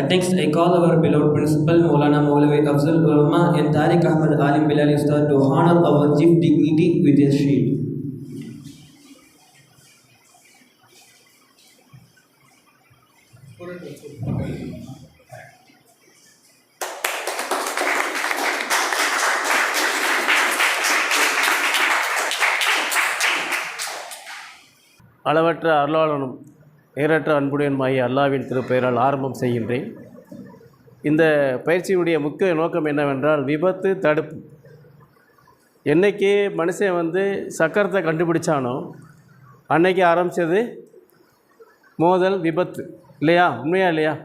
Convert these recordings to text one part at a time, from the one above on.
Next, I call our beloved principal Maulana Maulavi Afzal Ulama and Tariq Ahmad Alim Bilal Ustad to honor our chief dignity with a shield. அளவற்ற அருளாளனும் நேரற்ற அன்புடையனுமாகிய அல்லாஹ்வின் திருப்பெயரால் ஆரம்பம் செய்கின்றேன். இந்த பயிற்சியினுடைய முக்கிய நோக்கம் என்னவென்றால் விபத்து தடுப்பு. என்றைக்கு மனுஷன் சக்கரத்தை கண்டுபிடிச்சானோ அன்னைக்கு ஆரம்பித்தது மோதல் விபத்து இல்லையா? உண்மையா இல்லையா?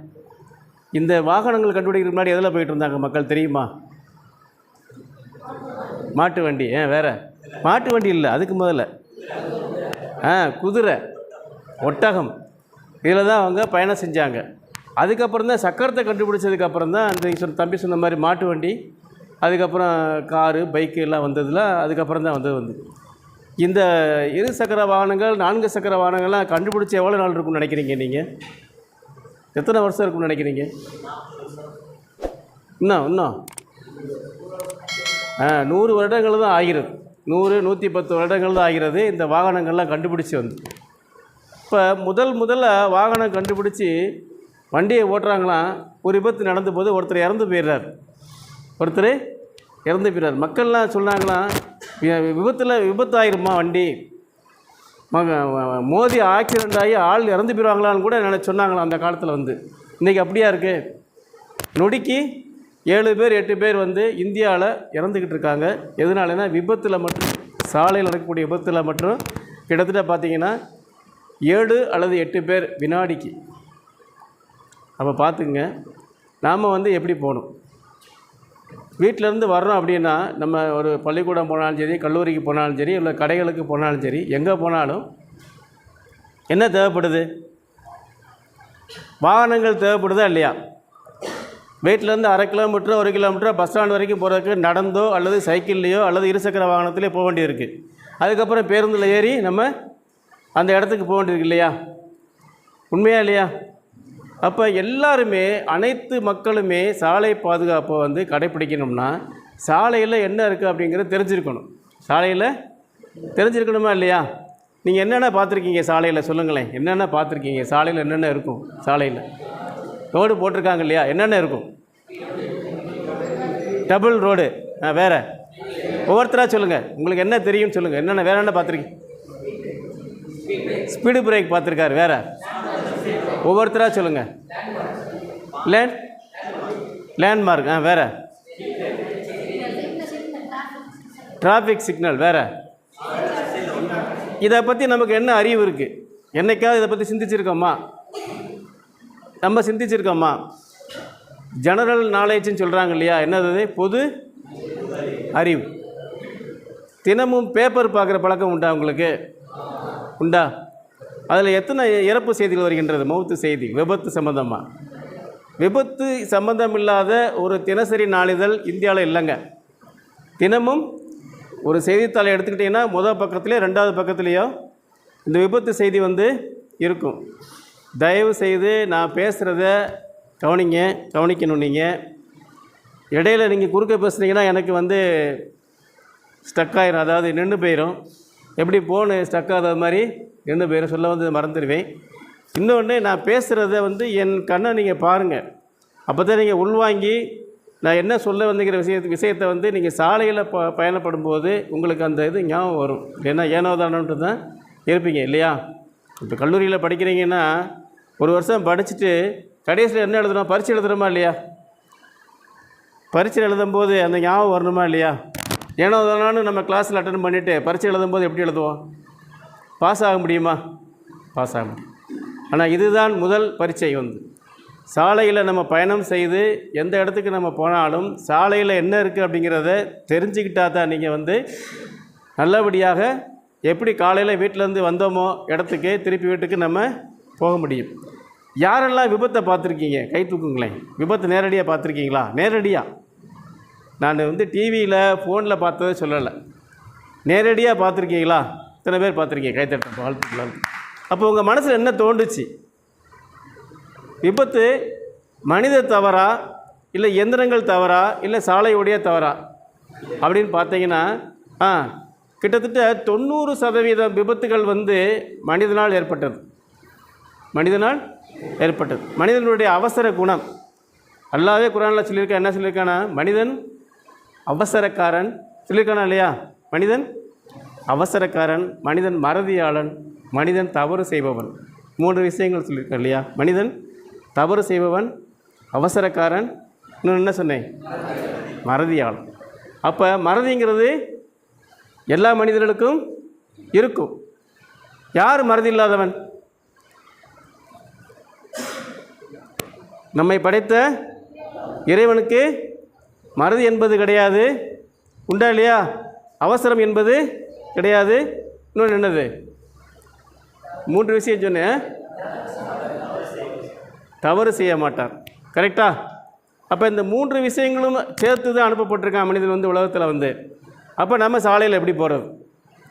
இந்த வாகனங்கள் கண்டுபிடிக்கிறதுக்கு முன்னாடி எதில் போயிட்டு இருந்தாங்க மக்கள் தெரியுமா? மாட்டு வண்டி. வேறு மாட்டு வண்டி இல்லை, அதுக்கு முதல்ல குதிரை, ஒட்டகம், இதில் தான் அவங்க பயணம் செஞ்சாங்க. அதுக்கப்புறம் தான் சக்கரத்தை கண்டுபிடிச்சதுக்கப்புறம் தான் அந்த தம்பி சொன்ன மாதிரி மாட்டு வண்டி, அதுக்கப்புறம் காரு, பைக்கு எல்லாம் வந்ததில் அதுக்கப்புறம் தான் வந்து இந்த இரு சக்கர வாகனங்கள், 4 சக்கர வாகனங்கள்லாம் கண்டுபிடிச்சி எவ்வளோ நாள் இருக்கும்னு நினைக்கிறீங்க? நீங்கள் எத்தனை வருஷம் இருக்கும்னு நினைக்கிறீங்க? இன்னும் 100 வருடங்கள் தான் ஆகிறது. 100-110 வருடங்கள் தான் ஆகிறது இந்த வாகனங்கள்லாம் கண்டுபிடிச்சி வந்து. இப்போ முதல்ல வாகனம் கண்டுபிடிச்சி வண்டியை ஓட்டுறாங்களாம். ஒரு விபத்து நடந்த போது ஒருத்தர் இறந்து போயிடுறார். மக்கள்லாம் சொன்னாங்களாம், விபத்து ஆகிருமா வண்டி, மோதி ஆக்சிடெண்ட் ஆகி ஆள் இறந்து போயிடுவாங்களான்னு கூட சொன்னாங்களாம் அந்த காலத்தில். இன்றைக்கி அப்படியா இருக்குது? நொடிக்கு 7 பேர் 8 பேர் இந்தியாவில் இறந்துக்கிட்டு இருக்காங்க. எதனாலனா விபத்தில் மட்டும், சாலையில் நடக்கக்கூடிய விபத்தில் மட்டும் கிட்டத்தட்ட பார்த்திங்கன்னா 7 அல்லது 8 பேர் வினாடிக்கு. அப்போ பார்த்துங்க, நாம் எப்படி போகணும்? வீட்டிலேருந்து வர்றோம் அப்படின்னா நம்ம ஒரு பள்ளிக்கூடம் போனாலும் சரி, கல்லூரிக்கு போனாலும் சரி, இல்லை கடைகளுக்கு போனாலும் சரி, எங்கே போனாலும் என்ன தேவைப்படுது? வாகனங்கள் தேவைப்படுதா இல்லையா? வீட்டிலேருந்து 1/2 கிலோமீட்டர் 1 கிலோமீட்டர் பஸ் ஸ்டாண்ட் வரைக்கும் போகிறதுக்கு நடந்தோ அல்லது சைக்கிள்லேயோ அல்லது இருசக்கர வாகனத்திலே போக வேண்டியிருக்கு. அதுக்கப்புறம் பேருந்தில் ஏறி நம்ம அந்த இடத்துக்கு போக வேண்டியிருக்கு இல்லையா? உண்மையா இல்லையா? அப்போ எல்லாருமே, அனைத்து மக்களுமே சாலை பாதுகாப்பை கடைப்பிடிக்கணும்னா சாலையில் என்ன இருக்குது அப்படிங்கிறத தெரிஞ்சிருக்கணும். சாலையில் தெரிஞ்சிருக்கணுமா இல்லையா? நீங்கள் என்னென்ன பார்த்துருக்கீங்க சாலையில்? சொல்லுங்களேன், என்னென்ன பார்த்துருக்கீங்க சாலையில்? என்னென்ன இருக்கும் சாலையில்? ரோடு போட்டிருக்காங்க இல்லையா? என்னென்ன இருக்கும்? Double road. வேறு ஒவ்வொருத்தராக சொல்லுங்கள், உங்களுக்கு என்ன தெரியும்னு சொல்லுங்கள். என்னென்ன வேறு என்ன பார்த்துருக்கீங்க? ஸ்பீடு பிரேக் பார்த்துருக்காரு. வேறு ஒவ்வொருத்தராக சொல்லுங்கள். லேண்ட்மார்க். வேறு டிராஃபிக் சிக்னல். வேறு இதை பற்றி நமக்கு என்ன அறிவு இருக்குது? என்னைக்காவது இதை பற்றி சிந்திச்சிருக்கோமா? நம்ம சிந்திச்சிருக்கோமா? ஜெனரல் நாலேஜ்னு சொல்கிறாங்க இல்லையா? என்னது? பொது அறிவு. தினமும் பேப்பர் பார்க்குற பழக்கம் உண்டா உங்களுக்கு? உண்டா? அதில் எத்தனை இறப்பு செய்திகள் வருகின்றது? மௌத்து செய்தி, விபத்து சம்மந்தமாக. விபத்து சம்மந்தம் இல்லாத ஒரு தினசரி நாளிதழ் இந்தியாவில் இல்லைங்க. தினமும் ஒரு செய்தித்தாளை எடுத்துக்கிட்டிங்கன்னா முதல் பக்கத்துலேயோ 2வது பக்கத்துலேயோ இந்த விபத்து செய்தி இருக்கும். தயவு செய்து நான் பேசுகிறத கவனிக்கணும். நீங்கள் இடையில் நீங்கள் குறுக்க பேசுனீங்கன்னா எனக்கு ஸ்டக் ஆயிரும், அதாவது நின்று போயிடும். எப்படி ஃபோனு ஸ்டக் ஆகாத மாதிரி நின்று போயிடும், சொல்ல மறந்துடுவேன். இன்னொன்று, நான் பேசுகிறத என் கண்ணை நீங்கள் பாருங்கள். அப்போ தான் நீங்கள் உள்வாங்கி நான் என்ன சொல்ல வந்துக்கிற விஷயத்தை நீங்கள் சாலையில் பயணப்படும்போது உங்களுக்கு அந்த இது ஞாபகம் வரும். ஏன்னா ஏனோதானன்ட்டு தான் இருப்பீங்க இல்லையா? இப்போ கல்லூரியில் படிக்கிறீங்கன்னா 1 வருஷம் படிச்சுட்டு கடைசியில் என்ன எழுதுறோம்? பரீட்சை எழுதுகிறோமா இல்லையா? பரீட்சை எழுதும்போது அந்த ஞாபகம் வரணுமா இல்லையா? ஏனோதானு நம்ம கிளாஸில் அட்டன் பண்ணிவிட்டு பரீட்சை எழுதும்போது எப்படி எழுதுவோம்? பாஸ் ஆக முடியுமா? பாஸ் ஆக முடியும். ஆனால் இதுதான் முதல் பரீட்சை. சாலையில் நம்ம பயணம் செய்து எந்த இடத்துக்கு நம்ம போனாலும் சாலையில் என்ன இருக்குது அப்படிங்கிறத தெரிஞ்சுக்கிட்டா தான் நீங்கள் நல்லபடியாக எப்படி காலையில் வீட்டிலேருந்து வந்தோமோ இடத்துக்கு திருப்பி வீட்டுக்கு நம்ம போக முடியும். யாரெல்லாம் விபத்தை பார்த்துருக்கீங்க? கை தூக்குங்களேன். விபத்து நேரடியாக பார்த்துருக்கீங்களா? நேரடியாக நான் டிவியில் ஃபோனில் பார்த்ததை சொல்லலை, நேரடியாக பார்த்துருக்கீங்களா? இத்தனை பேர் பார்த்துருக்கீங்க, கைத்தட்ட வாழ்த்துக்கலாம். அப்போ உங்கள் மனசில் என்ன தோண்டுச்சு? விபத்து மனித தவறா இல்லை எந்திரங்கள் தவறா இல்லை சாலையுடைய தவறா அப்படின்னு பார்த்தீங்கன்னா கிட்டத்தட்ட 90% விபத்துகள் வந்து மனிதனால் ஏற்பட்டது. மனிதனுடைய அவசர குணம். அல்லாவே குர்ஆனில் சொல்லியிருக்கா, என்ன சொல்லியிருக்கானா, மனிதன் அவசரக்காரன் சொல்லியிருக்கானா இல்லையா? மனிதன் அவசரக்காரன், மனிதன் மறதியாளன், மனிதன் தவறு செய்பவன். 3 விஷயங்கள் சொல்லியிருக்கா இல்லையா? மனிதன் தவறு செய்பவன், அவசரக்காரன், இன்னும் என்ன சொன்னேன், மறதியாளன். அப்போ மறதிங்கிறது எல்லா மனிதர்களுக்கும் இருக்கும். யார் மறதி இல்லாதவன்? நம்மை படைத்த இறைவனுக்கு மறதி என்பது கிடையாது. உண்டா இல்லையா? அவசரம் என்பது கிடையாது. இன்னொன்று என்னது? 3 விஷயம் சொன்னேன். தவறு செய்ய மாட்டார். கரெக்டா? அப்போ இந்த 3 விஷயங்களும் சேர்த்து தான் அனுப்பப்பட்டிருக்கான் மனிதன் வந்து உலகத்தில் வந்து. அப்போ நம்ம சாலையில் எப்படி போகிறது,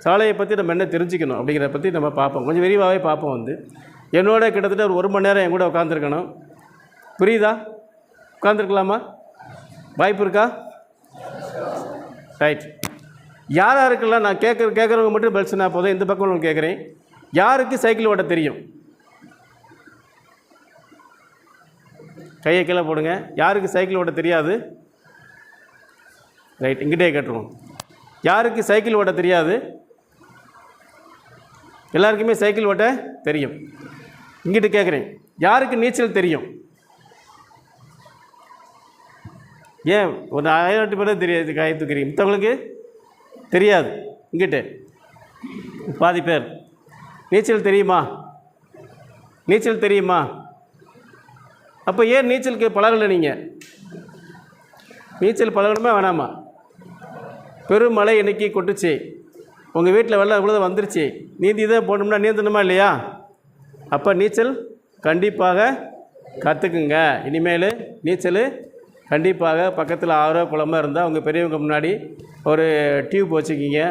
சாலையை பற்றி நம்ம என்ன தெரிஞ்சுக்கணும் அப்படிங்கிறத பற்றி நம்ம பார்ப்போம். கொஞ்சம் விரிவாகவே பார்ப்போம். வந்து என்னோட கிட்டத்தட்ட ஒரு 1 மணி நேரம் என் கூட உட்காந்துருக்கணும். புரியுதா? உட்காந்துருக்கலாமா? வாய்ப்பு இருக்கா? ரைட். யாருக்கெல்லாம் நான் கேட்குறவங்க மட்டும் பதில் சொன்னால் போதும். இந்த பக்கம் உங்களுக்கு கேட்குறேன், யாருக்கு சைக்கிள் ஓட்ட தெரியும்? கையை கீழே போடுங்க. யாருக்கு சைக்கிள் ஓட்ட தெரியாது? ரைட், இங்கிட்டே கேட்டுருவோம். யாருக்கு சைக்கிள் ஓட்ட தெரியாது? எல்லாருக்குமே சைக்கிள் ஓட்ட தெரியும். இங்கிட்டு கேட்குறேன், யாருக்கு நீச்சல் தெரியும்? ஏன் ஒரு 1000 பேர் தெரியாது கை தூக்கிறீங்க, மற்றவங்களுக்கு தெரியாது. இங்கிட்டு பாதி பேர். நீச்சல் தெரியுமா? நீச்சல் தெரியுமா? அப்போ ஏன் நீச்சலுக்கு பழகலை? நீங்கள் நீச்சல் பழகணுமா வேணாமா? பெருமழை இன்னைக்கு கொட்டுச்சு, உங்கள் வீட்டில் வெள்ளம் இவ்வளோ வந்துருச்சு, நீந்தி தான் போனோம்னா நீந்தணுமா இல்லையா? அப்போ நீச்சல் கண்டிப்பாக கற்றுக்குங்க. இனிமேல் நீச்சல் கண்டிப்பாக பக்கத்தில் ஆறோ குளமாக இருந்தால் உங்கள் பெரியவங்க முன்னாடி ஒரு டியூப் வச்சுக்கிங்க,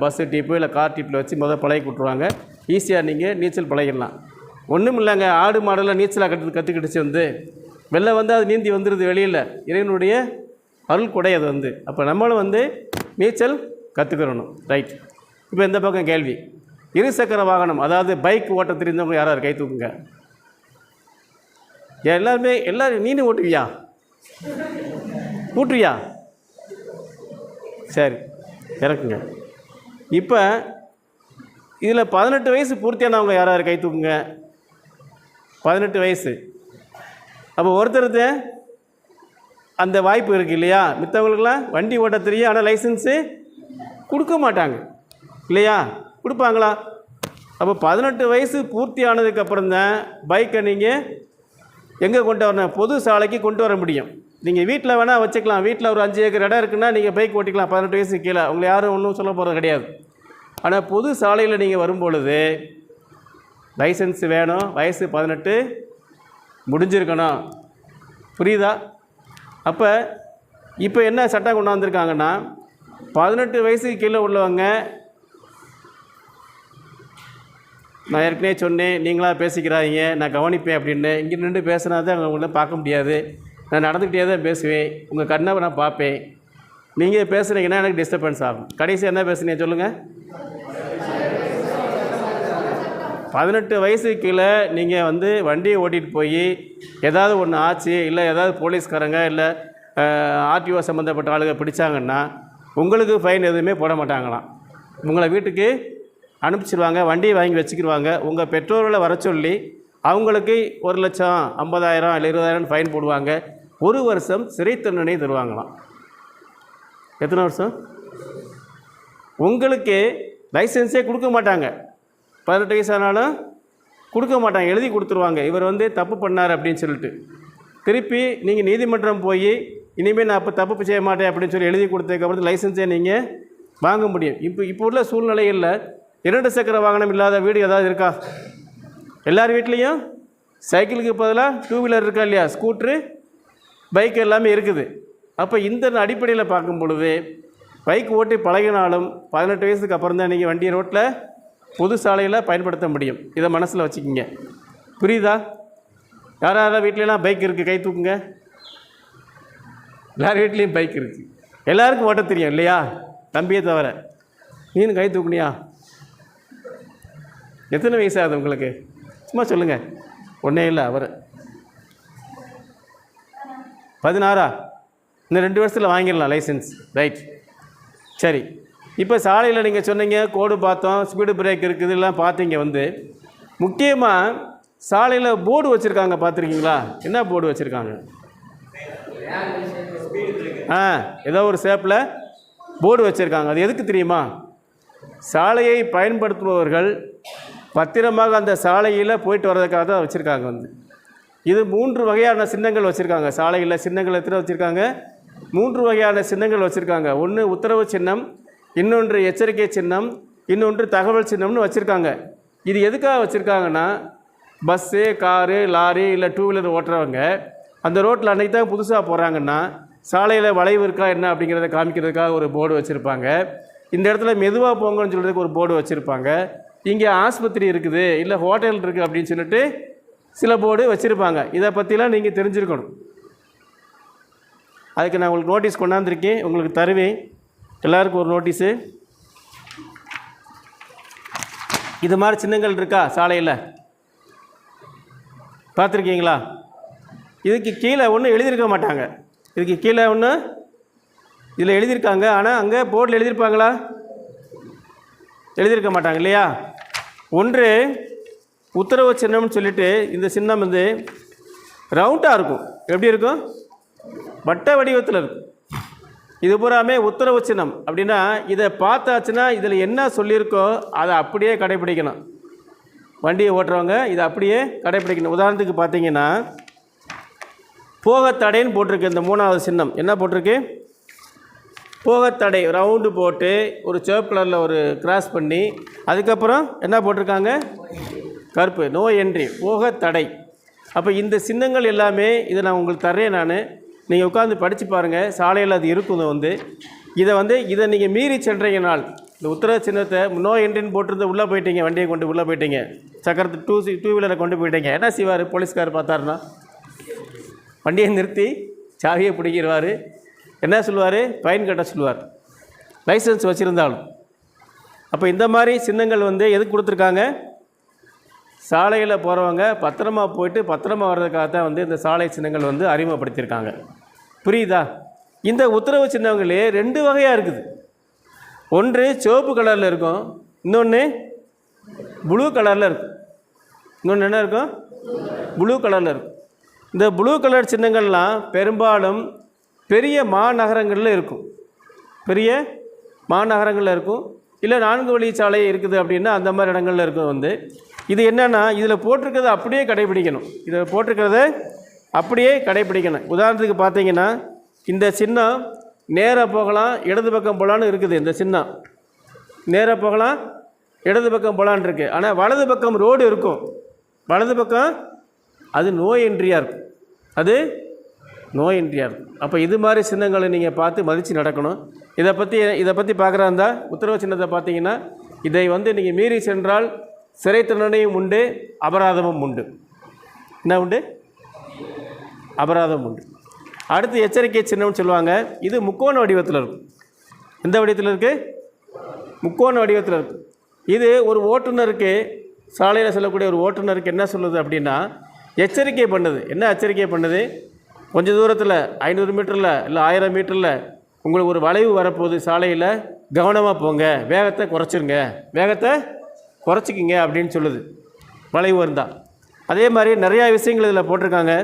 பஸ்ஸு டியூப்பு இல்லை கார் டியூப்பில் வச்சு பழகி விட்ருவாங்க. ஈஸியாக நீங்கள் நீச்சல் பழகிடலாம். ஒன்றும் இல்லைங்க, ஆடு மாடெல்லாம் நீச்சலாக கற்றுக்கிடுச்சு வந்து வெளில வந்து அது நீந்தி வந்துடுது வெளியில். இறைவனுடைய அருள் கொடை அது வந்து. அப்போ நம்மளும் வந்து நீச்சல் கற்றுக்கிறணும். ரைட். இப்போ இந்த பக்கம் கேள்வி, இருசக்கர வாகனம் அதாவது பைக் ஓட்ட தெரிந்தவங்க யாராவது கை தூக்குங்க. எல்லாரும் நீனு ஓட்டுவியா? ஊட்டுவியா? சரி, இறக்குங்க. இப்போ இதில் 18 வயசு பூர்த்தியானவங்க யாராவது கை தூக்குங்க. 18 வயசு. அப்போ ஒருத்தருக்கு அந்த வாய்ப்பு இருக்குது இல்லையா? மித்தவங்களுக்கெல்லாம் வண்டி ஓட்ட தெரியும், ஆனால் லைசன்ஸு கொடுக்க மாட்டாங்க இல்லையா? கொடுப்பாங்களா? அப்போ 18 வயசு பூர்த்தி ஆனதுக்கப்புறம் தான் பைக்கை நீங்கள் எங்கே கொண்டு வரணும்? பொது சாலைக்கு கொண்டு வர முடியும். நீங்கள் வீட்டில் வேணால் வச்சுக்கலாம். வீட்டில் ஒரு 5 ஏக்கர் இடம் இருக்குன்னா நீங்கள் பைக் ஓட்டிக்கலாம் 18 வயசு கீழே. உங்களை யாரும் ஒன்றும் சொல்ல போகிறது கிடையாது. ஆனால் பொது சாலையில் நீங்கள் வரும்பொழுது லைசன்ஸ் வேணும். வயசு 18 முடிஞ்சிருக்கணும். புரியுதா? அப்போ இப்போ என்ன சட்டம் கொண்டாந்துருக்காங்கன்னா, 18 வயசுக்கு கீழே உள்ளவங்க, நான் ஏற்கனவே சொன்னேன், நீங்களாக பேசிக்கிறாங்க, நான் கவனிப்பேன் அப்படின்னு. இங்கே நின்று பேசுனா தான் உங்களை பார்க்க முடியாது. நான் நடந்துக்கிட்டே தான் பேசுவேன், உங்கள் கண்ணை நான் பார்ப்பேன். நீங்கள் பேசுகிறீங்கன்னா எனக்கு டிஸ்டர்பன்ஸ் ஆகும். கடைசி என்ன பேசுனீங்க சொல்லுங்கள்? 18 வயசுக்கு கீழே நீங்கள் வந்து வண்டியை ஓட்டிகிட்டு போய் ஏதாவது ஒன்று ஆச்சு, இல்லை ஏதாவது போலீஸ்காரங்க இல்லை ஆர்டிஓ சம்மந்தப்பட்ட ஆளுங்க பிடிச்சாங்கன்னா உங்களுக்கு ஃபைன் எதுவுமே போட மாட்டாங்களாம். உங்களை வீட்டுக்கு அனுப்பிச்சிடுவாங்க, வண்டியை வாங்கி வச்சுக்கிடுவாங்க. உங்கள் பெற்றோர்களை வர சொல்லி அவங்களுக்கு 1,00,000 50,000 இல்லை 20,000 ஃபைன் போடுவாங்க. 1 வருஷம் சிறை தண்டனை தருவாங்களாம். எத்தனை வருஷம்? உங்களுக்கு லைசன்ஸே கொடுக்க மாட்டாங்க. 18 வயசானாலும் கொடுக்க மாட்டாங்க, எழுதி கொடுத்துருவாங்க. இவர் வந்து தப்பு பண்ணார் அப்படின்னு சொல்லிட்டு திருப்பி நீங்கள் நீதிமன்றம் போய் இனிமேல் நான் அப்போ தப்பு செய்ய மாட்டேன் அப்படின்னு சொல்லி எழுதி கொடுத்ததுக்கப்புறம் லைசன்ஸே நீங்கள் வாங்க முடியும். இப்போ உள்ள சூழ்நிலையில் 2 சக்கர வாகனம் இல்லாத வீடு ஏதாவது இருக்கா? எல்லார் வீட்லேயும் சைக்கிளுக்கு பதிலாக 2 வீலர் இருக்கா இல்லையா? ஸ்கூட்ரு, பைக் எல்லாமே இருக்குது. அப்போ இந்த அடிப்படையில் பார்க்கும் பொழுது பைக் ஓட்டி பழகினாலும் 18 வயசுக்கு அப்புறம் தான் நீங்கள் வண்டியை ரோட்டில் பொது சாலையில் பயன்படுத்த முடியும். இதை மனசில் வச்சுக்கிங்க. புரியுதா? யாராவது வீட்லலாம் பைக் இருக்குது, கை தூக்குங்க. எல்லார் வீட்லேயும் பைக் இருக்குது, எல்லாருக்கும் ஓட்ட தெரியும் இல்லையா, தம்பியை தவிர. நீனு கை தூக்குனியா? எத்தனை வயசாகுது உங்களுக்கு? சும்மா சொல்லுங்கள். ஒன்றே இல்லை, அவர் 16. இன்னும் 2 வருஷத்தில் வாங்கிடலாம் லைசன்ஸ். ரைட், சரி. இப்போ சாலையில் நீங்கள் சொன்னீங்க கோடு பார்த்தோம், ஸ்பீடு பிரேக் இருக்குது, எல்லாம் பார்த்தீங்க. முக்கியமாக சாலையில் போர்டு வச்சுருக்காங்க, பார்த்துருக்கீங்களா? என்ன போர்டு வச்சுருக்காங்க? ஏதோ ஒரு ஷேப்பில் போர்டு வச்சுருக்காங்க. அது எதுக்கு தெரியுமா? சாலையை பயன்படுத்துபவர்கள் பத்திரமாக அந்த சாலையில் போயிட்டு வர்றதுக்காக தான் வச்சுருக்காங்க. இது 3 வகையான சின்னங்கள் வச்சுருக்காங்க. சாலையில் சின்னங்கள் எத்தனை வச்சுருக்காங்க? 3 வகையான சின்னங்கள் வச்சுருக்காங்க. ஒன்று உத்தரவு சின்னம், இன்னொன்று எச்சரிக்கை சின்னம், இன்னொன்று தகவல் சின்னம்னு வச்சுருக்காங்க. இது எதுக்காக வச்சுருக்காங்கன்னா, பஸ்ஸு, காரு, லாரி இல்லை 2 வீலர் ஓட்டுறவங்க அந்த ரோட்டில் அன்றைக்கி தான் புதுசாக போகிறாங்கன்னா சாலையில் வளைவு இருக்கா என்ன அப்படிங்கிறத காமிக்கிறதுக்காக ஒரு போர்டு வச்சுருப்பாங்க. இந்த இடத்துல மெதுவாக போங்கன்னு சொல்கிறதுக்கு ஒரு போர்டு வச்சுருப்பாங்க. இங்கே ஆஸ்பத்திரி இருக்குது, இல்லை ஹோட்டல் இருக்குது அப்படின்னு சொல்லிட்டு சில போர்டு வச்சுருப்பாங்க. இதை பற்றிலாம் நீங்கள் தெரிஞ்சுருக்கணும். அதுக்கு நான் உங்களுக்கு நோட்டீஸ் கொண்டாந்துருக்கேன், உங்களுக்கு தருவேன். எல்லாருக்கும் ஒரு நோட்டீஸு. இது மாதிரி சின்னங்கள் இருக்கா சாலையில்? பார்த்துருக்கீங்களா? இதுக்கு கீழே ஒன்றும் எழுதியிருக்க மாட்டாங்க. இதுக்கு கீழே ஒன்று இதில் எழுதியிருக்காங்க, ஆனால் அங்கே போர்டில் எழுதியிருப்பாங்களா? எழுதியிருக்க மாட்டாங்க இல்லையா? ஒன்று உத்தரவு சின்னம்னு சொல்லிட்டு இந்த சின்னம் ரவுண்டாக இருக்கும். எப்படி இருக்கும்? வட்ட வடிவத்தில் இருக்கும். இது பூராமே உத்தரவு சின்னம். அப்படின்னா இதை பார்த்தாச்சுன்னா இதில் என்ன சொல்லியிருக்கோ அதை அப்படியே கடைப்பிடிக்கணும். வண்டியை ஓட்டுறவங்க இதை அப்படியே கடைப்பிடிக்கணும். உதாரணத்துக்கு பார்த்தீங்கன்னா போகத்தடைன்னு போட்டிருக்கு. இந்த 3வது சின்னம் என்ன போட்டிருக்கு? போகத்தடை ரவுண்டு போட்டு ஒரு சிவப்பு கலரில் ஒரு கிராஸ் பண்ணி அதுக்கப்புறம் என்ன போட்டிருக்காங்க? கருப்பு, நோ என்ட்ரி, போகத்தடை. அப்போ இந்த சின்னங்கள் எல்லாமே இதை நான் உங்களுக்கு தர்றேன். நீங்கள் உட்காந்து படித்து பாருங்கள், சாலையில் அது இருக்கும். இதை நீங்கள் மீறி சென்றீங்கனால் இந்த உத்தரவு சின்னத்தை நோ என்ட்ரின்னு போட்டிருந்து உள்ளே போயிட்டீங்க, வண்டியை கொண்டு உள்ளே போயிட்டீங்க, சக்கரத்து 2 வீலரை கொண்டு போயிட்டீங்க. என்ன செய்வார் போலீஸ்கார் பார்த்தாருன்னா? வண்டியை நிறுத்தி சாவியை பிடிக்கிறவார். என்ன சொல்லுவார்? ஃபைன் கட்ட சொல்லுவார், லைசன்ஸ் வச்சுருந்தாலும். அப்போ இந்த மாதிரி சின்னங்கள் எதுக்கு கொடுத்துருக்காங்க? சாலையில் போகிறவங்க பத்திரமா போயிட்டு பத்திரமா வர்றதுக்காக தான் இந்த சாலை சின்னங்கள் அறிமுகப்படுத்தியிருக்காங்க. புரியுதா? இந்த உத்தரவு சின்னங்களே 2 வகையாக இருக்குது. ஒன்று சிவப்பு கலரில் இருக்கும், இன்னொன்று ப்ளூ கலரில் இருக்கும். இன்னொன்று என்ன இருக்கும்? ப்ளூ கலரில் இருக்கும். இந்த ப்ளூ கலர் சின்னங்கள்லாம் பெரும்பாலும் பெரிய மாநகரங்களில் இருக்கும். பெரிய மாநகரங்களில் இருக்கும், இல்லை 4 வழிச்சாலை இருக்குது அப்படின்னா அந்த மாதிரி இடங்களில் இருக்கும். இது என்னென்னா இதில் போட்டிருக்கிறத அப்படியே கடைபிடிக்கணும். இதில் போட்டிருக்கிறத அப்படியே கடைபிடிக்கணும். உதாரணத்துக்கு பார்த்தீங்கன்னா இந்த சின்னம் நேராக போகலாம், இடது பக்கம் போகலான்னு இருக்குது. இந்த சின்னம் நேராக போகலாம், இடது பக்கம் போகலான்னு இருக்குது. ஆனால் வலது பக்கம் ரோடு இருக்கும். வலது பக்கம் அது நோ என்ட்ரியாக இருக்கும். அது நோ என்ட்ரியாக இருக்கும். அப்போ இது மாதிரி சின்னங்களை நீங்கள் பார்த்து மதித்து நடக்கணும். இதை பற்றி பார்க்குறா இருந்தால் உத்தரவு சின்னத்தை பார்த்தீங்கன்னா இதை நீங்கள் மீறி சென்றால் சிறை தண்டனையும் உண்டு, அபராதமும் உண்டு. என்ன உண்டு? அபராதம் உண்டு. அடுத்து எச்சரிக்கை சின்னம்னு சொல்லுவாங்க. இது முக்கோண வடிவத்தில் இருக்கும். எந்த வடிவத்தில் இருக்குது? முக்கோண வடிவத்தில் இருக்கும். இது ஒரு ஓட்டுநருக்கு, சாலையில் செல்லக்கூடிய ஒரு ஓட்டுநருக்கு என்ன சொல்லுது அப்படின்னா எச்சரிக்கை பண்ணுது. என்ன எச்சரிக்கை பண்ணுது? கொஞ்சம் தூரத்தில் 500 மீட்டரில் இல்லை 1000 மீட்டரில் உங்களுக்கு ஒரு வளைவு வரப்போகுது, சாலையில் கவனமாக போங்க, வேகத்தை குறைச்சிருங்க, வேகத்தை குறைச்சிக்கிங்க அப்படின்னு சொல்லுது வளைவு இருந்தால். அதே மாதிரி நிறையா விஷயங்கள் இதில் போட்டிருக்காங்க.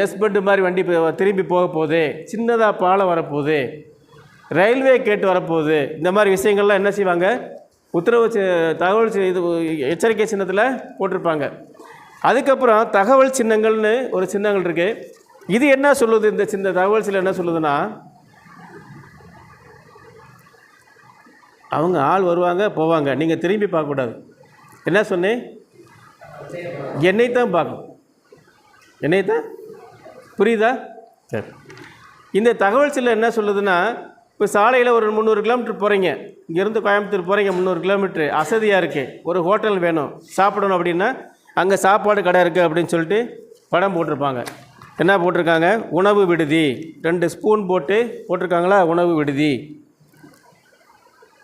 எஸ் பெட்டு மாதிரி வண்டி திரும்பி போக போகுது, சின்னதாக பாலம் வரப்போகுது, ரயில்வே கேட்டு வரப்போகுது. இந்த மாதிரி விஷயங்கள்லாம் என்ன செய்வாங்க? உத்தரவு தகவல் இது எச்சரிக்கை சின்னத்தில் போட்டிருப்பாங்க. அதுக்கப்புறம் தகவல் சின்னங்கள்னு ஒரு சின்னங்கள் இருக்குது. இது என்ன சொல்லுது? இந்த சின்ன தகவல் சின்னம் என்ன சொல்லுதுன்னா அவங்க ஆள் வருவாங்க போவாங்க, நீங்கள் திரும்பி பார்க்கக்கூடாது. என்ன சொன்னேன்? என்னைத்தான் பார்க்கணும், என்னைத்தான். புரியுதா? சரி. இந்த தகவல் சின்னம் என்ன சொல்லுதுன்னா இப்போ சாலையில் ஒரு 300 கிலோமீட்டர் போகிறீங்க, இங்கேருந்து கோயம்புத்தூர் போகிறீங்க, 300 கிலோமீட்ரு, அசதியாக இருக்குது, ஒரு ஹோட்டல் வேணும் சாப்பிடணும் அப்படின்னா அங்கே சாப்பாடு கடை இருக்குது அப்படின்னு சொல்லிட்டு படம் போட்டிருப்பாங்க. என்ன போட்டிருக்காங்க? உணவு விடுதி. 2 ஸ்பூன் போட்டிருக்காங்களா? உணவு விடுதி.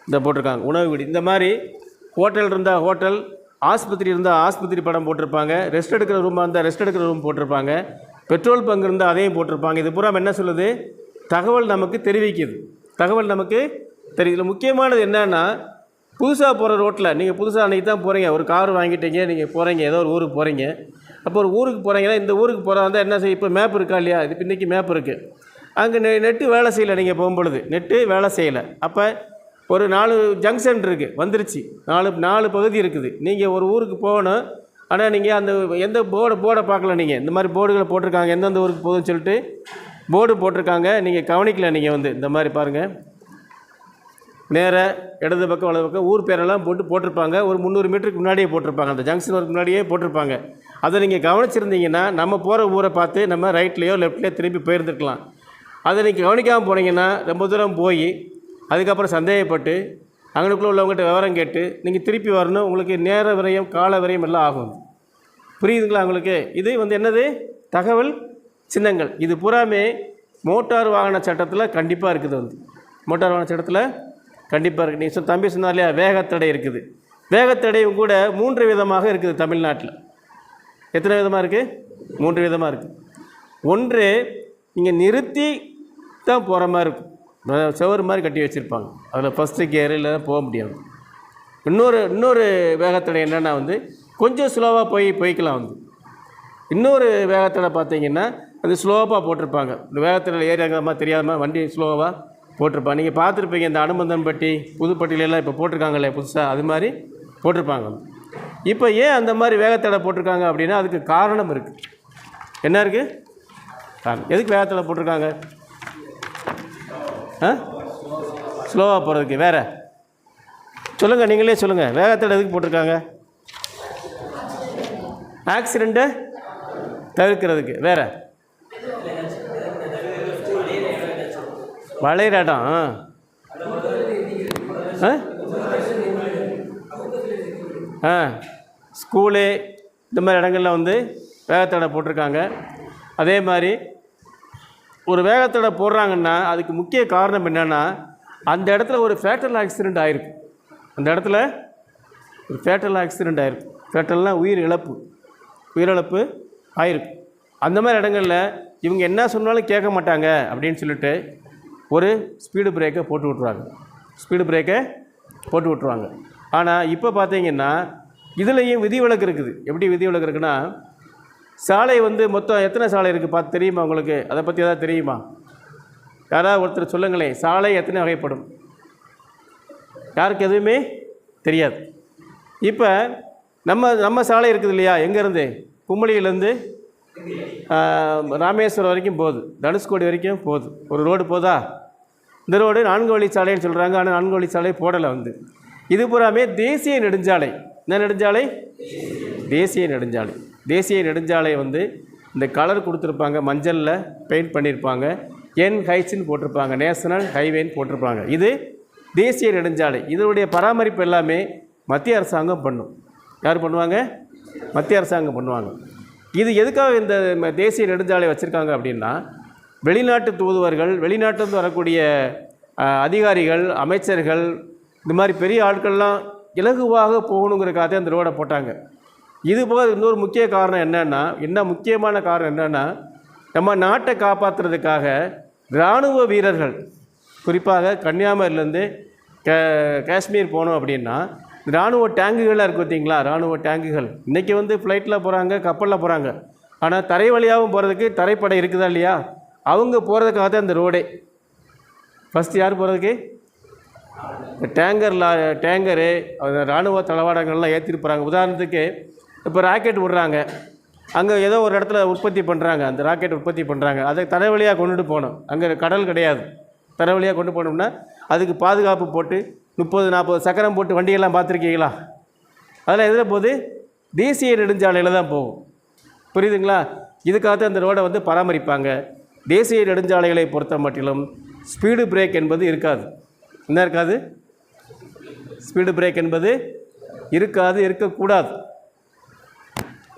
இந்த போட்டிருக்காங்க உணவு விடுதி. இந்த மாதிரி ஹோட்டல் இருந்தால் ஹோட்டல், ஆஸ்பத்திரி இருந்தால் ஆஸ்பத்திரி படம் போட்டிருப்பாங்க. ரெஸ்ட் எடுக்கிற ரூமாக இருந்தால் ரெஸ்ட் எடுக்கிற ரூம் போட்டிருப்பாங்க. பெட்ரோல் பங்கு இருந்தால் அதையும் போட்டிருப்பாங்க. இது பூரா என்ன சொல்லுது? தகவல் நமக்கு தெரிவிக்குது. தகவல் நமக்கு தெரியுது. முக்கியமானது என்னன்னா, புதுசாக போகிற ரோட்டில் நீங்கள் புதுசாக அன்றைக்கி தான் போகிறீங்க, ஒரு கார் வாங்கிட்டீங்க, நீங்கள் போகிறீங்க, ஏதோ ஒரு ஊருக்கு போகிறீங்க. அப்போ ஒரு ஊருக்கு போகிறீங்கன்னா, இந்த ஊருக்கு போகிறதா இருந்தால் என்ன செய்ய? இப்போ மேப் இருக்கா இல்லையா? இது இன்றைக்கி மேப் இருக்குது. அங்கே நெட்டு வேலை செய்யலை. நீங்கள் போகும்பொழுது நெட்டு வேலை செய்யலை. அப்போ ஒரு 4 ஜங்ஷன் இருக்குது, வந்துருச்சு. 4 பகுதி இருக்குது. நீங்கள் ஒரு ஊருக்கு போகணும். ஆனால் நீங்கள் அந்த எந்த போர்டை பார்க்கல. நீங்கள் இந்த மாதிரி போர்டுகளை போட்டிருக்காங்க, எந்தெந்த ஊருக்கு போகுதுன்னு சொல்லிட்டு போர்டு போட்டிருக்காங்க. நீங்கள் கவனிக்கல. நீங்கள் இந்த மாதிரி பாருங்கள், நேராக இடது பக்கம் வலது பக்கம் ஊர் பேரெல்லாம் போட்டிருப்பாங்க. ஒரு 300 மீட்டருக்கு முன்னாடியே போட்டிருப்பாங்க. அந்த ஜங்ஷன் ஒர்க்கு முன்னாடியே போட்டிருப்பாங்க. அதை நீங்கள் கவனிச்சிருந்தீங்கன்னா நம்ம போகிற ஊரை பார்த்து நம்ம ரைட்லேயோ லெஃப்ட்லேயோ திரும்பி போயிருந்துருக்கலாம். அதை நீங்கள் கவனிக்காமல் போனீங்கன்னா ரொம்ப தூரம் போய் அதுக்கப்புறம் சந்தேகப்பட்டு அங்கனுக்குள்ளே உள்ளவங்ககிட்ட விவரம் கேட்டு நீங்கள் திருப்பி வரணும். உங்களுக்கு நேர விரயம், கால விரயம் எல்லாம் ஆகும். புரியுதுங்களா உங்களுக்கு? இது என்னது? தகவல் சின்னங்கள். இது பூராமே மோட்டார் வாகன சட்டத்தில் கண்டிப்பாக இருக்குது. மோட்டார் வாகன சட்டத்தில் கண்டிப்பாக இருக்குது. நீங்கள் தம்பி சொன்னார் இல்லையா, வேகத்தடை இருக்குது. வேகத்தடையும் கூட 3 விதமாக இருக்குது தமிழ்நாட்டில். எத்தனை விதமாக இருக்குது? 3 விதமாக இருக்குது. ஒன்று, நீங்கள் நிறுத்தி தான் போகிற மாதிரி இருக்கும். செவரு மாதிரி கட்டி வச்சுருப்பாங்க. அதில் ஃபஸ்ட்டு கியர் இல்லை போக முடியாது. இன்னொரு வேகத்தடை என்னென்னா கொஞ்சம் ஸ்லோவாக போய்க்கலாம். இன்னொரு வேகத்தடை பார்த்தீங்கன்னா அது ஸ்லோவாக போட்டிருப்பாங்க. இந்த வேகத்தடையில் ஏரியாங்கிற மாதிரி தெரியாத மாதிரி வண்டி ஸ்லோவாக போட்டிருப்பாங்க. நீங்கள் பார்த்துருப்பீங்க, இந்த அனுமந்தன்பட்டி புதுப்பட்டியிலெல்லாம் இப்போ போட்டிருக்காங்களே புதுசாக, அது மாதிரி போட்டிருப்பாங்க. இப்போ ஏன் அந்த மாதிரி வேகத்தடை போட்டிருக்காங்க அப்படின்னா அதுக்கு காரணம் இருக்குது. என்ன இருக்குது காரணம்? எதுக்கு வேகத்தடை போட்டிருக்காங்க? ஸ்லோவாக போகிறதுக்கு. வேறு சொல்லுங்கள், நீங்களே சொல்லுங்கள். வேகத்தடை எதுக்கு போட்டிருக்காங்க? ஆக்சிடெண்ட்டை தவிர்க்கிறதுக்கு. வேறு வளையிற இடம், ஸ்கூலு, இந்த மாதிரி இடங்களில் வேகத்தடை போட்டிருக்காங்க. அதே மாதிரி ஒரு வேகத்தடை போடுறாங்கன்னா அதுக்கு முக்கிய காரணம் என்னென்னா, அந்த இடத்துல ஒரு ஃபேட்டல் ஆக்சிடெண்ட் ஆகிருக்கு. அந்த இடத்துல ஒரு ஃபேட்டல் ஆக்சிடெண்ட் ஆகிருக்கு. ஃபேட்டல்னால் உயிரிழப்பு ஆகிருக்கு. அந்த மாதிரி இடங்களில் இவங்க என்ன சொன்னாலும் கேட்க மாட்டாங்க அப்படின்னு சொல்லிட்டு ஒரு ஸ்பீடு பிரேக்கை போட்டு விட்ருவாங்க. ஆனால் இப்போ பார்த்தீங்கன்னா இதுலேயும் விதிவிலக்கு இருக்குது. எப்படி விதிவிலக்கு இருக்குன்னா, சாலை மொத்தம் எத்தனை சாலை இருக்குது பார்த்து தெரியுமா உங்களுக்கு? அதை பற்றி எதாவது தெரியுமா? யாராவது ஒருத்தர் சொல்லுங்களேன். சாலை எத்தனை வகைப்படும்? யாருக்கு எதுவுமே தெரியாது. இப்போ நம்ம சாலை இருக்குது இல்லையா, எங்கேருந்து? கும்பளியிலேருந்து ராமேஸ்வரம் வரைக்கும் போகுது, தனுஷ்கோடி வரைக்கும் போகுது. ஒரு ரோடு போதா? இந்த ரோடு 4 வழி சாலைன்னு சொல்கிறாங்க. ஆனால் 4 வழி சாலை போடலை. இது பூராமே தேசிய நெடுஞ்சாலை. என்ன நெடுஞ்சாலை? தேசிய நெடுஞ்சாலை. தேசிய நெடுஞ்சாலை இந்த கலர் கொடுத்துருப்பாங்க, மஞ்சளில் பெயிண்ட் பண்ணியிருப்பாங்க, NHன்னு போட்டிருப்பாங்க, நேஷனல் ஹைவேன்னு போட்டிருப்பாங்க. இது தேசிய நெடுஞ்சாலை. இதனுடைய பராமரிப்பு எல்லாமே மத்திய அரசாங்கம் பண்ணும். யார் பண்ணுவாங்க? மத்திய அரசாங்கம் பண்ணுவாங்க. இது எதுக்காக இந்த தேசிய நெடுஞ்சாலை வச்சுருக்காங்க அப்படின்னா, வெளிநாட்டு தூதுவர்கள், வெளிநாட்டிலிருந்து வரக்கூடிய அதிகாரிகள், அமைச்சர்கள், இந்த மாதிரி பெரிய ஆட்கள்லாம் இலகுவாக போகணுங்கிறக்காக அந்த ரோடை போட்டாங்க. இது போக இன்னொரு முக்கிய காரணம் என்னென்னா, முக்கியமான காரணம் என்னென்னா, நம்ம நாட்டை காப்பாற்றுறதுக்காக இராணுவ வீரர்கள், குறிப்பாக கன்னியாகுமரியிலேருந்து காஷ்மீர் போனோம் அப்படின்னா இராணுவ டேங்குகளாக இருக்குது பார்த்தீங்களா? இராணுவ டேங்குகள் இன்றைக்கி ஃப்ளைட்டில் போகிறாங்க, கப்பலில் போகிறாங்க. ஆனால் தரை வழியாகவும் போகிறதுக்கு தரைப்படை இருக்குதா இல்லையா? அவங்க போகிறதுக்காக தான் இந்த ரோடே. ஃபஸ்ட்டு யார் போகிறதுக்கு? டேங்கரு இராணுவ தளவாடங்கள்லாம் ஏற்றிட்டு போகிறாங்க. உதாரணத்துக்கு இப்போ ராக்கெட் விடுறாங்க, அங்கே ஏதோ ஒரு இடத்துல உற்பத்தி பண்ணுறாங்க, அந்த ராக்கெட் உற்பத்தி பண்ணுறாங்க, அதை தரை வழியாக கொண்டுட்டு போகணும். அங்கே கடல் கிடையாது. தரை வழியாக கொண்டு போனோம்னா அதுக்கு பாதுகாப்பு போட்டு 30-40 சக்கரம் போட்டு வண்டியெல்லாம் பார்த்துருக்கீங்களா? அதெல்லாம் எதில் போகுது? தேசிய நெடுஞ்சாலையில் தான் போகும். புரியுதுங்களா? இதுக்காக அந்த ரோடை பராமரிப்பாங்க. தேசிய நெடுஞ்சாலைகளை பொறுத்த மட்டிலும் ஸ்பீடு பிரேக் என்பது இருக்காது. என்ன இருக்காது? ஸ்பீடு பிரேக் என்பது இருக்காது, இருக்கக்கூடாது.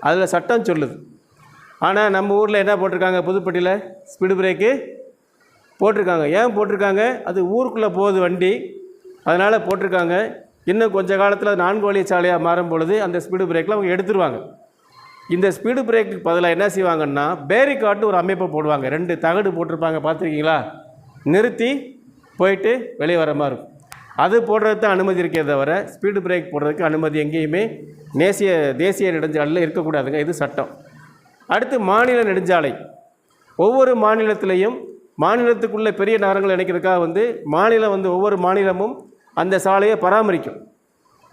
அதில் சட்டம் சொல்லுது. ஆனால் நம்ம ஊரில் என்ன போட்டிருக்காங்க, புதுப்பட்டியில் ஸ்பீடு பிரேக்கு போட்டிருக்காங்க. ஏன் போட்டிருக்காங்க? அது ஊருக்குள்ளே போகுது வண்டி, அதனால் போட்டிருக்காங்க. இன்னும் கொஞ்சம் காலத்தில் 4 வழி சாலையாக மாறும் பொழுது அந்த ஸ்பீடு பிரேக்கில் அவங்க எடுத்துருவாங்க. இந்த ஸ்பீடு பிரேக்கு பதிலாக என்ன செய்வாங்கன்னா பேரிகாட்டு ஒரு அமைப்பை போடுவாங்க. 2 தகடு போட்டிருப்பாங்க, பார்த்துருக்கீங்களா? நிறுத்தி போயிட்டு வெளியே வர மாதிரி இருக்கும். அது போடுறது தான் அனுமதி இருக்கே தவிர ஸ்பீடு பிரேக் போடுறதுக்கு அனுமதி எங்கேயுமே தேசிய நெடுஞ்சாலையில் இருக்கக்கூடாதுங்க. இது சட்டம். அடுத்து மாநில நெடுஞ்சாலை. ஒவ்வொரு மாநிலத்திலையும் மாநிலத்துக்குள்ளே பெரிய நகரங்கள் இணைக்கிறதுக்காக மாநிலம் ஒவ்வொரு மாநிலமும் அந்த சாலையை பராமரிக்கும்.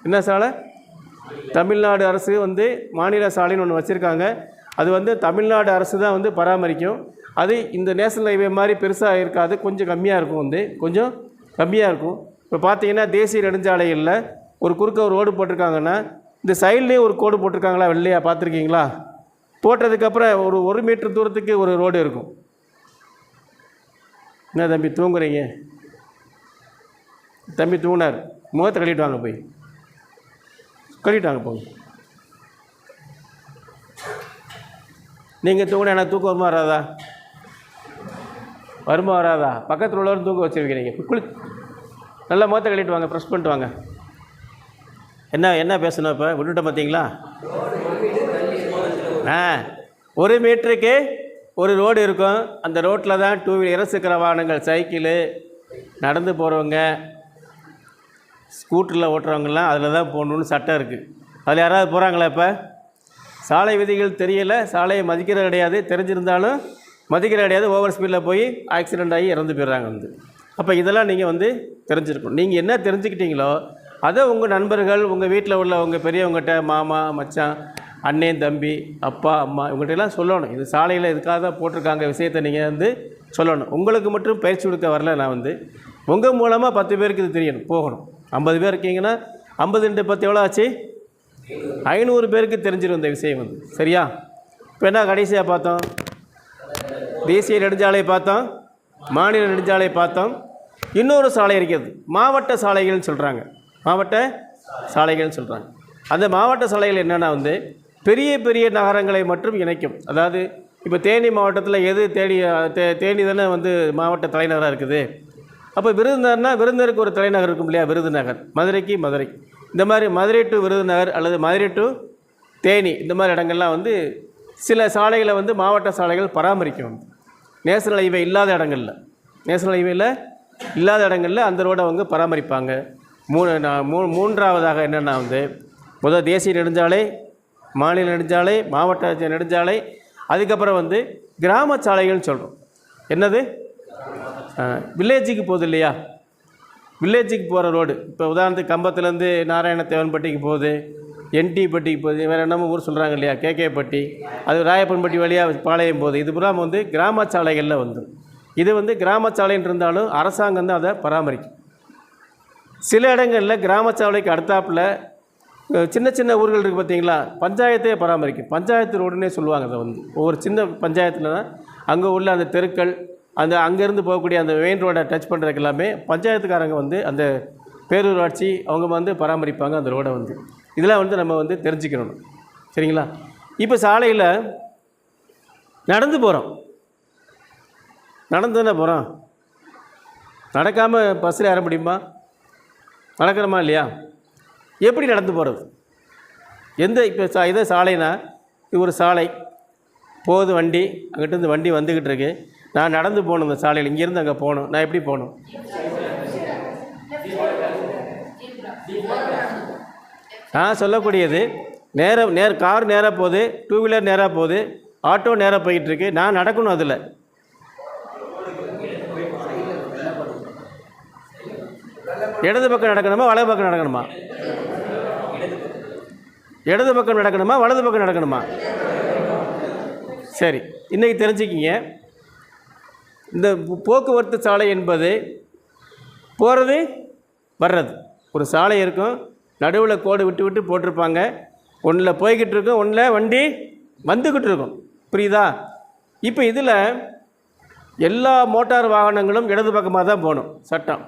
என்ன சாலை? தமிழ்நாடு அரசு மாநில சாலைன்னு ஒன்று வச்சுருக்காங்க. அது தமிழ்நாடு அரசு தான் பராமரிக்கும். அது இந்த நேஷனல் ஹைவே மாதிரி பெருசாக இருக்காது, கொஞ்சம் கம்மியாக இருக்கும். கொஞ்சம் கம்மியாக இருக்கும். இப்போ பார்த்தீங்கன்னா தேசிய நெடுஞ்சாலைகளில் ஒரு குறுக்க ஒரு ரோடு போட்டிருக்காங்கன்னா இந்த சைட்லேயே ஒரு கோடு போட்டிருக்காங்களா வெள்ளையா, பார்த்துருக்கீங்களா? போட்டதுக்கப்புறம் ஒரு 1 மீட்டர் தூரத்துக்கு ஒரு ரோடு இருக்கும். என்ன தம்பி தூங்குறீங்க? தம்பி தூங்கினார், முகத்தை கழிட்டு வாங்க, போய் கழிட்டு வாங்க போங்க. நீங்கள் தூங்கினா எனக்கு தூக்கம் வருமா வராதா? வருமா வராதா? பக்கத்தில் உள்ளவரும் தூக்க வச்சுருக்கிறீங்க. நல்லா முகத்தை கழிட்டு வாங்க, ப்ரெஸ் பண்ணிட்டு வாங்க. என்ன பேசணும் இப்போ? விட்டுட்ட பார்த்தீங்களா? 1 மீட்டருக்கு ஒரு ரோடு இருக்கும். அந்த ரோட்டில் தான் 2 வீலர், இருசக்கர வாகனங்கள், சைக்கிளு, நடந்து போகிறவங்க, ஸ்கூட்டரில் ஓட்டுறவங்கலாம் அதில் தான் போகணுன்னு சட்டம் இருக்குது. அதில் யாராவது போகிறாங்களா? இப்போ சாலை விதிகள் தெரியலை, சாலையை மதிக்கிறது கிடையாது, தெரிஞ்சிருந்தாலும் மதிக்கிறது கிடையாது. ஓவர் ஸ்பீடில் போய் ஆக்சிடெண்ட் ஆகி இறந்து போயிடுறாங்க. அப்போ இதெல்லாம் நீங்கள் தெரிஞ்சிருக்கணும். நீங்கள் என்ன தெரிஞ்சுக்கிட்டீங்களோ அதை உங்கள் நண்பர்கள், உங்கள் வீட்டில் உள்ள உங்கள் பெரியவங்ககிட்ட, மாமா, மச்சான், அண்ணன், தம்பி, அப்பா, அம்மா, இவங்ககிட்டலாம் சொல்லணும். இது சாலையில் இதுக்காக தான் போட்டிருக்காங்க விஷயத்தை நீங்கள் சொல்லணும். உங்களுக்கு மட்டும் பயிற்சி கொடுக்க வரல. நான் உங்கள் மூலமாக 10 பேருக்கு இது தெரியணும், போகணும். 50 பேர் இருக்கீங்கன்னா 50 × 10 எவ்வளோ ஆச்சு? 500 பேருக்கு தெரிஞ்சிடும் இந்த விஷயம். சரியா? இப்போ என்ன கடைசியாக பார்த்தோம்? தேசிய நெடுஞ்சாலை பார்த்தோம், மாநில நெடுஞ்சாலை பார்த்தோம். இன்னொரு சாலை இருக்கிறது, மாவட்ட சாலைகள்னு சொல்கிறாங்க. மாவட்ட சாலைகள்னு சொல்கிறாங்க. அந்த மாவட்ட சாலைகள் என்னென்னா பெரிய பெரிய நகரங்களை மட்டும் இணைக்கும். அதாவது இப்போ தேனி மாவட்டத்தில் எது தேனி தானே மாவட்ட தலைநகராக இருக்குது. அப்போ விருதுநகர்னா விருதுநகருக்கு ஒரு தலைநகர் இருக்கும் இல்லையா? விருதுநகர். மதுரைக்கு மதுரை. இந்த மாதிரி மதுரை டு விருதுநகர் அல்லது மதுரை டு தேனி, இந்த மாதிரி இடங்கள்லாம் சில சாலைகளை மாவட்ட சாலைகள் பராமரிக்கும். நேஷனல் ஹைவே இல்லாத இடங்களில், நேஷனல் ஹைவேயில் இல்லாத இடங்களில் அந்த ரோடை பராமரிப்பாங்க. மூன்றாவதாக என்னென்னா முதல் தேசிய நெடுஞ்சாலை, மாநில நெடுஞ்சாலை, மாவட்ட நெடுஞ்சாலை, அதுக்கப்புறம் கிராம சாலைகள்னு சொல்கிறோம். என்னது? வில்லேஜுக்கு போகுது இல்லையா? வில்லேஜுக்கு போகிற ரோடு. இப்போ உதாரணத்துக்கு கம்பத்துலேருந்து நாராயணத்தேவன்பட்டிக்கு போகுது, என்டிபட்டிக்கு போகுது, வேறு என்னமோ ஊர் சொல்கிறாங்க இல்லையா, கேகேப்பட்டி, அது ராயப்பன்பட்டி வழியாக பாளையம் போகுது. இது பூரா கிராம சாலைகளில் இது கிராம சாலைன்னு இருந்தாலும் அரசாங்கம் தான் அதை பராமரிக்கும். சில இடங்களில் கிராம சாலைக்கு அடுத்தாப்பில் சின்ன சின்ன ஊர்கள் இருக்குது பார்த்தீங்களா, பஞ்சாயத்தையே பராமரிக்கும். பஞ்சாயத்து ரோடுன்னே சொல்லுவாங்க. அதை ஒவ்வொரு சின்ன பஞ்சாயத்தில் தான் அங்கே உள்ள அந்த தெருக்கள், அந்த அங்கேருந்து போகக்கூடிய அந்த மெயின் ரோடை டச் பண்ணுறதுக்கு எல்லாமே பஞ்சாயத்துக்காரங்க அந்த பேரூராட்சி அவங்க பராமரிப்பாங்க அந்த ரோடை. இதெல்லாம் நம்ம தெரிஞ்சுக்கணும். சரிங்களா? இப்போ சாலையில் நடந்து போகிறோம், நடந்து தானே போகிறோம். நடக்காமல் பஸ்ஸில் ஏற முடியுமா? நடக்கிறோமா இல்லையா? எப்படி நடந்து போகிறது? இப்போ இதே சாலைனா, இது ஒரு சாலை போகுது, வண்டி அங்கிட்டிருந்து வண்டி வந்துக்கிட்டு இருக்கு. நான் நடந்து போகணும் இந்த சாலையில், இங்கேருந்து அங்கே போகணும். நான் எப்படி போகணும்? சொல்லக்கூடியது கார் நேராக போகுது, 2 வீலர் நேராக போகுது, ஆட்டோ நேராக போய்கிட்டு இருக்கு. நான் நடக்கணும். அதில் இடது பக்கம் நடக்கணுமா, வலது பக்கம் நடக்கணுமா? இடது பக்கம் நடக்கணுமா, வலது பக்கம் நடக்கணுமா? சரி, இன்றைக்கி தெரிஞ்சுக்கிங்க. இந்த போக்குவரத்து சாலை என்பது போகிறது வர்றது. ஒரு சாலை இருக்கும், நடுவில் கோடு விட்டு விட்டு போட்டிருப்பாங்க. ஒன்றில் போய்கிட்டு இருக்கும், ஒன்றில் வண்டி வந்துக்கிட்டு இருக்கும். புரியுதா? இப்போ இதில் எல்லா மோட்டார் வாகனங்களும் இடது பக்கமாக தான் போகணும். சட்டம்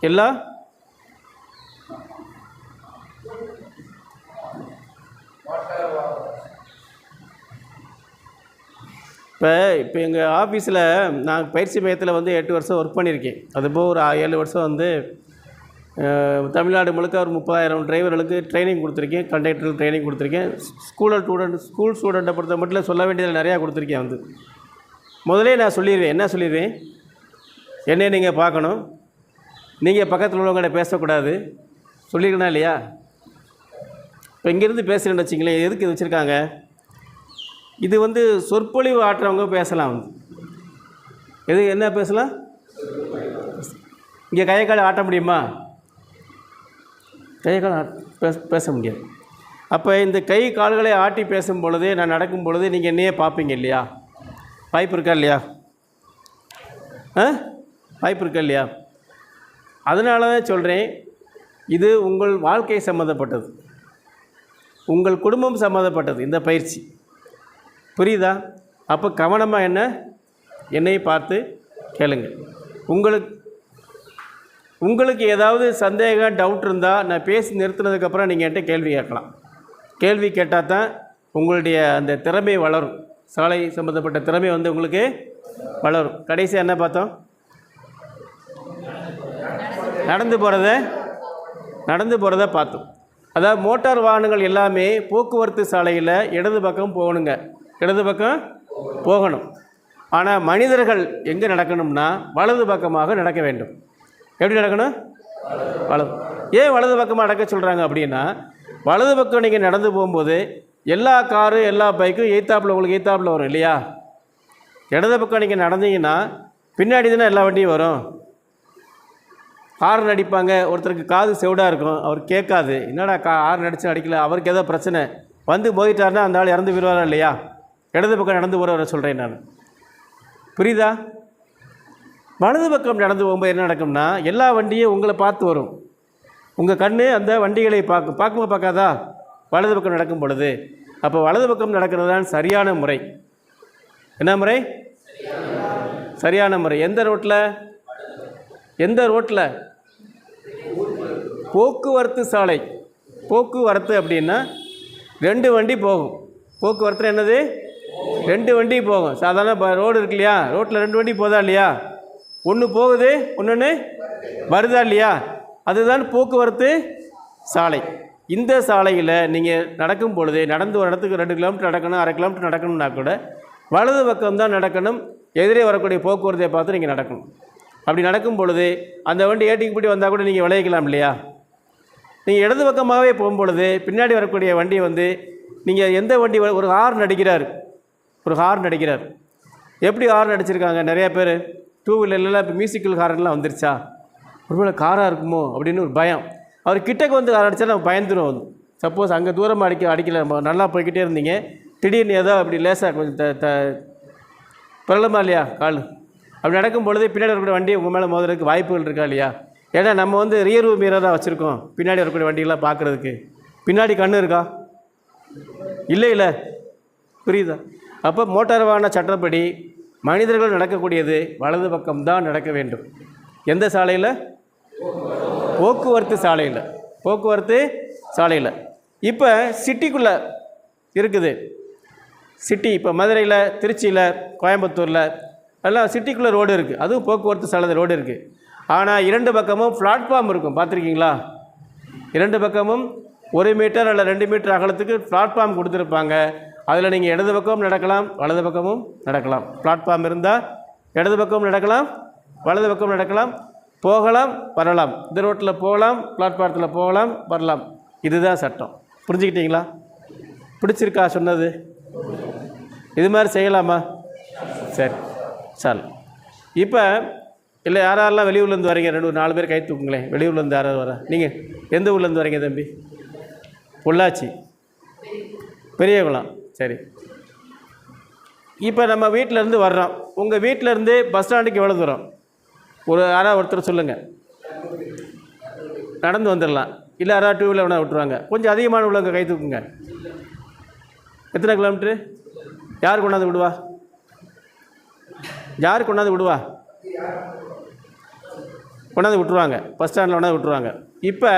எல்லா இப்போ இப்போ எங்கள் ஆஃபீஸில் நான் பயிற்சி மையத்தில் வந்து 8 வருஷம் ஒர்க் பண்ணியிருக்கேன். அதுபோக ஒரு 7 வருஷம் வந்து தமிழ்நாடு முழுக்க ஒரு 30,000 டிரைவர்களுக்கு ட்ரைனிங் கொடுத்துருக்கேன், கண்டக்டருக்கு ட்ரைனிங் கொடுத்துருக்கேன். ஸ்கூல் ஸ்டூடெண்ட்டை பொறுத்த மட்டும் சொல்ல வேண்டியதில் நிறையா கொடுத்துருக்கேன். வந்து முதலே நான் சொல்லிடுவேன், என்ன சொல்லிடுவேன், என்னை நீங்கள் பார்க்கணும், நீங்கள் பக்கத்தில் உள்ளவங்கள்ட்ட பேசக்கூடாது சொல்லியிருக்கணும் இல்லையா? இப்போ இங்கேருந்து பேசுகிறேன்னு வச்சிங்களேன், எதுக்கு இது வச்சுருக்காங்க? இது வந்து சொற்பொழிவு ஆட்டுறவங்க பேசலாம். வந்து எது என்ன பேசலாம்? இங்கே கையை காலை ஆட்ட முடியுமா? கையை காலை பேச முடியாது. அப்போ இந்த கை கால்களை ஆட்டி பேசும் பொழுது, நான் நடக்கும் பொழுது நீங்கள் என்னையே பார்ப்பீங்க இல்லையா? வாய்ப்பு இருக்கா இல்லையா? வாய்ப்பு இருக்கா இல்லையா? அதனால தான் சொல்கிறேன், இது உங்கள் வாழ்க்கை சம்மந்தப்பட்டது, உங்கள் குடும்பம் சம்மந்தப்பட்டது இந்த பயிற்சி. புரியுதா? அப்போ கவனமாக என்னை பார்த்து கேளுங்க. உங்களுக்கு ஏதாவது சந்தேகம், டவுட் இருந்தால் நான் பேசி நிறுத்தினதுக்கப்புறம் நீங்கள் என்கிட்ட கேள்வி கேட்கலாம். கேள்வி கேட்டால் தான் உங்களுடைய அந்த திறமை வளரும். சாலை சம்மந்தப்பட்ட திறமை வந்து உங்களுக்கு வளரும். கடைசியாக என்ன பார்த்தோம்? நடந்து போகிறத பார்த்தோம். அதாவது மோட்டார் வாகனங்கள் எல்லாமே போக்குவரத்து சாலையில் இடது பக்கம் போகணுங்க, இடது பக்கம் போகணும். ஆனால் மனிதர்கள் எங்கே நடக்கணும்னா வலது பக்கமாக நடக்க வேண்டும். எப்படி நடக்கணும்? வலது. ஏன் வலது பக்கமாக நடக்க சொல்கிறாங்க அப்படின்னா, வலது பக்கம் நீங்கள் நடந்து போகும்போது எல்லா காரு எல்லா பைக்கும் உங்களுக்கு எய்த்தாப்பில் வரும் இல்லையா? இடது பக்கம் நீங்கள் நடந்தீங்கன்னா பின்னாடி தானே எல்லா வண்டியும் வரும். ஹார்ன் அடிப்பாங்க, ஒருத்தருக்கு காது செவிடாக இருக்கும், அவர் கேட்காது, என்னடா ஹார்ன் அடித்து அடிக்கல, அவருக்கு ஏதோ பிரச்சனை வந்து மோதிட்டாருன்னா அந்த ஆள் இறந்து விடுவாரா இல்லையா? இடது பக்கம் நடந்து போகிறவரை சொல்கிறேன் நான். புரியுதா? வலது பக்கம் நடந்து போகும்போது என்ன நடக்கும்னா, எல்லா வண்டியும் உங்களை பார்த்து வரும். உங்கள் கண் அந்த வண்டிகளை பார்க்குமா பார்க்காதா? வலது பக்கம் நடக்கும் பொழுது. அப்போ வலது பக்கம் நடக்கிறது தான் சரியான முறை. என்ன முறை? சரியான முறை. எந்த ரோட்டில்? போக்குவரத்து சாலை. போக்குவரத்து அப்படின்னா 2 வண்டி போகும். போக்குவரத்து என்னது? 2 வண்டி போகும். சாதாரண ரோடு இருக்கு இல்லையா? ரோட்டில் 2 வண்டி போதா இல்லையா? ஒன்று போகுது, ஒன்று வருதா இல்லையா? அதுதான் போக்குவரத்து சாலை. இந்த சாலையில் நீங்கள் நடக்கும் பொழுது, நடந்து ஒரு இடத்துக்கு 2 கிலோமீட்டர் நடக்கணும், 1/2 கிலோமீட்டர் நடக்கணும்னா கூட வலது பக்கம் தான் நடக்கணும். எதிரே வரக்கூடிய போக்குவரத்தை பார்த்து நீங்கள் நடக்கணும். அப்படி நடக்கும் பொழுது அந்த வண்டி ஏட்டிக்கு போட்டு வந்தால் கூட நீங்கள் விளைவிக்கலாம் இல்லையா? நீங்கள் இடது பக்கமாகவே போகும்பொழுது பின்னாடி வரக்கூடிய வண்டி வந்து நீங்கள் எந்த வண்டி ஒரு ஹார்ன் அடிக்கிறார், எப்படி ஹார்ன் அடிச்சிருக்காங்க நிறையா பேர். 2 வீலர்லாம் இப்போ மியூசிக்கல் ஹார்ன்லாம் வந்துருச்சா? ஒருவேளை காராக இருக்குமோ அப்படின்னு ஒரு பயம். அவர் கிட்டக்கு வந்து ஹார்ன் அடித்தா நம்ம பயந்துடும். வந்து சப்போஸ் அங்கே தூரமாக அடிக்கல, நல்லா போய்கிட்டே இருந்தீங்க, திடீர்னு ஏதோ அப்படி லேசாக கொஞ்சம் பிரளமா இல்லையா கால், அப்படி நடக்கும் பொழுது பின்னாடி வரக்கூடிய வண்டி உங்கள் மேலே மோதுறதுக்கு வாய்ப்புகள் இருக்கா இல்லையா? ஏன்னா நம்ம வந்து ரியர்வியூ மிரராக வச்சுருக்கோம் பின்னாடி வரக்கூடிய வண்டியெல்லாம் பார்க்குறதுக்கு. பின்னாடி கண்ணு இருக்கா? இல்லை. புரியுதா? அப்போ மோட்டார் வாகன சட்டப்படி மனிதர்கள் நடக்கக்கூடியது வலது பக்கம்தான் நடக்க வேண்டும். எந்த சாலையில்? போக்குவரத்து சாலையில். இப்போ சிட்டிக்குள்ளே இருக்குது. சிட்டி இப்போ மதுரையில், திருச்சியில், கோயம்புத்தூரில் எல்லாம் சிட்டிக்குள்ளே ரோடு இருக்குது. அதுவும் போக்குவரத்து சாலை ரோடு இருக்குது. ஆனால் 2 பக்கமும் பிளாட்ஃபார்ம் இருக்கும். பார்த்துருக்கீங்களா? 2 பக்கமும் 1 மீட்டர் அல்ல 2 மீட்டர் அகலத்துக்கு பிளாட்ஃபார்ம் கொடுத்துருப்பாங்க. அதில் நீங்கள் இடது பக்கமும் நடக்கலாம், வலது பக்கமும் நடக்கலாம். பிளாட்ஃபார்ம் இருந்தால் இடது பக்கமும் நடக்கலாம், வலது பக்கம் நடக்கலாம், போகலாம் வரலாம். இந்த ரோட்டில் போகலாம், பிளாட்ஃபாரத்தில் போகலாம் வரலாம். இதுதான் சட்டம். புரிஞ்சுக்கிட்டீங்களா? பிடிச்சிருக்கா சொன்னது? இது மாதிரி செய்யலாமா? சரி சார். இப்போ இல்லை யாரெல்லாம் வெளியூர்லேருந்து வரீங்க? 2-4 பேர் கை தூக்குங்களேன். வெளியூர்லேருந்து யாராவது வர? நீங்கள் எந்த ஊர்லேருந்து வரீங்க தம்பி? பொள்ளாச்சி, பெரியகுளம். சரி. இப்போ நம்ம வீட்டிலேருந்து வர்றோம். உங்கள் வீட்டிலேருந்து பஸ் ஸ்டாண்டுக்கு எவ்வளோ தூரம்? யாராவது ஒருத்தர் சொல்லுங்கள். நடந்து வந்துடலாம். இல்லை யாராவது 2 வீலர் வேணால் விட்டுருவாங்க. கொஞ்சம் அதிகமான உள்ளவங்க கை தூக்குங்க. எத்தனை கிலோமீட்ரு? யார் கொண்டாந்து விடுவா? கொண்டாந்து விட்டுருவாங்க. பஸ் ஸ்டாண்டில் கொண்டாந்து விட்டுருவாங்க. இப்போ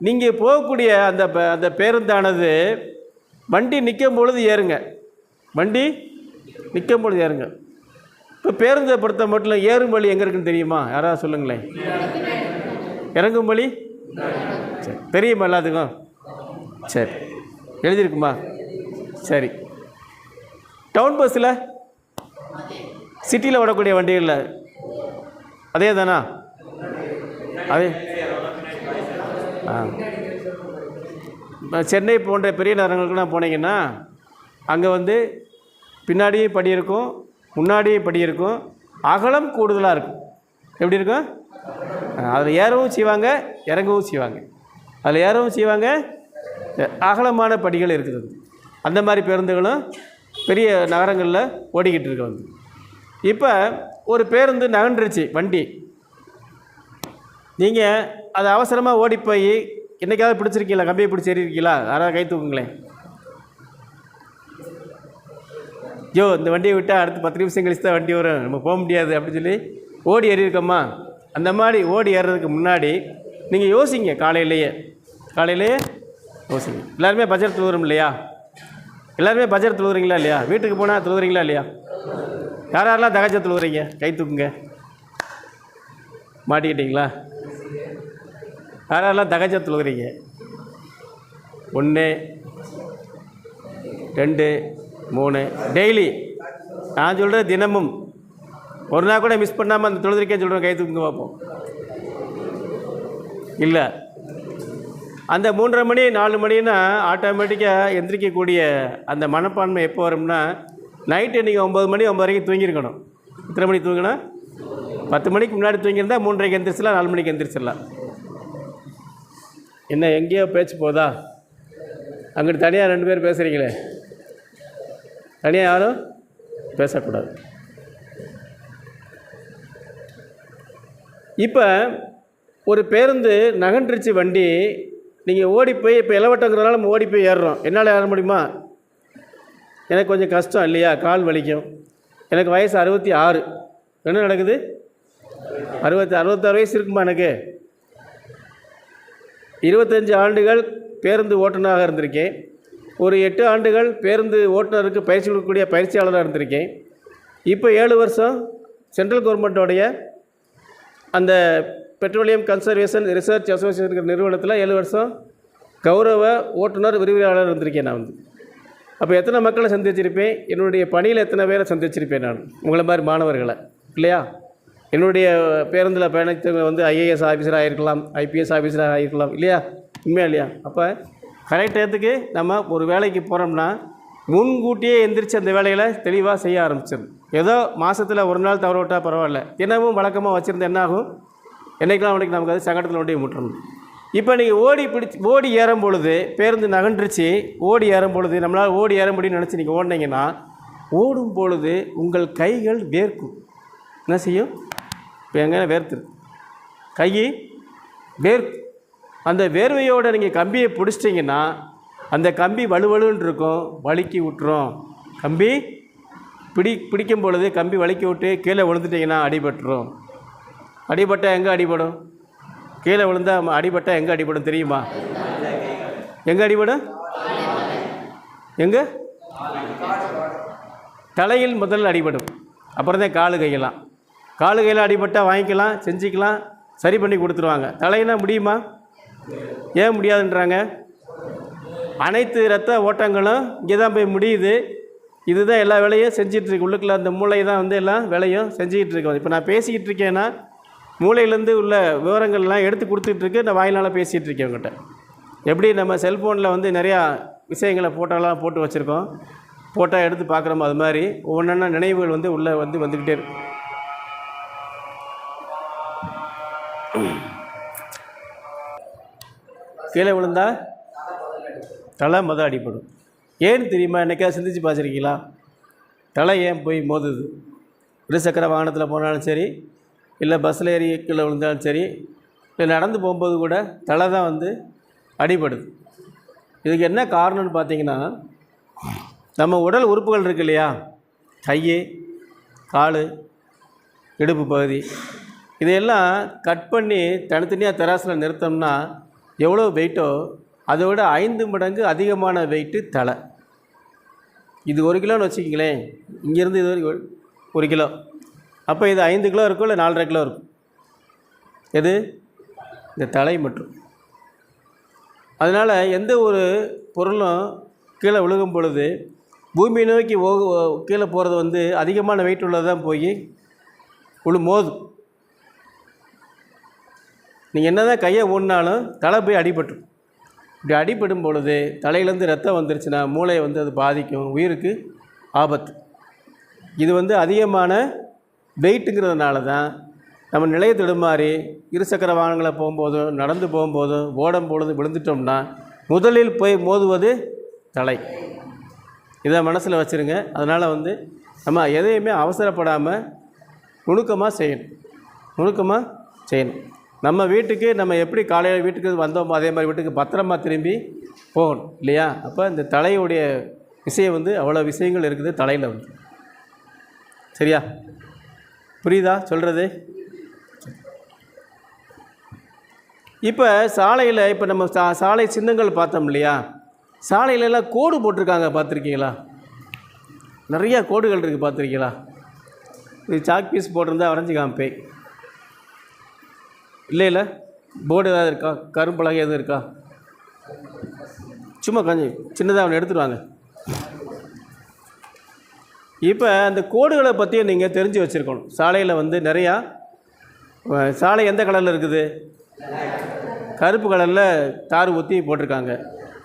நீங்கள் போகக்கூடிய அந்த பேருந்தானது வண்டி நிற்கும் பொழுது ஏறுங்க. வண்டி நிற்கும் பொழுது ஏறுங்க. இப்போ பேருந்தை பொறுத்த மட்டும் ஏறும் வழி எங்கே இருக்குன்னு தெரியுமா? யாராவது சொல்லுங்களேன். இறங்கும் வழி சரி தெரியுமா எல்லாத்துக்கும்? சரி எழுதியிருக்குமா? சரி. டவுன் பஸ்ஸில் சிட்டியில் ஓடக்கூடிய வண்டிகளில் அதே தானா? அதே சென்னை போன்ற பெரிய நகரங்களுக்குலாம் போனீங்கன்னா அங்கே வந்து பின்னாடியும் படி இருக்கும், முன்னாடியும் படி இருக்கும், அகலம் கூடுதலாக இருக்கும். எப்படி இருக்கும்? அதில் ஏறவும் செய்வாங்க, இறங்கவும் செய்வாங்க. அதில் ஏறவும் செய்வாங்க, அகலமான படிகள் இருக்குது. அந்த மாதிரி பேருந்துகளும் பெரிய நகரங்களில் ஓடிக்கிட்டு இருக்கு. வந்து இப்போ ஒரு பேருந்து நகன்றுச்சு வண்டி, நீங்கள் அதை அவசரமாக ஓடி போய் என்றைக்காவது பிடிச்சிருக்கீங்களா? கம்பியை பிடிச்சி ஏறியிருக்கீங்களா? யாராவது கை தூக்குங்களேன். ஐயோ இந்த வண்டியை விட்டால் அடுத்து 10 நிமிஷம் கழிச்சு தான் வண்டி வரும், நம்ம போக முடியாது அப்படின்னு சொல்லி ஓடி ஏறியிருக்கோமா? அந்த மாதிரி ஓடி ஏறுறதுக்கு முன்னாடி நீங்கள் யோசிங்க. காலையிலேயே யோசிங்க. எல்லாருமே பஜர் தொழுகிறோம் இல்லையா? எல்லாருமே பஜர் தொழுகிறீங்களா இல்லையா? வீட்டுக்கு போனால் தொழுகிறீங்களா இல்லையா? யாரெல்லாம் தகஜ தொழுகிறீங்க? கை தூக்குங்க. மாட்டிக்கிட்டீங்களா? யாரெல்லாம் தகஜ தொழுகிறீங்க? 1 2 3 டெய்லி. நான் சொல்கிறேன் தினமும். ஒரு நாள் கூட மிஸ் பண்ணாமல் அந்த தொழுதுருக்கே சொல்கிறேன். கை தூக்குங்க பார்ப்போம். இல்லை, அந்த 3:30 மணி 4 மணின்னா ஆட்டோமேட்டிக்காக எந்திரிக்கக்கூடிய அந்த மனப்பான்மை எப்போ வரும்னா, நைட்டு நீங்கள் 9 மணி 9 வரைக்கும் தூங்கியிருக்கணும். எத்தனை மணிக்கு தூங்கணும்? 10 மணிக்கு முன்னாடி தூங்கியிருந்தால் 3:30க்கு எந்திரிச்சிடலாம், 4 மணிக்கு எந்திரிச்சிடலாம். என்ன எங்கேயோ பேச்சு போதா? அங்கிட்டு தனியாக 2 பேர் பேசுகிறீங்களே, தனியாக யாரும் பேசக்கூடாது. இப்போ ஒரு பேருந்து நகன்றுச்சு வண்டி, நீங்கள் ஓடி போய் இப்போ இளவட்டங்கிறதுனால நம்ம ஓடி போய் ஏறுறோம். என்னால் ஏற முடியுமா? எனக்கு கொஞ்சம் கஷ்டம் இல்லையா? கால் வலிக்கும். எனக்கு வயசு 66. என்ன நடக்குது? 66 வயசு இருக்குமா எனக்கு? 25 ஆண்டுகள் பேருந்து ஓட்டுநராக இருந்திருக்கேன். ஒரு 8 ஆண்டுகள் பேருந்து ஓட்டுநருக்கு பயிற்சி கொடுக்கக்கூடிய பயிற்சியாளராக இருந்திருக்கேன். இப்போ 7 வருஷம் சென்ட்ரல் கவர்மெண்ட்டோடைய அந்த பெட்ரோலியம் கன்சர்வேஷன் ரிசர்ச் அசோசியேஷன் நிறுவனத்தில் 7 வருஷம் கௌரவ ஓட்டுநர் விரிவுரையாளர் இருந்திருக்கேன் நான் வந்து. அப்போ எத்தனை மக்களை சந்திச்சிருப்பேன்? என்னுடைய பணியில் எத்தனை பேரை சந்திச்சிருப்பேன் நான், உங்களை மாதிரி மாணவர்களை இல்லையா? என்னுடைய பேருந்தில் பயணித்தவங்க வந்து ஐஏஎஸ் ஆஃபீஸராக ஆகிருக்கலாம், ஐபிஎஸ் ஆஃபீஸராக ஆகிருக்கலாம் இல்லையா? உண்மையா இல்லையா? அப்போ கரெக்ட் டயத்துக்கு நம்ம ஒரு வேலைக்கு போகிறோம்னா முன்கூட்டியே எந்திரிச்சு அந்த வேலைகளை தெளிவாக செய்ய ஆரம்பிச்சிடும். ஏதோ மாதத்தில் ஒரு நாள் தவற விட்டால் பரவாயில்ல, தினமும் வழக்கமாக வச்சுருந்த என்ன ஆகும்? என்றைக்கெல்லாம் அவனுக்கு நமக்கு அது சங்கடத்தில் ஒன்றைய முட்டணும். இப்போ நீங்கள் ஓடி ஏறும் பொழுது, பேருந்து நகன்றுச்சு ஓடி ஏறும் பொழுது, நம்மளால் ஓடி ஏற முடியும்னு நினச்சி நீங்கள் ஓடினீங்கன்னா, ஓடும் பொழுது உங்கள் கைகள் வேர்க்கும். என்ன செய்யும்? இப்போ எங்கே வேர்த்துரு கை வேர்க்கும். அந்த வேர்வையோடு நீங்கள் கம்பியை பிடிச்சிட்டிங்கன்னா அந்த கம்பி வலுவலுன்னு இருக்கும், வழுக்கி விட்டுரும். கம்பி பிடிக்கும் பொழுது கம்பி வழுக்கி விட்டு கீழே விழுந்துட்டிங்கன்னா அடிபட்டுரும். அடிபட்டால் எங்கே அடிபடும்? கீழே விழுந்தால் அடிபட்டால் எங்கே அடிபடும் தெரியுமா? எங்கே அடிபடும்? எங்கே? தலையில் முதல்ல அடிபடும், அப்புறம் தான் காலு கையெல்லாம். காலு கையில் அடிபட்டால் வாங்கிக்கலாம், செஞ்சுக்கலாம், சரி பண்ணி கொடுத்துருவாங்க. தலையினா முடியுமா? ஏன் முடியாதுன்றாங்க? அனைத்து இரத்த ஓட்டங்களும் இங்கே தான் போய் முடியுது. இதுதான் எல்லா வேலையும் செஞ்சிகிட்ருக்கு. உள்ளுக்குள்ள அந்த மூளை தான் வந்து எல்லா வேலையும் செஞ்சுக்கிட்டு இருக்கோம். இப்போ நான் பேசிக்கிட்டு இருக்கேன்னா மூளையிலேருந்து உள்ள விவரங்கள்லாம் எடுத்து கொடுத்துட்ருக்கு, நான் வாயினால் பேசிகிட்டு இருக்கேன் உங்கள்கிட்ட. எப்படி நம்ம செல்ஃபோனில் வந்து நிறையா விஷயங்களை ஃபோட்டோலாம் போட்டு வச்சுருக்கோம், ஃபோட்டோ எடுத்து பார்க்குறோமோ அது மாதிரி ஒவ்வொன்றா நினைவுகள் வந்து உள்ளே வந்துக்கிட்டே இருக்கும். கீழே விழுந்தா தலை அடிப்படும். ஏன்னு தெரியுமா? என்னைக்காவது சிந்திச்சு பார்த்துருக்கீங்களா? தலை ஏன் போய் மோதுது? இருசக்கர வாகனத்தில் போனாலும் சரி, இல்லை பஸ்ஸில் ஏறி கீழே விழுந்தாலும் சரி, இல்லை நடந்து போகும்போது கூட தலை தான் வந்து அடிபடுது. இதுக்கு என்ன காரணம்னு பார்த்தீங்கன்னா, நம்ம உடல் உறுப்புகள் இருக்கு இல்லையா, கை, கால், இடுப்பு பகுதி, இதையெல்லாம் கட் பண்ணி தனித்தனியாக தெராசில் நிறுத்தோம்னா எவ்வளோ வெயிட்டோ அதை விட 5 மடங்கு அதிகமான வெயிட்டு தலை. இது 1 கிலோன்னு வச்சுக்கிங்களேன், இங்கேருந்து இது வரைக்கும் 1 கிலோ. அப்போ இது 5 கிலோ இருக்கும், இல்லை 4.5 கிலோ இருக்கும். எது? இந்த தலை மட்டும். அதனால் எந்த ஒரு பொருளும் கீழே விழுகும் பொழுது பூமி நோக்கி கீழே போகிறது வந்து அதிகமான வெயிட் உள்ளது தான் போய் மோதும். நீங்கள் என்ன தான் கையை ஊடினாலும் தலை போய் அடிபட்டுரும். இப்படி அடிபடும் பொழுது தலையிலேருந்து ரத்தம் வந்துருச்சுன்னா மூளையை வந்து அது பாதிக்கும், உயிருக்கு ஆபத்து. இது வந்து அதிகமான வெயிட்டுங்கிறதுனால தான் நம்ம நிலைய தடுமாறி இருசக்கர வாகனங்களை போகும்போதும் நடந்து போகும்போதும் ஓடும் பொழுது விழுந்துட்டோம்னா முதலில் போய் மோதுவது தலை. இதை மனசில் வச்சுருங்க. அதனால் வந்து நம்ம எதையுமே அவசரப்படாமல் நுணுக்கமாக செய்யணும். நம்ம வீட்டுக்கு நம்ம எப்படி காலையில் வீட்டுக்கு வந்தோமோ அதே மாதிரி வீட்டுக்கு பத்திரமா திரும்பி போகணும் இல்லையா? அப்போ இந்த தலையுடைய விஷயம் வந்து அவ்வளோ விஷயங்கள் இருக்குது தலையில் வந்து. சரியா? புரியுதா சொல்கிறது? இப்போ சாலையில் இப்போ நம்ம சாலை சின்னங்கள் பார்த்தோம் இல்லையா? சாலையிலலாம் கோடு போட்டிருக்காங்க, பார்த்துருக்கீங்களா? நிறையா கோடுகள் இருக்குது, பார்த்துருக்கீங்களா? இது சாக் பீஸ் போட்டிருந்தா வரைஞ்சி காமிப்பேன். இல்லை போர்டு ஏதாவது இருக்கா? கரும்பலகை எதுவும் இருக்கா? சும்மா கொஞ்சம் சின்னதாக ஒன்று எடுத்துகிட்டு வாங்க. இப்போ அந்த கோடுகளை பற்றியும் நீங்கள் தெரிஞ்சு வச்சுருக்கணும். சாலையில் வந்து நிறையா சாலை எந்த கலரில் இருக்குது? கருப்பு கலரில் தார் ஊற்றி போட்டிருக்காங்க.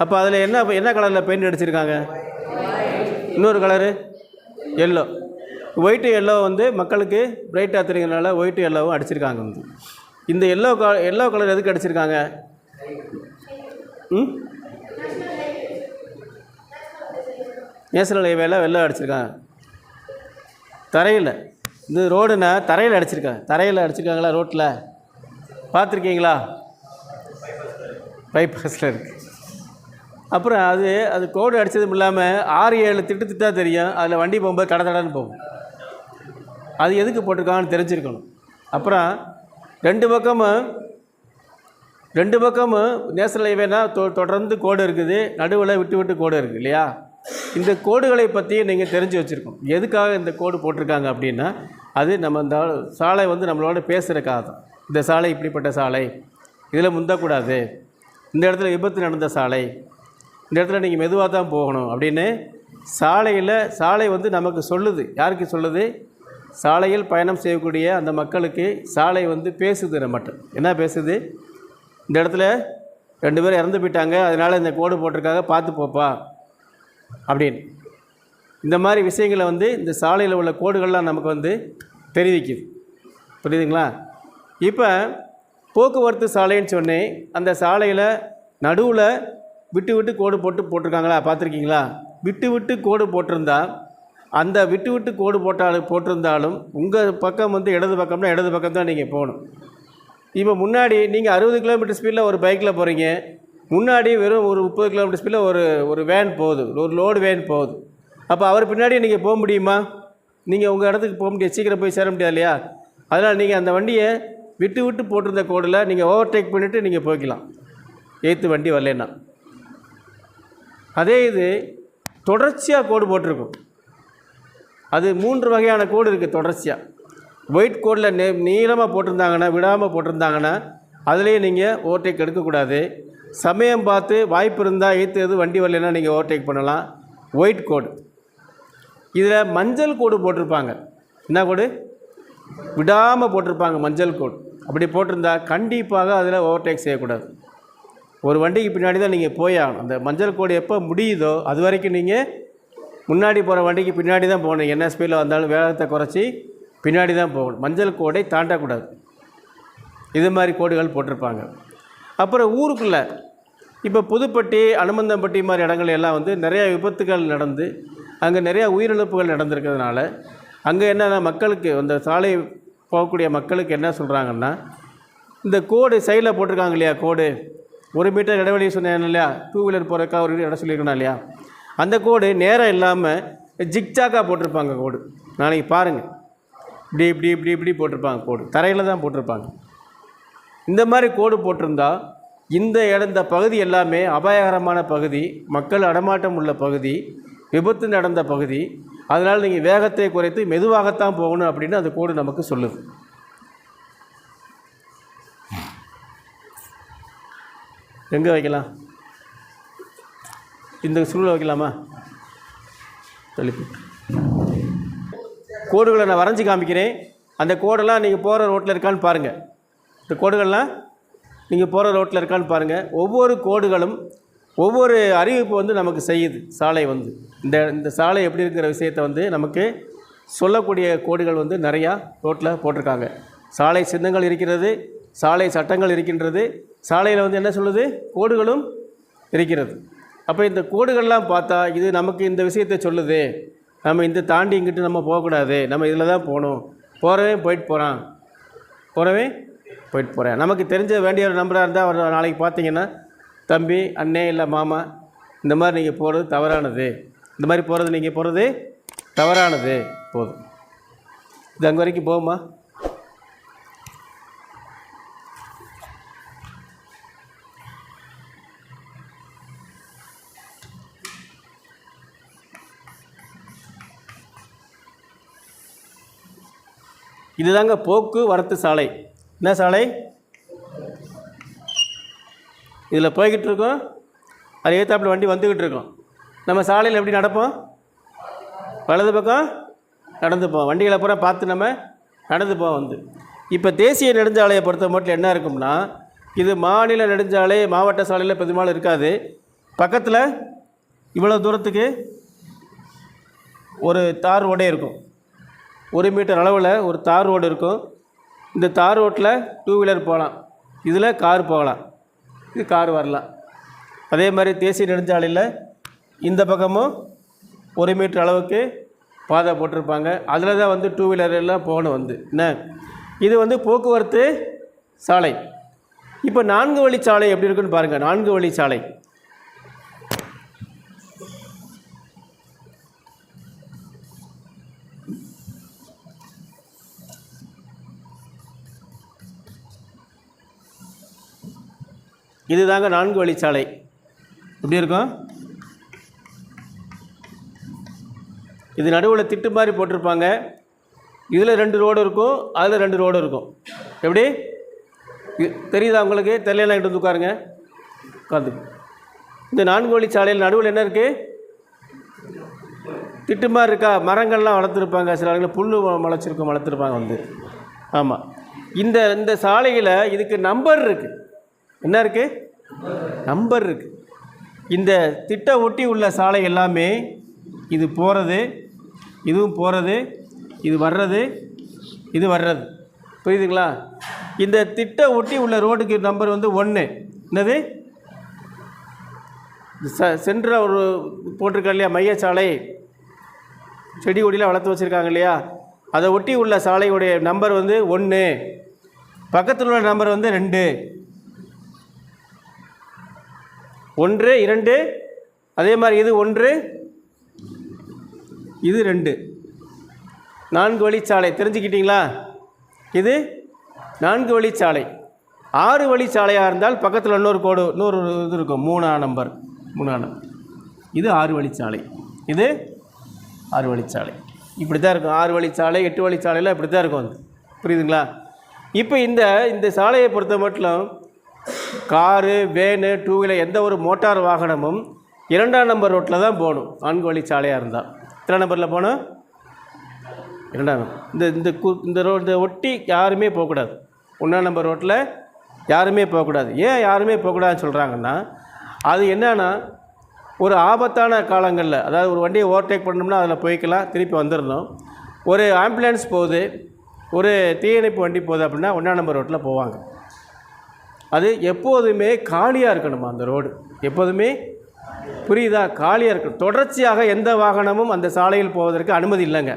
அப்போ அதில் என்ன கலரில் பெயிண்ட் அடிச்சிருக்காங்க? இன்னொரு கலரு எல்லோ. ஒயிட்டு எல்லோ வந்து மக்களுக்கு பிரைட்டாக தெரியுறதுனால ஒயிட்டு எல்லோவும் அடிச்சிருக்காங்க. வந்து இந்த எல்லோ கலர் எதுக்கு அடிச்சிருக்காங்க? நேஷனல் ஹைவேல வெள்ளை அடிச்சிருக்காங்க. தரையில் இந்த ரோடுனா தரையில் அடிச்சிருக்காங்களா? ரோட்டில் பார்த்துருக்கீங்களா? பைபாஸில் இருக்குது. அப்புறம் அது கோடு அடித்ததும் இல்லாமல் 6-7 திட்டாக தெரியும். அதில் வண்டி போகும்போது கடன்னு போகும். அது எதுக்கு போட்டிருக்காங்கன்னு தெரிஞ்சிருக்கணும். அப்புறம் ரெண்டு பக்கமும் நேஷனல் ஹைவேனா தொடர்ந்து கோடு இருக்குது, நடுவில் விட்டு கோடு இருக்குது இல்லையா? இந்த கோடுகளை பற்றி நீங்கள் தெரிஞ்சு வச்சுருக்கோம். எதுக்காக இந்த கோடு போட்டிருக்காங்க அப்படின்னா, அது நம்ம இந்த சாலை வந்து நம்மளோட பேசுகிறக்காக தான். இந்த சாலை இப்படிப்பட்ட சாலை, இதில் முந்தக்கூடாது, இந்த இடத்துல விபத்து நடந்த சாலை, இந்த இடத்துல நீங்கள் மெதுவாக தான் போகணும் அப்படின்னு சாலை வந்து நமக்கு சொல்லுது. யாருக்கு சொல்லுது? சாலையில் பயணம் செய்யக்கூடிய அந்த மக்களுக்கு சாலை வந்து பேசுது. நம்மகிட்ட என்ன பேசுது? இந்த இடத்துல 2 பேர் இறந்து போயிட்டாங்க, அதனால் இந்த கோடு போட்டிருக்காங்க, பார்த்து போப்பா அப்படின்னு. இந்த மாதிரி விஷயங்களை வந்து இந்த சாலையில் உள்ள கோடுகள்லாம் நமக்கு வந்து தெரிவிக்குது. புரியுதுங்களா? இப்போ போக்குவரத்து சாலைன்னு சொன்னேன். அந்த சாலையில் நடுவில் விட்டு கோடு போட்டிருக்காங்களா? பார்த்துருக்கீங்களா? விட்டு கோடு போட்டிருந்தா, அந்த விட்டு கோடு போட்டிருந்தாலும் உங்கள் பக்கம் வந்து இடது பக்கம் தான் நீங்கள் போகணும். இப்போ முன்னாடி நீங்கள் 60 கிலோமீட்டர் ஸ்பீடில் ஒரு பைக்கில் போகிறீங்க, முன்னாடி வெறும் ஒரு 30 கிலோமீட்டர் ஸ்பீடில் ஒரு வேன் போகுது, ஒரு லோடு வேன் போகுது. அப்போ அவர் பின்னாடி நீங்கள் போக முடியுமா? நீங்கள் உங்கள் இடத்துக்கு போக முடியாது, சீக்கிரம் போய் சேர முடியாது இல்லையா? அதனால் நீங்கள் அந்த வண்டியை விட்டு போட்டிருந்த கோடில் நீங்கள் ஓவர்டேக் பண்ணிவிட்டு நீங்கள் போய்க்கலாம், ஏற்று வண்டி வரலன்னா. அதே இது தொடர்ச்சியாக கோடு போட்டிருக்கும். அது 3 வகையான கோடு இருக்குது தொடர்ச்சியாக. ஒயிட் கோடில் நீளமாக போட்டிருந்தாங்கன்னா, விடாமல் போட்டிருந்தாங்கன்னா அதுலேயே நீங்கள் ஓவர்டேக் எடுக்கக்கூடாது. சமயம் பார்த்து வாய்ப்பு இருந்தால் ஏற்று வண்டி வரலன்னா நீங்கள் ஓவர்டேக் பண்ணலாம். ஒயிட் கோடு. இதில் மஞ்சள் கோடு போட்டிருப்பாங்க. என்ன கோடு? விடாமல் போட்டிருப்பாங்க, மஞ்சள் கோடு. அப்படி போட்டிருந்தா கண்டிப்பாக அதில் ஓவர்டேக் செய்யக்கூடாது. ஒரு வண்டிக்கு பின்னாடி தான் நீங்கள் போயாகணும். அந்த மஞ்சள் கோடு எப்போ முடியுதோ அது வரைக்கும் நீங்கள் முன்னாடி போகிற வண்டிக்கு பின்னாடி தான் போகணும். என்ன ஸ்பீடில் வந்தாலும் வேகத்தை குறைச்சி பின்னாடி தான் போகணும். மஞ்சள் கோடை தாண்டக்கூடாது. இது மாதிரி கோடுகள் போட்டிருப்பாங்க. அப்புறம் ஊருக்குள்ளே இப்போ புதுப்பட்டி, அனுமந்தம்பட்டி மாதிரி இடங்கள் எல்லாம் வந்து நிறையா விபத்துகள் நடந்து அங்கே நிறையா உயிரிழப்புகள் நடந்திருக்கிறதுனால அங்கே என்னென்ன மக்களுக்கு, அந்த சாலை போகக்கூடிய மக்களுக்கு என்ன சொல்கிறாங்கன்னா, இந்த கோடு சைடில் போட்டிருக்காங்க இல்லையா? கோடு 1 மீட்டர் இடைவெளி சொன்னேன் இல்லையா? 2 வீலர் போகிறக்கா ஒரு இடம் சொல்லியிருக்கணும் இல்லையா? அந்த கோடு நேரம் இல்லாமல் ஜிக்ஜாக்காக போட்டிருப்பாங்க கோடு. நாளைக்கு பாருங்கள், இப்படி போட்டிருப்பாங்க கோடு. தரையில் தான் போட்டிருப்பாங்க. இந்த மாதிரி கோடு போட்டிருந்தா இந்த பகுதி எல்லாமே அபாயகரமான பகுதி, மக்கள் நடமாட்டம் உள்ள பகுதி. விபத்து நடந்த பகுதி. அதனால் நீங்கள் வேகத்தை குறைத்து மெதுவாகத்தான் போகணும் அப்படின்னு அந்த கோடு நமக்கு சொல்லுது. எங்கே வைக்கலாம்? இந்த சூழல் வைக்கலாமா? தெளிப்பு கோடுகளை நான் வரைஞ்சி காமிக்கிறேன். அந்த கோடெல்லாம் நீங்கள் போகிற ரோட்டில் இருக்கான்னு பாருங்கள். இந்த கோடுகள்லாம் நீங்கள் போகிற ரோட்டில் இருக்கான்னு பாருங்கள். ஒவ்வொரு கோடுகளும் ஒவ்வொரு அறிவிப்பு வந்து நமக்கு செய்யுது. சாலை வந்து இந்த சாலை எப்படி இருக்கிற விஷயத்தை வந்து நமக்கு சொல்லக்கூடிய கோடுகள் வந்து நிறையா ரோட்டில் போட்டிருக்காங்க. சாலை சின்னங்கள் இருக்கிறது, சாலை சட்டங்கள் இருக்கின்றது, சாலையில் வந்து என்ன சொல்லுது, கோடுகளும் இருக்கிறது. அப்போ இந்த கோடுகள்லாம் பார்த்தா இது நமக்கு இந்த விஷயத்தை சொல்லுது. நம்ம இந்த தாண்டி இங்கிட்டு நம்ம போகக்கூடாது, நம்ம இதில் தான் போகணும், போகிறவன் போயிட்டு போகிறான், போகிறவன் போயிட்டு போகிறேன். நமக்கு தெரிஞ்ச வேண்டிய ஒரு நம்பராக இருந்தால் ஒரு நாளைக்கு பார்த்தீங்கன்னா, தம்பி, அண்ணே, இல்லை மாமா, இந்த மாதிரி நீங்கள் போகிறது தவறானது, இந்த மாதிரி போகிறது நீங்கள் போகிறது தவறானது, போதும். இது அங்கே வரைக்கும் போகுமா? இதுதாங்க போக்குவரத்து சாலை. என்ன சாலை? இதில் போய்கிட்டு இருக்கோம், அது ஏற்றாப்புல வண்டி வந்துக்கிட்டு இருக்கோம். நம்ம சாலையில் எப்படி நடப்போம்? வலது பக்கம் நடந்து போவோம். வண்டிகளை பூரா பார்த்து நம்ம நடந்து போவோம் வந்து. இப்போ தேசிய நெடுஞ்சாலையை பொறுத்த மட்டும் என்ன இருக்கும்னா, இது மாநில நெடுஞ்சாலை, மாவட்ட சாலையில் பெரும்பாலும் இருக்காது. பக்கத்தில் இவ்வளோ தூரத்துக்கு ஒரு தார் ரோடே இருக்கும். 1 மீட்டர் அளவில் ஒரு தார் ரோடு இருக்கும். இந்த தார் ரோட்டில் 2 வீலர் போகலாம், இதில் கார் போகலாம், இது கார் வரலாம். அதே மாதிரி தேசிய நெடுஞ்சாலையில் இந்த பக்கமும் 1 மீட்டர் அளவுக்கு பாதை போட்டிருப்பாங்க. அதில் தான் வந்து 2 வீலர் எல்லாம் போகணும் வந்து. என்ன இது வந்து போக்குவரத்து சாலை. இப்போ 4 வழிச்சாலை எப்படி இருக்குன்னு பாருங்கள். 4 வழிச்சாலை இது தாங்க 4 வழிச்சாலை. எப்படி இருக்கும்? இது நடுவில் திட்டு மாதிரி போட்டிருப்பாங்க. இதில் 2 ரோடு இருக்கும், அதில் 2 ரோடு இருக்கும். எப்படி தெரியுதா உங்களுக்கு? தெரியலாம், கிட்ட வந்து உட்காருங்க, உட்காந்து. இந்த 4 வழிச்சாலையில் நடுவில் என்ன இருக்குது? திட்டு மாதிரி இருக்கா? மரங்கள்லாம் வளர்த்துருப்பாங்க, சில இடங்களில் புல் வளர்த்துருப்பாங்க வந்து. ஆமாம், இந்த சாலையில் இதுக்கு நம்பர் இருக்குது. என்ன இருக்குது? நம்பர் இருக்குது. இந்த திட்ட ஒட்டி உள்ள சாலை எல்லாமே இது போகிறது, இதுவும் போகிறது, இது வர்றது, இது வர்றது. புரியுதுங்களா? இந்த திட்ட ஒட்டி உள்ள ரோடுக்கு நம்பர் வந்து 1. என்னது? சென்ற ஒரு போட்டிருக்கா இல்லையா, மையச்சாலை, செடி கொடியெலாம் வளர்த்து வச்சுருக்காங்க இல்லையா, அதை ஒட்டி உள்ள சாலையுடைய நம்பர் வந்து 1. பக்கத்தில் உள்ள நம்பர் வந்து 2. 1, 2. அதே மாதிரி இது 1, இது 2. 4 வழிச்சாலை. தெரிஞ்சுக்கிட்டீங்களா? இது 4 வழிச்சாலை. 6 வழிச்சாலையாக இருந்தால் பக்கத்தில் இன்னொரு கோடு, இன்னொரு இது இருக்கும், 3ஆம் நம்பர். இது 6 வழிச்சாலை. இது 6 வழிச்சாலை. இப்படி தான் இருக்கும். 6 வழிச்சாலை, 8 வழிச்சாலையில் இப்படி தான் இருக்கும். புரியுதுங்களா? இப்போ இந்த சாலையை பொறுத்த மட்டும் காரு, வேனு, 2 வீலர், எந்த ஒரு மோட்டார் வாகனமும் 2ஆம் நம்பர் ரோட்டில் தான் போகணும். 4 வழிச்சாலையாக இருந்தால். எத்தனை நம்பரில் போகணும்? 2ஆம். இந்த ஒட்டி யாருமே போகக்கூடாது. 1ஆம் நம்பர் ரோட்டில் யாருமே போகக்கூடாது. ஏன் யாருமே போகக்கூடாதுன்னு சொல்கிறாங்கன்னா, அது என்னன்னா, ஒரு ஆபத்தான காலங்களில், அதாவது ஒரு வண்டியை ஓவர்டேக் பண்ணோம்னா அதில் போய்க்கலாம், திருப்பி வந்துடணும். ஒரு ஆம்புலன்ஸ் போகுது, ஒரு தீயணைப்பு வண்டி போகுது அப்படின்னா 1ஆம் நம்பர் ரோட்டில் போவாங்க. அது எப்போதுமே காலியாக இருக்கணுமா அந்த ரோடு? எப்போதுமே, புரியுதா, காலியாக இருக்கணும். தொடர்ச்சியாக எந்த வாகனமும் அந்த சாலையில் போவதற்கு அனுமதி இல்லைங்க.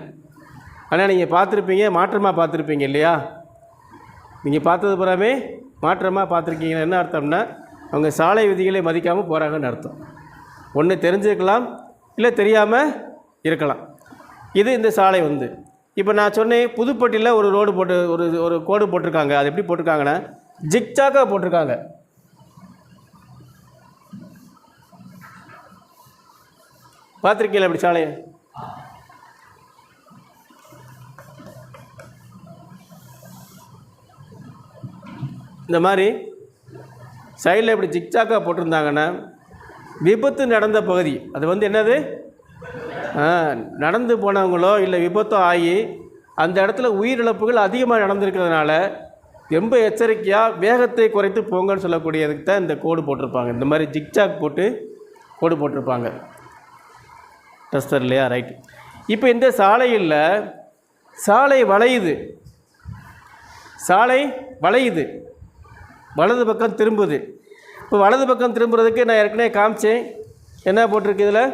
ஆனால் நீங்கள் பார்த்துருப்பீங்க, மாற்றமாக பார்த்துருப்பீங்க இல்லையா? நீங்கள் பார்த்தது பூராமே மாற்றமாக பார்த்துருக்கீங்க. என்ன அர்த்தம்னா, அவங்க சாலை விதிகளை மதிக்காமல் போகிறாங்கன்னு அர்த்தம். ஒன்று தெரிஞ்சுக்கலாம், இல்லை தெரியாமல் இருக்கலாம். இது இந்த சாலை வந்து. இப்போ நான் சொன்னேன், புதுப்பட்டியில் ஒரு ரோடு போட்டு ஒரு கோடு போட்டிருக்காங்க. அது எப்படி போட்டிருக்காங்கன்னா, ஜிக்ஜாக்காக போட்டிருக்காங்க. பார்த்துருக்கீங்களா அப்படி சாலையை? இந்த மாதிரி சைடில் இப்படி ஜிக்ஜாக்காக போட்டிருந்தாங்கன்னா விபத்து நடந்த பகுதி அது வந்து என்னது, நடந்து போனவங்களோ இல்லை விபத்தோ ஆகி அந்த இடத்துல உயிரிழப்புகள் அதிகமாக நடந்திருக்கிறதுனால ரொம்ப எச்சரிக்கையாக வேகத்தை குறைத்து போங்கன்னு சொல்லக்கூடியதுக்கு தான் இந்த கோடு போட்டிருப்பாங்க. இந்த மாதிரி ஜிக்ஜாக் போட்டு கோடு போட்டிருப்பாங்க. டஸ்டர் இல்லையா? ரைட். இப்போ இந்த சாலையில் சாலை வளையுது, சாலை வளையுது, வலது பக்கம் திரும்புது. இப்போ வலது பக்கம் திரும்புறதுக்கு நான் ஏற்கனவே காமிச்சேன். என்ன போட்டிருக்கு இதில்?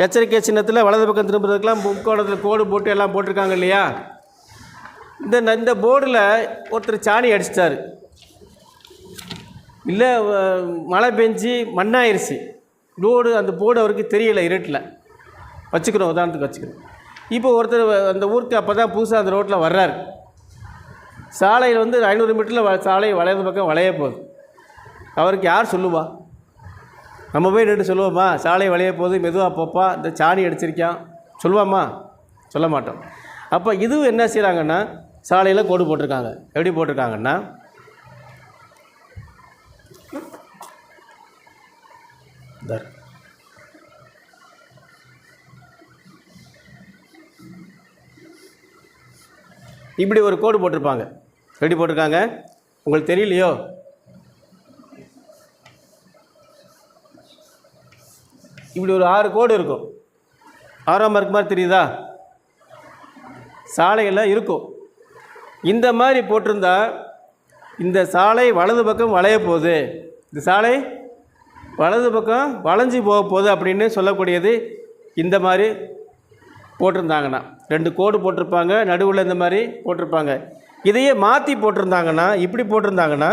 எச்சரிக்கை சின்னத்தில் வலது பக்கம் திரும்புறதுக்கெலாம் முக்கோணத்தில் கோடு போட்டு எல்லாம் போட்டிருக்காங்க இல்லையா? இந்த போர்டில் ஒருத்தர் சாணி அடிச்சிட்டாரு, இல்லை மழை பெஞ்சு மண்ணாயிருச்சு, ரோடு அந்த போர்டு அவருக்கு தெரியலை, இருட்டில் வச்சுக்கிறோம், உதாரணத்துக்கு வச்சுக்கிறோம். இப்போ ஒருத்தர் அந்த ஊருக்கு அப்போ தான் புதுசாக அந்த ரோட்டில் வர்றாரு. சாலையில் வந்து 500 மீட்டரில் சாலை வலது பக்கம் வளைய போகுது. அவருக்கு யார் சொல்லுவா? நம்ம போய் நின்று சொல்லுவோமா? சாலை வளைய போகுது, மெதுவாக போப்பா, இந்த சாணி அடிச்சிருக்கான் சொல்லுவாமா? சொல்ல மாட்டோம். அப்போ இதுவும் என்ன செய்கிறாங்கன்னா சாலையில் கோடு போட்டிருக்காங்க. எப்படி போட்டிருக்காங்கன்னா, இப்படி ஒரு கோடு போட்டிருப்பாங்க. எப்படி போட்டிருக்காங்க உங்களுக்கு தெரியலையோ? இப்படி ஒரு 6 கோடு இருக்கும். 6ஆம் மார்க் மாதிரி தெரியுதா? சாலைகளில் இருக்கும். இந்த மாதிரி போட்டிருந்தா இந்த சாலை வலது பக்கம் வளைய போகுது, இந்த சாலை வலது பக்கம் வளைஞ்சி போக போகுது அப்படின்னு சொல்லக்கூடியது இந்த மாதிரி போட்டிருந்தாங்கன்னா. 2 கோடு போட்டிருப்பாங்க, நடுவில் இந்த மாதிரி போட்டிருப்பாங்க. இதையே மாற்றி போட்டிருந்தாங்கன்னா, இப்படி போட்டிருந்தாங்கன்னா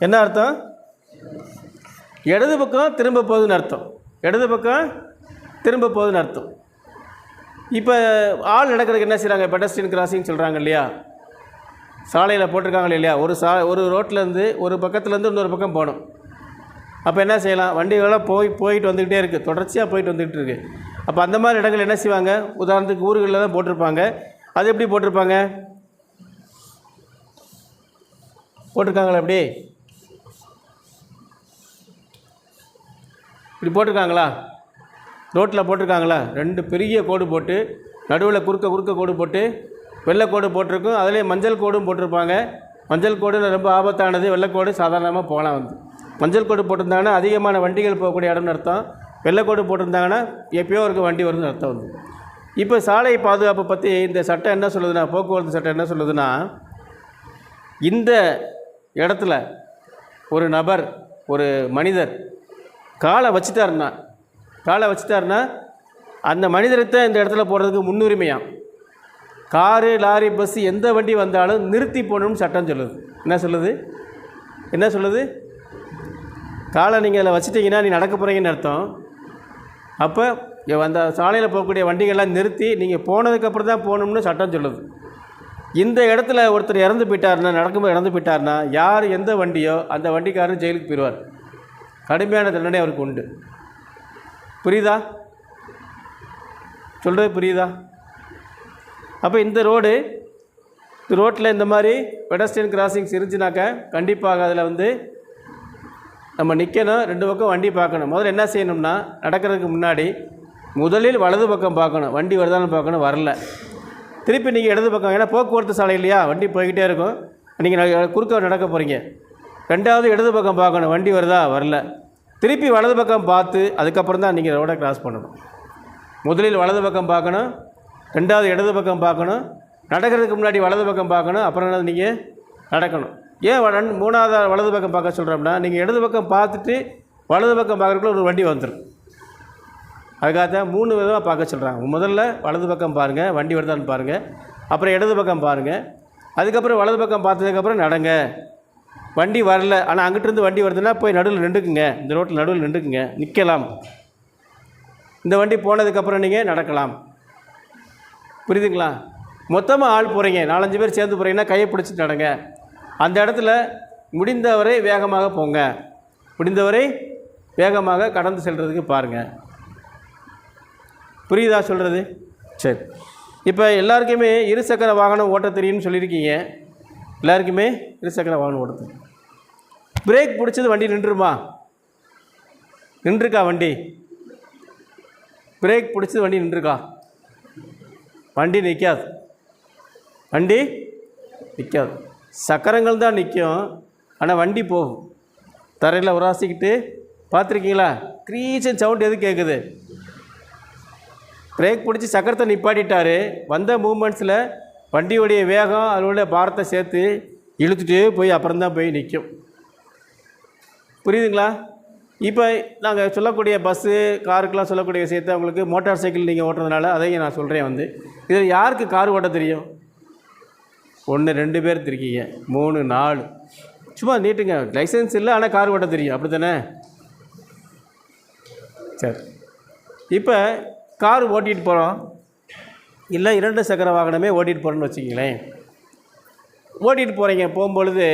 என்ன அர்த்தம்? இடது பக்கம் திரும்ப போகுதுன்னு அர்த்தம். இடது பக்கம் திரும்ப போகுதுன்னு அர்த்தம். இப்போ ஆள் நடக்கிறதுக்கு என்ன செய்கிறாங்க? பெடஸ்ட்ரியன் கிராசிங் சொல்கிறாங்க இல்லையா? சாலையில் போட்டிருக்காங்க இல்லையா? ஒரு ரோட்லேருந்து ஒரு பக்கத்துலேருந்து இன்னொரு பக்கம் போகணும். அப்போ என்ன செய்யலாம்? வண்டிகளெல்லாம் போயிட்டு வந்துக்கிட்டே இருக்குது, தொடர்ச்சியாக போயிட்டு வந்துக்கிட்டு இருக்குது. அப்போ அந்த மாதிரி இடங்கள் என்ன செய்வாங்க? உதாரணத்துக்கு ஊர்களில் தான் போட்டிருப்பாங்க. அது எப்படி போட்டிருப்பாங்க? போட்டிருக்காங்களா? எப்படி இப்படி போட்டிருக்காங்களா? ரோட்டில் போட்டிருக்காங்களா? 2 பெரிய கோடு போட்டு நடுவில் குறுக்க கோடு போட்டு வெள்ளை கோடு போட்டிருக்கும். அதிலே மஞ்சள் கோடும் போட்டிருப்பாங்க. மஞ்சள் கோடு ரொம்ப ஆபத்தானது, வெள்ளைக்கோடு சாதாரணமாக போகலாம். வந்து மஞ்சள் கோடு போட்டிருந்தாங்கன்னா அதிகமான வண்டிகள் போகக்கூடிய இடம்னு அர்த்தம். வெள்ளைக்கோடு போட்டிருந்தாங்கன்னா எப்பயோ இருக்க வண்டி வரும்னு அர்த்தம். வந்து இப்போ சாலை பாதுகாப்பை பற்றி இந்த சட்டம் என்ன சொல்லுதுன்னா, போக்குவரத்து சட்டம் என்ன சொல்லுதுன்னா, இந்த இடத்துல ஒரு நபர், ஒரு மனிதர் காலை வச்சுட்டாருன்னா அந்த மனிதரை இந்த இடத்துல போடுறதுக்கு முன்னுரிமையாம். காரு, லாரி, பஸ்ஸு எந்த வண்டி வந்தாலும் நிறுத்தி போகணும்னு சட்டம் சொல்லுது. என்ன சொல்லுது? காலை நீங்கள் அதில் வச்சுட்டிங்கன்னா நீ நடக்க போகிறீங்கன்னு அர்த்தம். அப்போ அந்த சாலையில் போகக்கூடிய வண்டிகள்லாம் நிறுத்தி நீங்கள் போனதுக்கப்புறம் தான் போகணும்னு சட்டம் சொல்லுது. இந்த இடத்துல ஒருத்தர் இறந்து போயிட்டார்னா யார் எந்த வண்டியோ அந்த வண்டிக்காரர் ஜெயிலுக்கு போயிடுவார். கடுமையான தண்டனை அவருக்கு உண்டு. புரியுதா? சொல்கிறது புரியுதா? அப்போ இந்த ரோட்டில் இந்த மாதிரி பெடஸ்ட்ரியன் கிராசிங்ஸ் இருந்துச்சுனாக்கா கண்டிப்பாக அதில் வந்து நம்ம நிற்கணும், 2 பக்கம் வண்டி பார்க்கணும். முதல்ல என்ன செய்யணும்னா, நடக்கிறதுக்கு முன்னாடி முதலில் வலது பக்கம் பார்க்கணும், வண்டி வருதான்னு பார்க்கணும். வரல திருப்பி நீங்கள் இடது பக்கம், ஏன்னா போக்குவரத்து சாலை இல்லையா, வண்டி போய்கிட்டே இருக்கும். நீங்கள் குறுக்க நடக்க போகிறீங்க, 2வது இடது பக்கம் பார்க்கணும், வண்டி வருதா, வரல. திருப்பி வலது பக்கம் பார்த்து அதுக்கப்புறம் தான் நீங்கள் ரோடை கிராஸ் பண்ணணும். முதலில் வலது பக்கம் பார்க்கணும், 2வது இடது பக்கம் பார்க்கணும், நடக்கிறதுக்கு முன்னாடி வலது பக்கம் பார்க்கணும், அப்புறம் நீங்கள் நடக்கணும். ஏன் 3வது வலது பக்கம் பார்க்க சொல்கிறோம்னா, நீங்கள் இடது பக்கம் பார்த்துட்டு வலது பக்கம் பார்க்குறதுக்குள்ள ஒரு வண்டி வந்துடும். அதுக்காகத்தான் 3 விதமாக பார்க்க சொல்கிறாங்க. முதல்ல வலது பக்கம் பாருங்கள், வண்டி வருதான்னு பாருங்கள், அப்புறம் இடது பக்கம் பாருங்கள், அதுக்கப்புறம் வலது பக்கம் பார்த்ததுக்கப்புறம் நடங்க. வண்டி வரல, ஆனால் அங்கிட்டிருந்து வண்டி வருதுன்னா போய் நடுவில் நின்றுக்குங்க, இந்த ரோட்டில் நடுவில் நின்றுக்குங்க, நிற்கலாம். இந்த வண்டி போனதுக்கப்புறம் நீங்கள் நடக்கலாம். புரியுதுங்களா? மொத்தமாக ஆள் போகிறீங்க, 4-5 பேர் சேர்ந்து போகிறீங்கன்னா கையை பிடிச்சிட்டு நடங்க. அந்த இடத்துல முடிந்தவரை வேகமாக போங்க, முடிந்தவரை வேகமாக கடந்து செல்கிறதுக்கு பாருங்கள். புரியுதா சொல்கிறது? சரி, இப்போ எல்லாருக்குமே இருசக்கர வாகனம் ஓட்ட தெரியும்னு சொல்லியிருக்கீங்க. எல்லாருக்குமே இருசக்கர வாகனம் ஓட்ட தெரியும். பிரேக் பிடிச்சது வண்டி நின்றுமா? நின்றுருக்கா வண்டி? பிரேக் பிடிச்சது வண்டி நின்றுருக்கா? வண்டி நிற்காது. வண்டி நிற்காது. சக்கரங்கள் தான் நிற்கும், ஆனால் வண்டி போகும். தரையில் உராசிக்கிட்டு பார்த்துருக்கீங்களா? க்ரீச்சன் சவுண்ட் எது கேட்குது? பிரேக் பிடிச்சி சக்கரத்தை நிப்பாட்டிட்டார். வந்த மூமெண்ட்ஸில் வண்டியோடைய வேகம் அதனுடைய பாரத்தை சேர்த்து இழுத்துட்டு போய் அப்புறம்தான் போய் நிற்கும். புரியுதுங்களா? இப்போ நாங்கள் சொல்லக்கூடிய பஸ்ஸு காருக்கெலாம் சொல்லக்கூடிய விஷயத்தை உங்களுக்கு மோட்டார் சைக்கிள் நீங்கள் ஓட்டுறதுனால அதையும் நான் சொல்கிறேன். இதில் யாருக்கு கார் ஓட்ட தெரியும்? 1 2 பேர் இருக்கீங்க, 3 4 சும்மா நீட்டுங்க. லைசன்ஸ் இல்லை, ஆனால் கார் ஓட்ட தெரியும், அப்படி தானே? சரி, இப்போ கார் ஓட்டிகிட்டு போகிறோம், இல்லை 2 சக்கர வாகனமே ஓட்டிகிட்டு போகிறோன்னு வச்சுக்கிங்களேன். ஓட்டிகிட்டு போகிறீங்க, போகும்பொழுது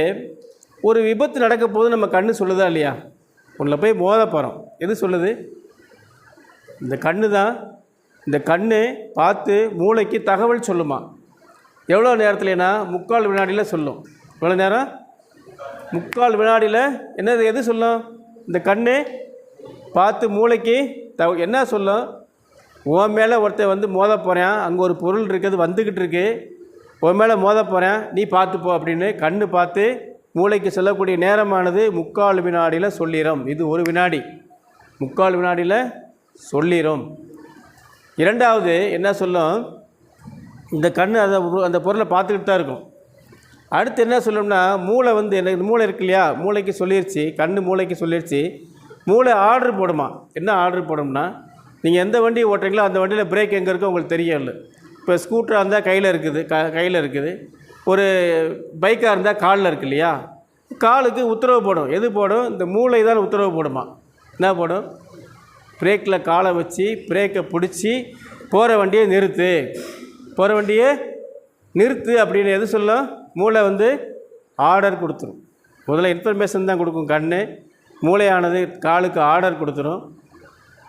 ஒரு விபத்து நடக்க போது நம்ம கண்ணு சொல்லுதா இல்லையா? உள்ள போய் மோத போகிறோம், எது சொல்லுது? இந்த கண்ணு தான். இந்த கண்ணு பார்த்து மூளைக்கு தகவல் சொல்லுமா? எவ்வளோ நேரத்துலனா 3/4 வினாடியில் சொல்லும். எவ்வளோ நேரம்? 3/4 வினாடியில். என்னது எது சொல்லும்? இந்த கண்ணு பார்த்து மூளைக்கு என்ன சொல்லும்? உன் மேலே ஒருத்தர் மோத போகிறேன், அங்கே ஒரு பொருள் இருக்குது வந்துக்கிட்டு இருக்கு, உன் மேலே மோத போகிறேன், நீ பார்த்துப்போ அப்படின்னு கண்ணு பார்த்து மூளைக்கு சொல்லக்கூடிய நேரமானது 3/4 வினாடியில் சொல்லிடும். இது 1 வினாடி, 3/4 வினாடியில் சொல்லிடும். இரண்டாவது என்ன சொல்லும்? இந்த கண்ணு அந்த பொருளை பார்த்துக்கிட்டு தான் இருக்கும். அடுத்து என்ன சொல்லணும்னா, மூளை எனக்கு மூளை இருக்கு இல்லையா, மூளைக்கு சொல்லிடுச்சு, கண்ணு மூளைக்கு சொல்லிடுச்சு. மூளை ஆர்டர் போடுமா. என்ன ஆர்டர் போடும்னா, நீங்கள் எந்த வண்டி ஓட்டுறீங்களோ அந்த வண்டியில் பிரேக் எங்கே இருக்கோ உங்களுக்கு தெரியும் இல்லை. இப்போ ஸ்கூட்டராக இருந்தால் கையில் இருக்குது, கையில் இருக்குது. ஒரு பைக்காக இருந்தால் காலில் இருக்குது இல்லையா? காலுக்கு உத்தரவு போடும். எது போடும்? இந்த மூளை தான் உத்தரவு போடுமா. என்ன போடும்? பிரேக்கில் காலை வச்சு பிரேக்கை பிடிச்சி போகிற வண்டியை நிறுத்து, போகிற வண்டியை நிறுத்து அப்படின்னு எது சொல்லும்? மூளை ஆர்டர் கொடுத்துரும். முதல்ல இன்ஃபர்மேஷன் தான் கொடுக்கும் கண்ணு. மூளையானது காலுக்கு ஆர்டர் கொடுத்துரும்.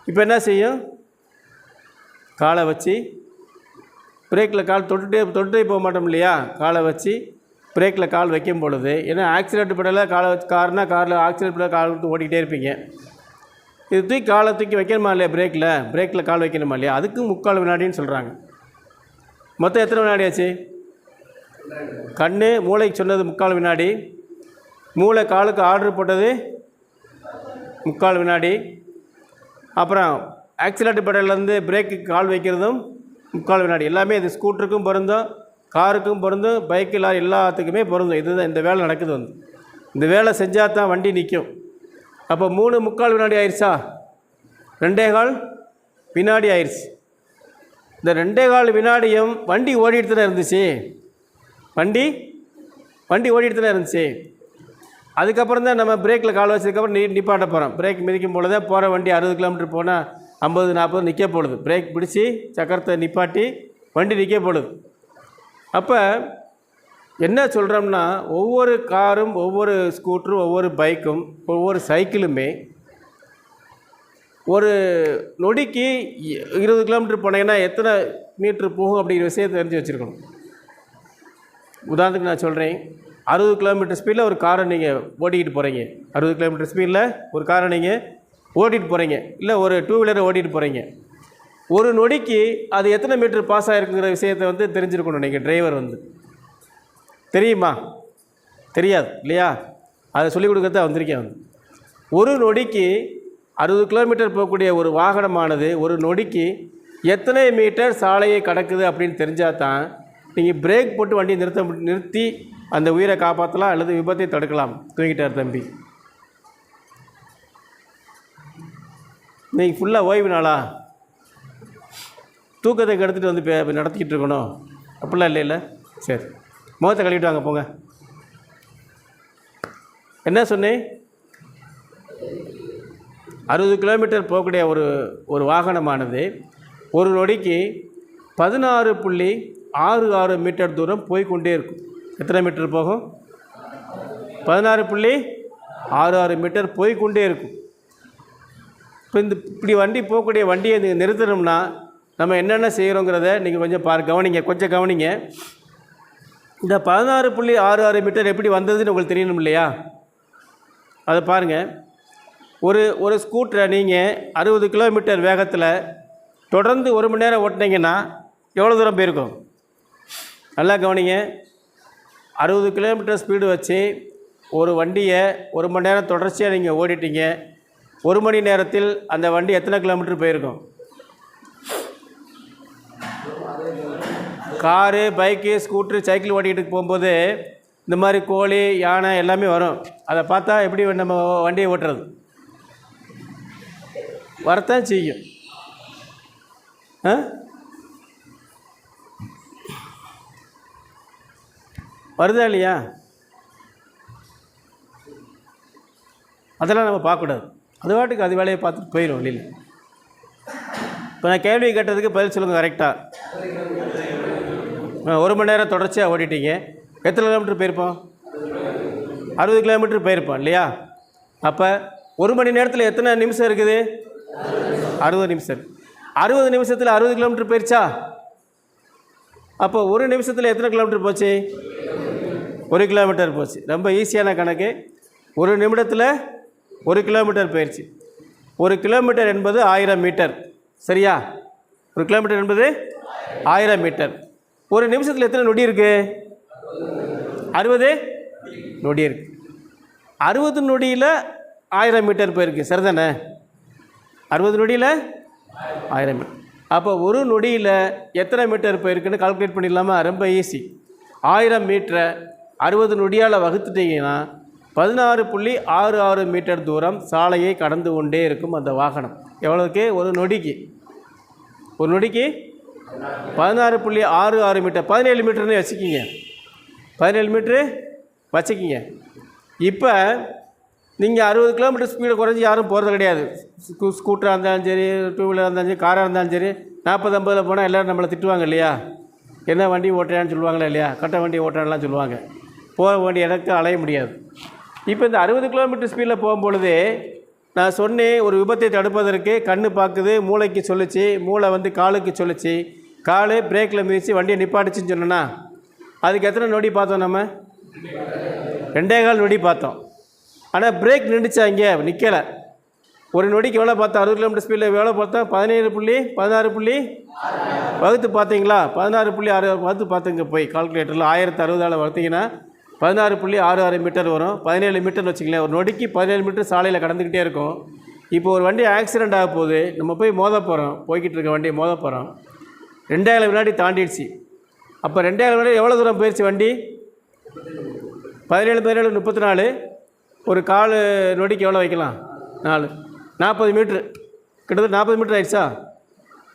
இப்போ என்ன செய்யும்? காலை வச்சு பிரேக்கில் கால் தொட்டுட்டே போக மாட்டோம் இல்லையா? காலை வச்சு பிரேக்கில் கால் வைக்கும் பொழுது, ஏன்னா ஆக்சிடென்ட் படலை காலை வச்சு, காரில் ஆக்சிடென்ட் படலை கால் விட்டு ஓட்டிக்கிட்டே இருப்பீங்க. இது தூக்கி காலை தூக்கி வைக்கணுமா இல்லையா? பிரேக்கில் கால் வைக்கணுமா இல்லையா? அதுக்கு 3/4 வினாடின்னு சொல்கிறாங்க. மொத்தம் எத்தனை வினாடி ஆச்சு? கண்ணு மூளைக்கு சொன்னது 3/4 வினாடி, மூளை காலுக்கு ஆர்டர் போட்டது 3/4 வினாடி, அப்புறம் ஆக்சிலேட்டர் பெடல்லேருந்து பிரேக்கு கால் வைக்கிறதும் 3/4 வினாடி. எல்லாமே இது ஸ்கூட்டருக்கும் பொருந்தும், காருக்கும் பொருந்தும், பைக்கு லாரி எல்லாத்துக்குமே பொருந்தும். இதுதான் இந்த வேலை நடக்குது. இந்த வேலை செஞ்சால் தான் வண்டி நிற்கும். அப்போ 3 3/4 வினாடி ஆயிடுச்சா? 2.25 வினாடி ஆயிடுச்சு. இந்த 2.25 வினாடியும் வண்டி ஓடிட்டு தானே இருந்துச்சு. வண்டி ஓடிட்டு தானே இருந்துச்சு. அதுக்கப்புறம் தான் நம்ம பிரேக்கில் கால் வச்சதுக்கப்புறம் நிப்பாட்ட போகிறோம். பிரேக் மிதிக்கும் போல தான் போகிற வண்டி 60 கிலோமீட்டர் போனால் 50 40 நிற்க போடுது. பிரேக் பிடிச்சி சக்கரத்தை நிப்பாட்டி வண்டி நிற்க போடுது. அப்போ என்ன சொல்கிறோம்னா, ஒவ்வொரு காரும், ஒவ்வொரு ஸ்கூட்டரும், ஒவ்வொரு பைக்கும், ஒவ்வொரு சைக்கிளுமே ஒரு நொடிக்கு 20 கிலோமீட்டர் போனீங்கன்னா எத்தனை மீட்ரு போகும் அப்படிங்கிற விஷயத்தை தெரிஞ்சு வச்சுருக்கணும். உதாரணத்துக்கு நான் சொல்கிறேன், 60 கிலோமீட்டர் ஸ்பீடில் ஒரு காரை நீங்கள் ஓட்டிக்கிட்டு போகிறீங்க. 60 கிலோமீட்டர் ஸ்பீடில் ஒரு காரை நீங்கள் ஓட்டிகிட்டு போகிறீங்க, இல்லை ஒரு 2 வீலரை ஓட்டிகிட்டு போகிறீங்க. ஒரு நொடிக்கு அது எத்தனை மீட்டர் பாஸ் ஆகிருக்குங்கிற விஷயத்தை தெரிஞ்சிருக்கணும். நீங்கள் டிரைவர் தெரியுமா? தெரியாது இல்லையா? அதை சொல்லிக் கொடுக்கறத வந்திருக்கேன். ஒரு நொடிக்கு 60 கிலோமீட்டர் போகக்கூடிய ஒரு வாகனமானது ஒரு நொடிக்கு எத்தனை மீட்டர் சாலையை கடக்குது அப்படின்னு தெரிஞ்சால் தான் நீங்கள் பிரேக் போட்டு வண்டியை நிறுத்தி அந்த உயிரை காப்பாற்றலாம் அல்லது விபத்தை தடுக்கலாம். தூங்கிட்டார் தம்பி. நீங்கள் ஃபுல்லாக ஓய்வு நாளா? தூக்கத்தை எடுத்துகிட்டு நடத்திக்கிட்டு இருக்கணும் அப்படிலாம் இல்லை. சரி, முகத்தை கழுவிட்டு வாங்க போங்க. என்ன சொன்னேன்? 60 கிலோமீட்டர் போகக்கூடிய ஒரு வாகனமானது ஒரு நொடிக்கு 16.66 மீட்டர் தூரம் போய்கொண்டே இருக்கும். எத்தனை மீட்டர் போகும்? 16.66 மீட்டர் போய்கொண்டே இருக்கும். இப்போ இப்படி வண்டி போகக்கூடிய வண்டியை நிறுத்தணும்னா நம்ம என்னென்ன செய்கிறோங்கிறத நீங்கள் கொஞ்சம் கொஞ்சம் கவனிங்க. இந்த 16.66 மீட்டர் எப்படி வந்ததுன்னு உங்களுக்கு தெரியணும் இல்லையா? அதை பாருங்கள். ஒரு ஸ்கூட்டரை நீங்கள் 60 கிலோமீட்டர் வேகத்தில் தொடர்ந்து 1 மணி நேரம் ஓட்டினீங்கன்னா எவ்வளோ தூரம் போயிருக்கும்? நல்லா கவனிங்க. 60 கிலோமீட்டர் ஸ்பீடு வச்சு ஒரு வண்டியை 1 மணி நேரம் தொடர்ச்சியாக நீங்கள் ஓடிட்டீங்க. 1 மணி நேரத்தில் அந்த வண்டி எத்தனை கிலோமீட்டர் போயிருக்கும்? காரு, பைக்கு, ஸ்கூட்ரு, சைக்கிள் ஓட்டிகிட்டு போகும்போது இந்த மாதிரி கோழி, யானை எல்லாமே வரும். அதை பார்த்தா எப்படி நம்ம வண்டியை ஓட்டுறது? வரத்தான் செய்யும். வருதா இல்லையா? அதெல்லாம் நம்ம பார்க்கக்கூடாது. அது வாட்டுக்கு அது வேலையை பார்த்துட்டு போயிடும் வெளியில். இப்போ நான் கேள்வி கேட்டதுக்கு பதில் சொல்லுங்கள் கரெக்டாக. 1 மணி நேரம் தொடர்ச்சியாக ஓடிட்டீங்க. எத்தனை கிலோமீட்டர் போயிருப்போம்? 60 கிலோமீட்டர் போயிருப்போம் இல்லையா? அப்போ 1 மணி நேரத்தில் எத்தனை நிமிஷம் இருக்குது? 60 நிமிஷம். 60 நிமிஷத்தில் 60 கிலோமீட்டர் போயிடுச்சா? அப்போ 1 நிமிஷத்தில் எத்தனை கிலோமீட்டர் போச்சு? 1 கிலோமீட்டர் போச்சு. ரொம்ப ஈஸியான கணக்கு. 1 நிமிடத்தில் 1 கிலோமீட்டர் போயிடுச்சு. 1 கிலோமீட்டர் என்பது 1000 மீட்டர். சரியா? 1 கிலோமீட்டர் என்பது 1000 மீட்டர். 1 நிமிஷத்தில் எத்தனை நொடி இருக்குது? 60 நொடி இருக்குது. 60 நொடியில் 1000 மீட்டர் போயிருக்கு. சரிதானே? 60 நொடியில் 1000 மீட்டர். அப்போ 1 நொடியில் எத்தனை மீட்டர் போயிருக்குன்னு கால்குலேட் பண்ணிடலாமா? ரொம்ப ஈஸி. 1000 மீட்டரை 60 நொடியால் வகுத்துட்டிங்கன்னா 16.66 மீட்டர் தூரம் சாலையை கடந்து கொண்டே இருக்கும் அந்த வாகனம். எவ்வளோக்கு? ஒரு நொடிக்கு 16.66 மீட்டர். 17 மீட்டர்னு வச்சுக்கிங்க. 17 மீட்ரு வச்சுக்கிங்க. இப்போ நீங்கள் 60 கிலோமீட்டர் ஸ்பீடை குறைஞ்சி யாரும் போகிறது கிடையாது. ஸ்கூட்டராக இருந்தாலும் சரி, 2 வீலராக இருந்தாலும் சரி, காராக இருந்தாலும் சரி, 40-50 போனால் எல்லோரும் நம்மளை திட்டுவாங்க இல்லையா? என்ன வண்டி ஓட்டுறான்னு சொல்லுவாங்களே இல்லையா? கட்ட வண்டி ஓட்டுறான்லாம் சொல்லுவாங்க. போக வேண்டிய இடத்துக்கு அலைய முடியாது. இப்போ இந்த 60 கிலோமீட்டர் ஸ்பீடில் போகும்பொழுது நான் சொன்னேன், ஒரு விபத்தை தடுப்பதற்கு கண்ணு பார்க்குது, மூளைக்கு சொல்லிச்சு, மூளை வந்து காலுக்கு சொல்லிச்சு, காலு பிரேக்கில் மிதித்து வண்டியை நிப்பாட்டுச்சின்னு சொன்னேன்னா அதுக்கு எத்தனை நொடி பார்த்தோம்? நம்ம 2.25 நொடி பார்த்தோம். ஆனால் பிரேக் நின்றுச்சா? இங்கே நிற்கலை. ஒரு நொடிக்கு எவ்வளோ பார்த்தோம்? 60 கிலோமீட்டர் ஸ்பீடில் எவ்வளோ பார்த்தோம்? 16 வகுத்து பார்த்தீங்களா? 16.6 வகுத்து பார்த்துங்க போய் கால்குலேட்டரில் 1060 வகுத்தீங்கன்னா 16.66 மீட்டர் வரும். 17 மீட்டர்னு வச்சுங்களேன். ஒரு நொடிக்கு 17 மீட்டர் சாலையில் கடந்துக்கிட்டே இருக்கும். இப்போ ஒரு வண்டி ஆக்சிடெண்ட் ஆக போகுது, நம்ம போய் மோத போகிறோம், போய்கிட்டு இருக்க வண்டியை மோத போகிறோம். 2000 வினாடி தாண்டிடுச்சு. அப்போ 2000 வினாடி எவ்வளோ தூரம் போயிடுச்சு வண்டி? 17 34. ஒரு கால் நொடிக்கு எவ்வளோ வைக்கலாம்? 40 மீட்ரு. கிட்டத்தட்ட 40 மீட்டர் ஆயிடுச்சா?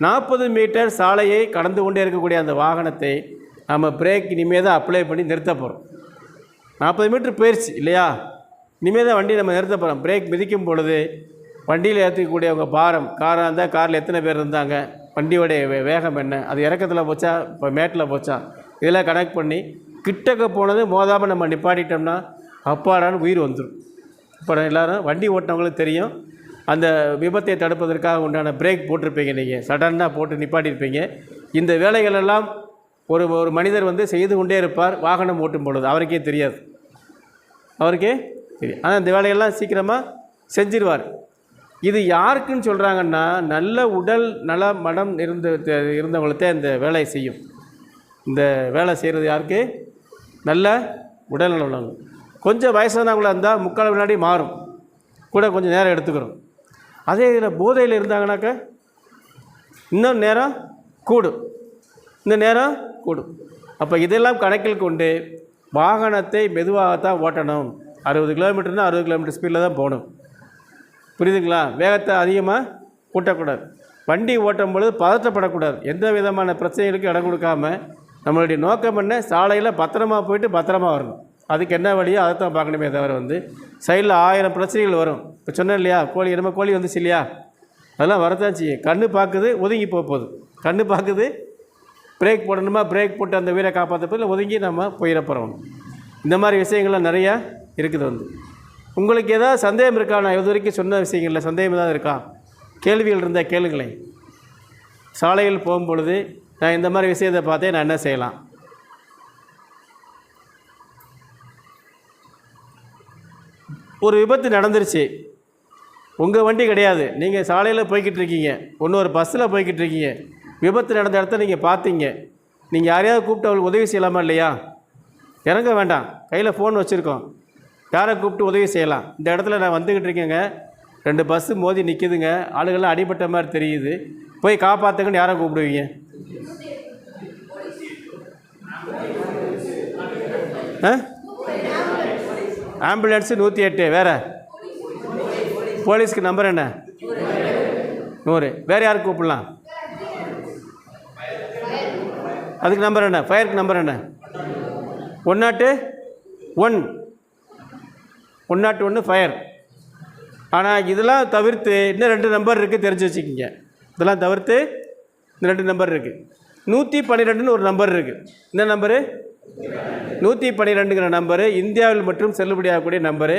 40 மீட்டர் சாலையை கடந்து கொண்டே இருக்கக்கூடிய அந்த வாகனத்தை நம்ம பிரேக் இனிமேல் தான் அப்ளை பண்ணி நிறுத்த போகிறோம். 40 மீட்டர் போயிடுச்சு இல்லையா? இனிமேல் தான் வண்டி நம்ம நிறுத்த போகிறோம். பிரேக் மிதிக்கும் பொழுது வண்டியில் ஏற்றிக்கக்கூடியவங்க பாரம், காராக இருந்தால் காரில் எத்தனை பேர் இருந்தாங்க, வண்டியோடைய வேகம் என்ன, அது இறக்கத்தில் போச்சா, இப்போ மேட்டில் போச்சா, இதெல்லாம் கனெக்ட் பண்ணி கிட்டக்க போனது மோதாமல் நம்ம நிப்பாட்டிட்டோம்னா அப்பாடான்னு உயிர் வந்துடும். இப்போ எல்லோரும் வண்டி ஓட்டினவங்களுக்கு தெரியும், அந்த விபத்தை தடுப்பதற்காக உண்டான பிரேக் போட்டிருப்பீங்க. நீங்கள் சடனாக போட்டு நிப்பாட்டியிருப்பீங்க. இந்த வேலைகளெல்லாம் ஒரு மனிதர் வந்து செய்து கொண்டே இருப்பார் வாகனம் ஓட்டும் பொழுது. அவருக்கே தெரியாது. ஆனால் இந்த வேலையெல்லாம் சீக்கிரமாக செஞ்சிருவார். இது யாருக்குன்னு சொல்கிறாங்கன்னா, நல்ல உடல் நல மனம் இருந்தவங்கள்தே இந்த வேலையை செய்யும். இந்த வேலை செய்கிறது யாருக்கு? நல்ல உடல் நலம் உள்ளவங்க. கொஞ்சம் வயசானவங்களாக இருந்தால் 3/4 வினாடி மாறும், கூட கொஞ்சம் நேரம் எடுத்துக்கிறோம். அதே இதில் போதையில் இருந்தாங்கனாக்கா இன்னும் நேரம் கூடும். அப்போ இதெல்லாம் கணக்கில் கொண்டு வாகனத்தை மெதுவாகத்தான் ஓட்டணும். 60 கிலோமீட்டர்னால் 60 கிலோமீட்டர் ஸ்பீடில் தான் போகணும். புரியுதுங்களா? வேகத்தை அதிகமாக கூட்டக்கூடாது. வண்டி ஓட்டும் பொழுது பதற்றப்படக்கூடாது. எந்த விதமான பிரச்சனைகளுக்கும் இடம் கொடுக்காமல் நம்மளுடைய நோக்கம் என்ன? சாலையில் பத்திரமா போயிட்டு பத்திரமா வரணும். அதுக்கு என்ன வழியோ அதை தான் பார்க்கணுமே தவிர வந்து சைடில் 1000 பிரச்சனைகள் வரும். இப்போ சொன்னேன் இல்லையா, கோழி வந்துச்சு இல்லையா, அதெல்லாம் வரத்தான் செய்யும். கண்ணு பார்க்குது, ஒதுங்கி போகுது. கண்ணு பார்க்குது, பிரேக் போடணுமா, பிரேக் போட்டு அந்த உயிரை காப்பாற்றப்போ ஒதுங்கி நம்ம போயிட போகிறோம். இந்த மாதிரி விஷயங்கள்லாம் நிறையா இருக்குது. உங்களுக்கு ஏதாவது சந்தேகம் இருக்கா? நான் இது வரைக்கும் சொன்ன விஷயங்களில் சந்தேகம் ஏதாவது இருக்கா? கேள்விகள் இருந்தால் கேளுங்களேன். சாலையில் போகும்பொழுது நான் இந்த மாதிரி விஷயத்தை பார்த்தே நான் என்ன செய்யலாம்? ஒரு விபத்து நடந்துருச்சு, உங்கள் வண்டி கிடையாது, நீங்கள் சாலையில் போய்கிட்டு இருக்கீங்க, ஒரு பஸ்ஸில் போய்கிட்டு இருக்கீங்க, விபத்து நடந்த இடத்த நீங்கள் பார்த்தீங்க, நீங்கள் யாரையாவது கூப்பிட்டு அவளுக்கு உதவி செய்யலாமா இல்லையா? இறங்க வேண்டாம், கையில் ஃபோன் வச்சுருக்கோம், யாரை கூப்பிட்டு உதவி செய்யலாம். இந்த இடத்துல நான் வந்துக்கிட்டு இருக்கேங்க, 2 பஸ்ஸு மோதி நிற்கிதுங்க, ஆளுகள்லாம் அடிபட்ட மாதிரி தெரியுது, போய் காப்பாற்றுங்கன்னு யாரை கூப்பிடுவீங்க? ஆம்புலன்ஸு 108. வேறு போலீஸ்க்கு நம்பர் என்ன? 100. வேறு யாருக்கு கூப்பிடலாம்? அதுக்கு நம்பர் என்ன? ஃபயருக்கு நம்பர் என்ன? 101 ஃபயர். ஆனால் இதெல்லாம் தவிர்த்து இன்னும் 2 நம்பர் இருக்குது, தெரிஞ்சு வச்சுக்கிங்க. இதெல்லாம் தவிர்த்து இந்த 2 நம்பர் இருக்குது. 112ன்னு ஒரு நம்பர் இருக்குது. இந்த நம்பரு 112ங்கிற நம்பரு இந்தியாவில் மற்றும் செல்லுபடியாகக்கூடிய நம்பரு.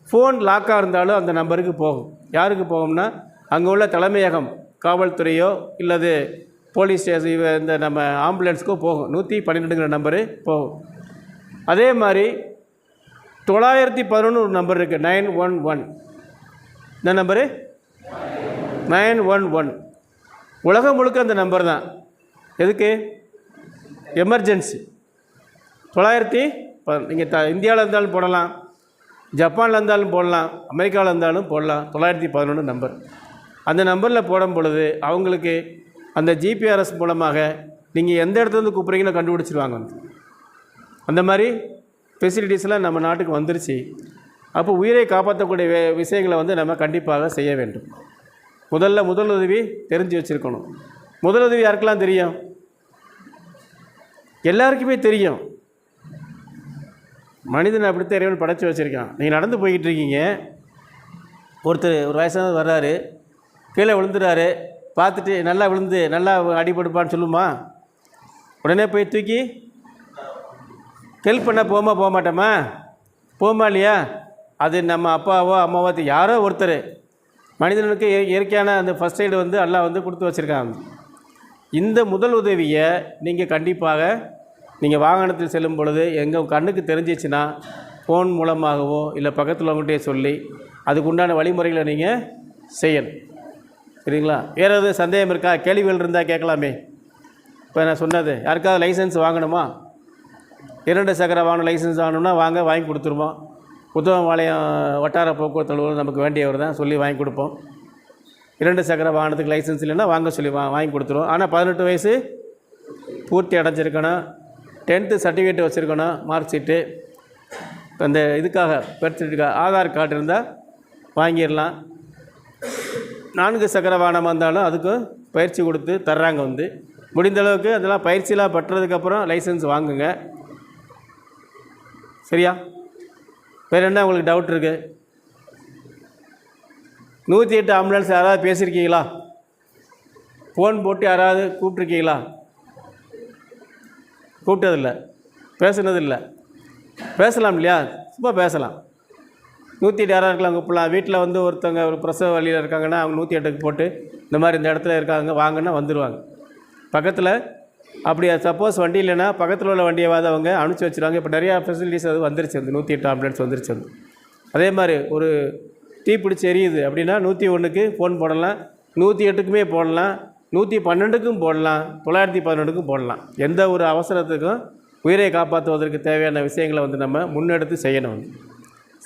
ஃபோன் லாக்காக இருந்தாலும் அந்த நம்பருக்கு போகும். யாருக்கு போகும்னா, அங்கே உள்ள தலைமையகம், காவல்துறையோ இல்லது போலீஸ் ஸ்டேஷன், இந்த நம்ம ஆம்புலன்ஸுக்கோ போகும். 112ங்கிற நம்பரு போகும். அதே மாதிரி 911 ஒரு நம்பர் இருக்குது, 911. இந்த நம்பரு 911 உலகம் முழுக்க அந்த நம்பர் தான். எதுக்கு? எமர்ஜென்சி. 910 நீங்கள் இந்தியாவில் இருந்தாலும் போடலாம், ஜப்பானில் இருந்தாலும் போடலாம், அமெரிக்காவில் இருந்தாலும் போடலாம். 911 நம்பர். அந்த நம்பரில் போடும் பொழுது அவங்களுக்கு அந்த ஜிபிஆர்எஸ் மூலமாக நீங்கள் எந்த இடத்துலேருந்து கூப்பிட்றீங்களோ கண்டுபிடிச்சிருவாங்க. அந்த மாதிரி ஃபெசிலிட்டிஸ்லாம் நம்ம நாட்டுக்கு வந்துருச்சு. அப்போ உயிரை காப்பாற்றக்கூடிய விஷயங்களை நம்ம கண்டிப்பாக செய்ய வேண்டும். முதலுதவி தெரிஞ்சு வச்சுருக்கணும். முதலுதவி யாருக்கெல்லாம் தெரியும்? எல்லாருக்குமே தெரியும். மனிதன் அப்படித்தான் இறைவன் படைச்சி வச்சுருக்கான். நீங்கள் நடந்து போய்கிட்டு இருக்கீங்க, ஒருத்தர் ஒரு வயசானவர் வர்றாரு, கீழே விழுந்துறாரு, பார்த்துட்டு நல்லா விழுந்து நல்லா அடிபடுப்பான்னு சொல்லுமா? உடனே போய் தூக்கி ஹெல்ப் பண்ண போக மாட்டோமா? போமா இல்லையா? அது நம்ம அப்பாவோ அம்மாவோ யாரோ ஒருத்தர். மனிதனுக்கு இயற்கையான அந்த ஃபஸ்ட் எய்டு அல்லாஹ் கொடுத்து வச்சுருக்காங்க. இந்த முதல் உதவியை நீங்கள் கண்டிப்பாக நீங்கள் வாகனத்தில் செல்லும் பொழுது எங்கள் கண்ணுக்கு தெரிஞ்சிச்சுன்னா ஃபோன் மூலமாகவோ இல்லை பக்கத்தில் உள்ளவங்கள்ட்டே சொல்லி அதுக்கு உண்டான வழிமுறைகளை நீங்கள் செய்யணும். சரிங்களா? வேறு எதுவும் சந்தேகம் இருக்கா? கேள்விகள் இருந்தால் கேட்கலாமே. இப்போ நான் சொன்னது, யாருக்காவது லைசன்ஸ் வாங்கணுமா? 2 சக்கர வாகனம் லைசன்ஸ் வாங்கணும்னா வாங்கி கொடுத்துருவோம். உத்தமபாளையம் வட்டார போக்குவரத்து அலுவலர் நமக்கு வேண்டியவர் தான், சொல்லி வாங்கி கொடுப்போம். 2 சக்கர வாகனத்துக்கு லைசன்ஸ் இல்லைன்னா வாங்க சொல்லி வாங்கி கொடுத்துருவோம். ஆனால் 18 வயசு பூர்த்தி அடைஞ்சிருக்கணும், 10th சர்டிஃபிகேட் வச்சுருக்கணும், மார்க் ஷீட்டு, அந்த இதுக்காக பர்த் சர்டிஃபிகேட், ஆதார் கார்டு இருந்தால் வாங்கிடலாம். 4 சக்கர வாகனம் வந்தாலும் அதுக்கும் பயிற்சி கொடுத்து தர்றாங்க. முடிந்த அளவுக்கு அதெல்லாம் பயிற்சியெலாம் பெற்றதுக்கப்புறம் லைசன்ஸ் வாங்குங்க. சரியா? வேறு என்ன உங்களுக்கு டவுட் இருக்குது? 108 ஆம்புலன்ஸ் யாராவது பேசியிருக்கீங்களா? ஃபோன் போட்டு யாராவது கூப்பிட்ருக்கீங்களா? கூப்பிட்டதில்லை, பேசுனதில்லை. பேசலாம் இல்லையா? சும்மா பேசலாம். 108 யாராக இருக்கலாம் கூப்பிடலாம். வீட்டில் ஒருத்தவங்க ஒரு பிரசவ வழியில் இருக்காங்கன்னா அவங்க 108க்கு போட்டு இந்த மாதிரி இந்த இடத்துல இருக்காங்க வாங்கன்னா வந்துடுவாங்க. பக்கத்தில் அப்படி சப்போஸ் வண்டி இல்லைன்னா பக்கத்தில் உள்ள வண்டியவாத அவங்க அனுப்பிச்சி வச்சுருவாங்க. இப்போ நிறையா ஃபெசிலிட்டிஸ் வந்துருச்சு, 108 ஆம்புலன்ஸ் வந்துருச்சு. அதே மாதிரி ஒரு தீப்பிடிச்சி எரியுது அப்படின்னா 101க்கு ஃபோன் போடலாம், 108க்குமே போடலாம், 112க்கும் போடலாம், 911க்கும் போடலாம். எந்த ஒரு அவசரத்துக்கும் உயிரை காப்பாற்றுவதற்கு தேவையான விஷயங்களை நம்ம முன்னெடுத்து செய்யணும்.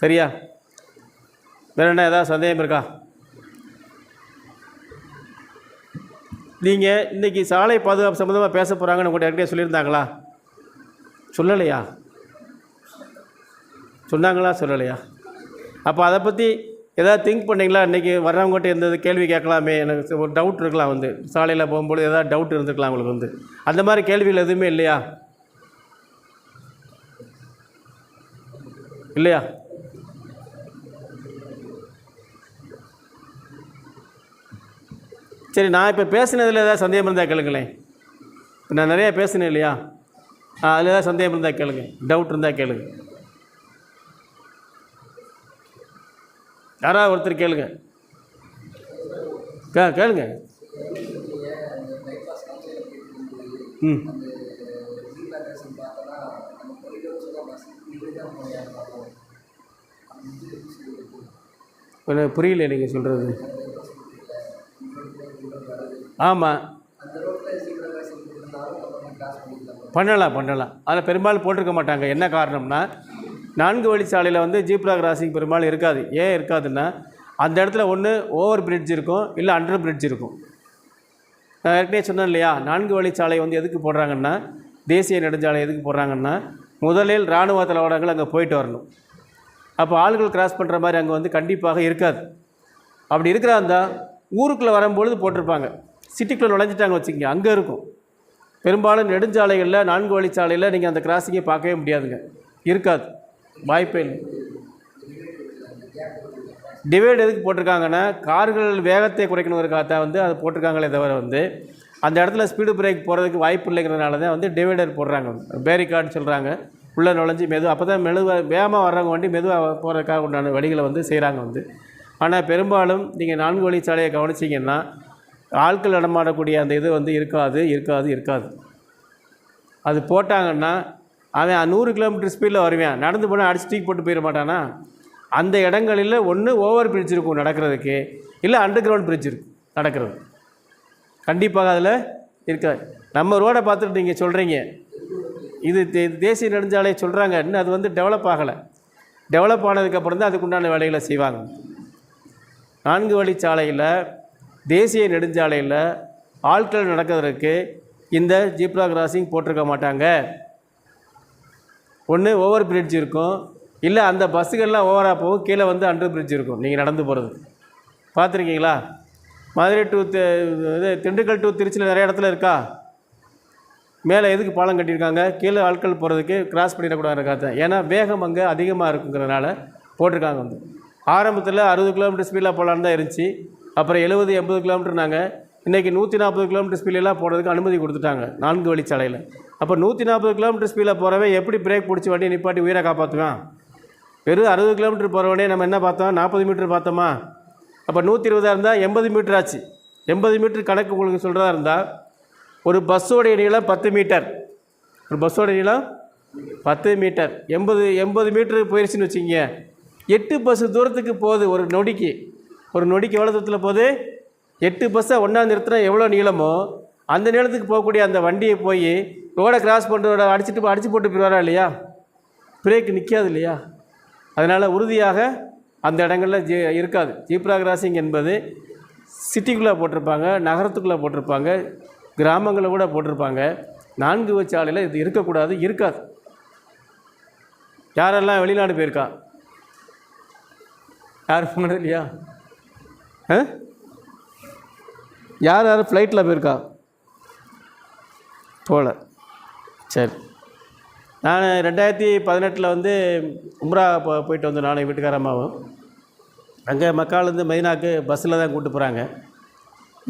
சரியா? வேறு என்ன ஏதாவது சந்தேகம் இருக்கா? நீங்கள் இன்றைக்கி சாலை பாதுகாப்பு சம்மந்தமாக பேச போகிறாங்கன்னு உங்கள்கிட்ட யார்கிட்டயே சொல்லியிருந்தாங்களா? சொல்லலையா? சொன்னாங்களா? சொல்லலையா? அப்போ அதை பற்றி எதாவது திங்க் பண்ணிங்களா? இன்றைக்கி வர்றவங்ககிட்ட எந்த கேள்வி கேட்கலாமே, எனக்கு ஒரு டவுட் இருக்கலாம். சாலையில் போகும்போது ஏதாவது டவுட் இருந்துருக்கலாம் உங்களுக்கு. அந்த மாதிரி கேள்விகள் எதுவுமே இல்லையா? இல்லையா? சரி, நான் இப்போ பேசினதில் ஏதாவது சந்தேகம் இருந்தால் கேளுங்களேன். இப்போ நான் நிறையா பேசினேன் இல்லையா? அதில் ஏதாவது சந்தேகம் இருந்தால் கேளுங்க, டவுட் இருந்தால் கேளுங்க. யாராவது ஒருத்தர் கேளுங்க. கேளுங்க. ம் எனக்கு புரியல நீங்கள் சொல்கிறது. ஆமாம், பண்ணலாம். அதில் பெரும்பாலும் போட்டிருக்க மாட்டாங்க. என்ன காரணம்னா, 4 வழிச்சாலையில் வந்து ஜீப்ரா கிராசிங் பெரும்பாலும் இருக்காது. ஏன் இருக்காதுன்னா, அந்த இடத்துல ஒன்று ஓவர் பிரிட்ஜ் இருக்கும், இல்லை அண்டர் பிரிட்ஜ் இருக்கும். நான் ஏற்கனவே சொன்னேன் இல்லையா, 4 வழிச்சாலை வந்து எதுக்கு போடுறாங்கன்னா, தேசிய நெடுஞ்சாலை எதுக்கு போடுறாங்கன்னா, முதலில் இராணுவ தளவாடங்கள் அங்கே போயிட்டு வரணும். அப்போ ஆளுகள் கிராஸ் பண்ணுற மாதிரி அங்கே வந்து கண்டிப்பாக இருக்காது. அப்படி இருக்கிறாந்தா ஊருக்குள்ளே வரும்பொழுது போட்டிருப்பாங்க. சிட்டிக்குள்ளே நுழைஞ்சிட்டாங்க வச்சுக்கோங்க, அங்கே இருக்கும். பெரும்பாலும் நெடுஞ்சாலைகளில் 4 வழிச்சாலையில் நீங்கள் அந்த கிராசிங்கை பார்க்கவே முடியாதுங்க, இருக்காது, வாய்ப்பே இல்லை. டிவைட் எதுக்கு போட்டிருக்காங்கன்னா, கார்கள் வேகத்தை குறைக்கணுங்கிறக்காக வந்து அதை போட்டிருக்காங்களே தவிர வந்து அந்த இடத்துல ஸ்பீடு பிரேக் போகிறதுக்கு வாய்ப்பு இல்லைங்கிறதுனால தான் வந்து டிவைடர் போடுறாங்க. பேரிகார்டுன்னு சொல்கிறாங்க. உள்ளே நுழைஞ்சி அப்போ தான் வேகமாக வர்றவங்க வண்டி மெதுவாக போகிறதுக்காக உண்டான வழிகளை வந்து செய்கிறாங்க வந்து. ஆனால் பெரும்பாலும் நீங்கள் 4 வழிச்சாலையை கவனிச்சிங்கன்னா ஆட்கள் நடமாடக்கூடிய அந்த இது வந்து இருக்காது. அது போட்டாங்கன்னா அவன் 100 கிலோமீட்டர் ஸ்பீடில் வருவான், நடந்து போனால் அடிச்சு தூக்கி போட்டு போயிட மாட்டானா. அந்த இடங்களில் ஒன்று ஓவர் பிரிட்ஜ் இருக்கும் நடக்கிறதுக்கு, இல்லை அண்டர் கிரவுண்ட் பிரிட்ஜ் இருக்கும் நடக்கிறது. கண்டிப்பாக அதில் இருக்காது. நம்ம ரோடை பார்த்துட்டு நீங்கள் சொல்கிறீங்க இது தேசிய நெடுஞ்சாலையை சொல்கிறாங்க, இன்னும் அது வந்து டெவலப் ஆகலை. டெவலப் ஆனதுக்கப்புறம் தான் அதுக்குண்டான வேலைகளை செய்வாங்க. 4 வழிச்சாலையில் தேசிய நெடுஞ்சாலையில் ஆட்கள் நடக்கிறதுக்கு இந்த ஜீப்ரா கிராசிங் போட்டிருக்க மாட்டாங்க. ஒன்று ஓவர் பிரிட்ஜ் இருக்கும், இல்லை அந்த பஸ்ஸுகள்லாம் ஓவராக போகும், கீழே வந்து அண்டர் பிரிட்ஜ் இருக்கும் நீங்கள் நடந்து போகிறது. பார்த்துருக்கீங்களா? மதுரை டு திண்டுக்கல் டு திருச்சியில் நிறைய இடத்துல இருக்கா? மேலே எதுக்கு பாலம் கட்டியிருக்காங்க? கீழே ஆட்கள் போகிறதுக்கு கிராஸ் பண்ணிடக்கூடாது காற்று. ஏன்னா வேகம் அங்கே அதிகமாக இருக்குங்கிறதுனால போட்டிருக்காங்க. வந்து ஆரம்பத்தில் 60 கிலோமீட்டர் ஸ்பீடில் போகலான்னு தான் இருந்துச்சு. அப்புறம் 70-80 கிலோமீட்டர் நாங்கள் இன்றைக்கி 140 கிலோமீட்டர் ஸ்பீடெல்லாம் போகிறதுக்கு அனுமதி கொடுத்துட்டாங்க 4 வழிச்சாலையில். அப்போ 140 கிலோமீட்டர் ஸ்பீடில் போகிறவே எப்படி பிரேக் பிடிச்சி வண்டியை நிப்பாட்டி உயிரை காப்பாற்றுவான்? வெறும் 60 கிலோமீட்டர் போகிறவனே நம்ம என்ன பார்த்தோம், 40 மீட்டர் பார்த்தோமா? அப்போ 120 இருந்தால் 80 மீட்டர் ஆச்சு. 80 மீட்டர் கணக்கு உங்களுக்கு சொல்கிறதா இருந்தால் ஒரு பஸ்ஸோடைய நீளம் 10 மீட்டர். ஒரு பஸ்ஸோட நீளம் 10 மீட்டர். 80 மீட்டர் போயிடுச்சுன்னு வச்சுக்கிங்க, 8 பஸ் தூரத்துக்கு போகுது ஒரு நொடிக்கு. எவ்வளோ தூரத்தில் போகுது? 8 பஸ்ஸை ஒன்றா நிறுத்தினா எவ்வளோ நீளமோ அந்த நீளத்துக்கு போகக்கூடிய அந்த வண்டியை போய் ரோடை கிராஸ் பண்ணுறோட அடிச்சு போட்டு போயிடுவாரா இல்லையா? பிரேக் நிற்காது இல்லையா? அதனால் உறுதியாக அந்த இடங்களில் இருக்காது. ஜீப்ரா கிராசிங் என்பது சிட்டிக்குள்ளே போட்டிருப்பாங்க, நகரத்துக்குள்ளே போட்டிருப்பாங்க, கிராமங்களில் கூட போட்டிருப்பாங்க. 4 வழிச்சாலையில் இது இருக்கக்கூடாது, இருக்காது. யாரெல்லாம் வெளிநாடு போயிருக்கா? யார் போனது இல்லையா? யார் ஃப்ளைட்டில் போயிருக்கா? போகல. சரி, நான் 2018 வந்து உம்ரா போயிட்டு வந்தோம், நானும் வீட்டுக்காரம்மாவும். அங்கே மக்காலேருந்து மெயினாக்கு பஸ்ஸில் தான் கூப்பிட்டு போகிறாங்க.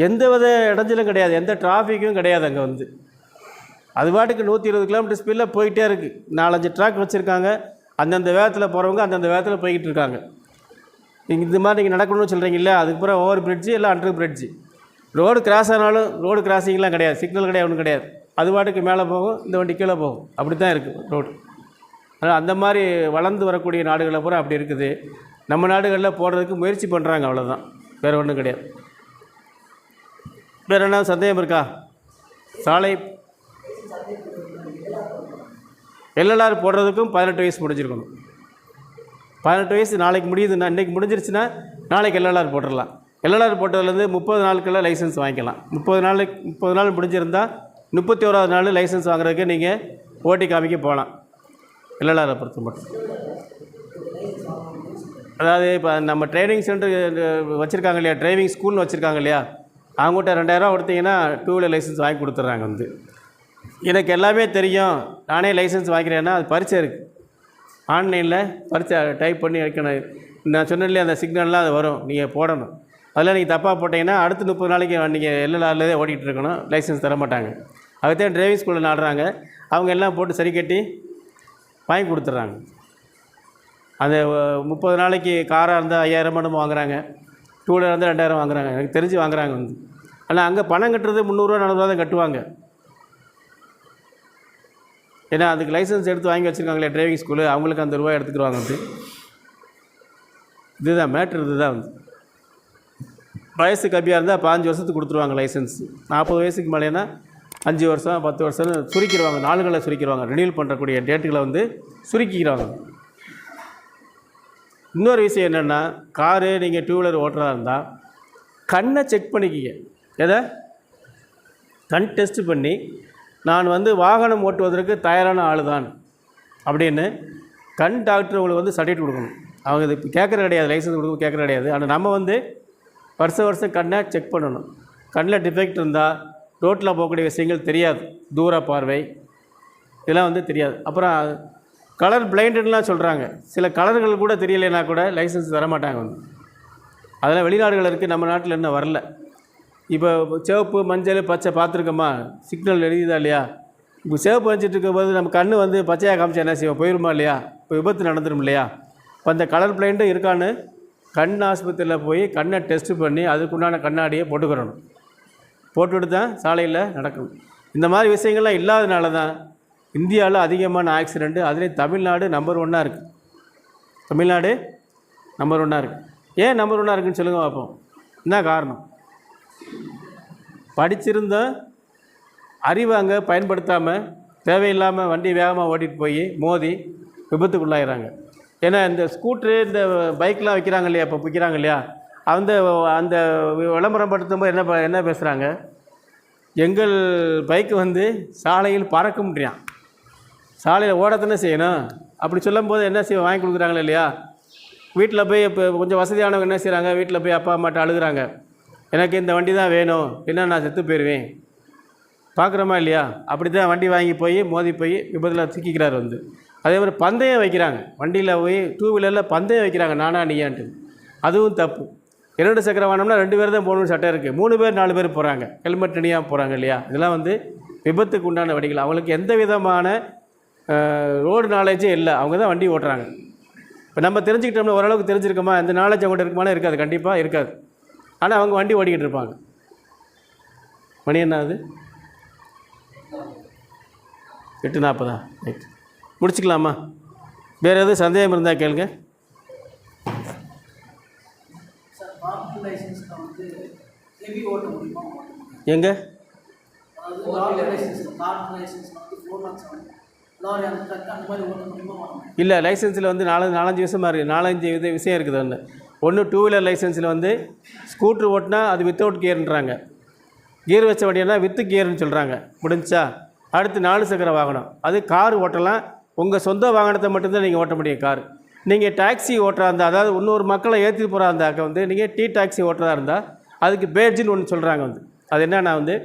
எந்த வித இடைஞ்சலும் கிடையாது, எந்த டிராஃபிக்கும் கிடையாது. அங்கே வந்து அது பாட்டுக்கு 120 கிலோமீட்டர் ஸ்பீடில் போயிட்டே இருக்குது. 4-5 ட்ராக் வச்சுருக்காங்க. அந்தந்த வேகத்தில் போகிறவங்க அந்தந்த வேகத்தில் போய்கிட்டு இருக்காங்க. இந்த மாதிரி நீங்கள் நடக்கணும்னு சொல்கிறீங்களா, அதுக்கப்புறம் ஓவர் பிரிட்ஜு இல்லை அண்டர் பிரிட்ஜு. ரோடு கிராஸ் ஆனாலும் ரோடு கிராசிங்லாம் கிடையாது, சிக்னல் கிடையாது, ஒன்றும் கிடையாது. அது பாட்டுக்கு மேலே போகும், இந்த வண்டி கீழே போகும். அப்படி தான் இருக்குது ரோடு. ஆனால் அந்த மாதிரி வளர்ந்து வரக்கூடிய நாடுகளில் பூரா அப்படி இருக்குது. நம்ம நாடுகளில் போடுறதுக்கு முயற்சி பண்ணுறாங்க, அவ்வளோதான், வேறு ஒன்றும் கிடையாது. வேறு என்ன சந்தேகம் இருக்கா? சாலை எல்எல்ஆர் போடுறதுக்கும் 18 வயசு முடிஞ்சிருக்கணும். 18 வயசு நாளைக்கு முடியுதுன்னா, இன்றைக்கி முடிஞ்சிருச்சுன்னா நாளைக்கு எல்எல்ஆர் போட்டுடலாம். எல்எல்ஆர் போட்டதுலேருந்து 30 நாளுக்குள்ள லைசன்ஸ் வாங்கிக்கலாம். 30 நாள் முடிஞ்சிருந்தால் 31வது நாள் லைசன்ஸ் வாங்குறதுக்கு நீங்கள் ஓட்டி காமிக்க போகலாம். எல்எல்ஆரை பொறுத்த மட்டும். அதாவது இப்போ நம்ம ட்ரைனிங் சென்டர் வச்சுருக்காங்க இல்லையா, டிரைவிங் ஸ்கூல்னு வச்சுருக்காங்க இல்லையா, அவங்ககிட்ட 2000 கொடுத்தீங்கன்னா 2 வீலர் லைசன்ஸ் வாங்கி கொடுத்துட்றாங்க. வந்து எனக்கு எல்லாமே தெரியும், நானே லைசன்ஸ் வாங்கிக்கிறேன்னா அது பரீட்சை இருக்குது. ஆன்லைனில் பரீட்சை டைப் பண்ணி வைக்கணும். நான் சொன்னேன் இல்லையா, அந்த சிக்னல்லாம் அது வரும், நீங்கள் போடணும். அதெல்லாம் நீங்கள் தப்பாக போட்டிங்கன்னா அடுத்து 30 நாளைக்கு நீங்கள் எல்எல்ஆர்லேயே ஓட்டிகிட்டு இருக்கணும், லைசன்ஸ் தர மாட்டாங்க. அதுதான் டிரைவிங் ஸ்கூலில் நாடுறாங்க. அவங்க எல்லாம் போட்டு சரி கட்டி வாங்கி கொடுத்துட்றாங்க. அந்த 30 நாளைக்கு காராக இருந்தால் 5000 வாங்குறாங்க. டூ வீலர் வந்து 2000 வாங்குறாங்க, எனக்கு தெரிஞ்சு வாங்குறாங்க வந்து. ஆனால் அங்கே பணம் கட்டுறது 300 400 தான் கட்டுவாங்க. ஏன்னா அதுக்கு லைசன்ஸ் எடுத்து வாங்கி வச்சுருக்காங்களே டிரைவிங் ஸ்கூலு, அவங்களுக்கு அந்த ரூபாய் எடுத்துக்கிடுவாங்க வந்து. இதுதான் மேட்ரு. இதுதான் வந்து வயசு கம்மியாக இருந்தால் 15 வருஷத்துக்கு கொடுத்துருவாங்க லைசன்ஸ். 40 வயசுக்கு மேலேனா 5 வருஷம் 10 வருஷம்னு சுருக்கிடுவாங்க, நாளுகளை சுருக்கிடுவாங்க. ரினியூல் பண்ணுறக்கூடிய டேட்டுகளை வந்து சுருக்கிக்கிறாங்க. இன்னொரு விஷயம் என்னென்னா, காரு நீங்கள் 2 வீலர் ஓட்டுறதா இருந்தால் கண்ணை செக் பண்ணிக்கிங்க. எதை? கண் டெஸ்ட் பண்ணி நான் வந்து வாகனம் ஓட்டுவதற்கு தயாரான ஆள் தான் அப்படின்னு கண் டாக்டர் உங்களுக்கு வந்து சர்டிஃபிகேட் கொடுக்கணும். அவங்க இது கேட்குறது கிடையாது, லைசன்ஸ் கொடுக்க கேட்குறது கிடையாது. ஆனால் நம்ம வந்து வருஷம் கண்ணை செக் பண்ணணும். கண்ணில் டிஃபெக்ட் இருந்தால் ரோட்டில் போகக்கூடிய விஷயங்கள் தெரியாது, தூர பார்வை இதெல்லாம் வந்து தெரியாது. அப்புறம் கலர் பிளைண்டுலாம் சொல்கிறாங்க. சில கலர்கள் கூட தெரியலைன்னா கூட லைசன்ஸ் தரமாட்டாங்க வந்து. அதெல்லாம் வெளிநாடுகள் இருக்குது, நம்ம நாட்டில் இன்னும் வரல. இப்போ சிவப்பு மஞ்சள் பச்சை பார்த்துருக்கோமா, சிக்னல் எழுதியதா இல்லையா? இப்போ சிவப்பு வச்சுட்டு இருக்கும்போது நம்ம கண் வந்து பச்சையாக காமிச்சா என்ன செய்வோம்? போயிடுமா இல்லையா? இப்போ விபத்து நடந்துடும் இல்லையா? இப்போ அந்த கலர் பிளைண்டும் இருக்கான்னு கண் ஆஸ்பத்திரியில் போய் கண்ணை டெஸ்ட்டு பண்ணி அதுக்குண்டான கண்ணாடியை போட்டுக்கிறணும். போட்டுவிட்டு தான் சாலையில் நடக்கணும். இந்த மாதிரி விஷயங்கள்லாம் இல்லாதனால தான் இந்தியாவில் அதிகமான ஆக்சிடெண்ட்டு, அதுலேயும் தமிழ்நாடு நம்பர் 1 இருக்குது. தமிழ்நாடு நம்பர் 1 இருக்குது. ஏன் நம்பர் 1 இருக்குதுன்னு சொல்லுங்கள் பார்ப்போம். என்ன காரணம்? படிச்சிருந்த அறிவை அங்கே பயன்படுத்தாமல் தேவையில்லாமல் வண்டி வேகமாக ஓட்டிகிட்டு போய் மோதி விபத்துக்குள்ளாகிறாங்க. ஏன்னா இந்த ஸ்கூட்ரு இந்த பைக்கெலாம் வைக்கிறாங்க இல்லையா, இப்போ விற்கிறாங்க இல்லையா, அந்த அந்த விளம்பரம் படுத்தும் போது என்ன பேசுகிறாங்க? எங்கள் பைக்கு வந்து சாலையில் பறக்க முடியும், சாலையில் ஓடத்தானே செய்யணும் அப்படி சொல்லும்போது என்ன செய்ய வாங்கி கொடுக்குறாங்களே இல்லையா? வீட்டில் போய் இப்போ கொஞ்சம் வசதியானவங்க என்ன செய்கிறாங்க, வீட்டில் போய் அப்பா அம்மாட்ட அழுகுறாங்க, எனக்கு இந்த வண்டி தான் வேணும், இல்லைன்னா நான் செத்து போயிடுவேன். பார்க்குறோமா இல்லையா? அப்படி தான் வண்டி வாங்கி போய் மோதி போய் விபத்தில் சிக்கிக்கிறார் வந்து. அதே மாதிரி பந்தயம் வைக்கிறாங்க, வண்டியில் போய் 2 வீலரில் பந்தயம் வைக்கிறாங்க, நானா நீயான்ட்டு. அதுவும் தப்பு. 2 சக்கர வாகனம்னா 2 பேர் தான் போகணும்னு சட்டம் இருக்குது. 3 பேர் 4 பேர் போகிறாங்க, ஹெல்மெட் அணியாக போகிறாங்க இல்லையா? இதெல்லாம் வந்து விபத்துக்கு உண்டான வண்டிகள். அவங்களுக்கு எந்த விதமான ரோடு நாலேஜே இல்லை, அவங்க தான் வண்டி ஓட்டுறாங்க. இப்போ நம்ம தெரிஞ்சுக்கிட்டோம்னா ஓரளவுக்கு தெரிஞ்சிருக்கோமா? இந்த நாலேஜ் அவங்கள்ட்ட இருக்குமானா இருக்காது, கண்டிப்பாக இருக்காது. ஆனால் அவங்க வண்டி ஓடிக்கிட்டு இருப்பாங்க. மணி என்ன ஆகுது? 8:40. ரைட், முடிச்சுக்கலாமா? வேறு எதுவும் சந்தேகம் இருந்தால் கேளுங்க. எங்கே? இல்லை, லைசன்ஸில் வந்து 4-5 விஷயமா இருக்குது. 4-5 விஷயம் இருக்குது. ஒன்று 2 வீலர் லைசன்ஸில் வந்து ஸ்கூட்ரு ஓட்டினா அது வித்தவுட் கியர்ன்றாங்க, கியர் வச்ச வண்டினா வித்து கியர்னு சொல்கிறாங்க. முடிஞ்சா அடுத்து 4 சக்கர வாகனம், அது கார் ஓட்டலாம். உங்கள் சொந்த வாகனத்தை மட்டும்தான் நீங்கள் ஓட்ட முடியும் கார். நீங்கள் டாக்ஸி ஓட்டுறா இருந்தால், அதாவது இன்னொரு மக்களை ஏற்றி போகிறா இருந்தாக்க வந்து நீங்கள் டாக்ஸி ஓட்டுறதா இருந்தால் அதுக்கு பேட்ஜுன்னு ஒன்று சொல்கிறாங்க வந்து. அது என்னன்னா வந்து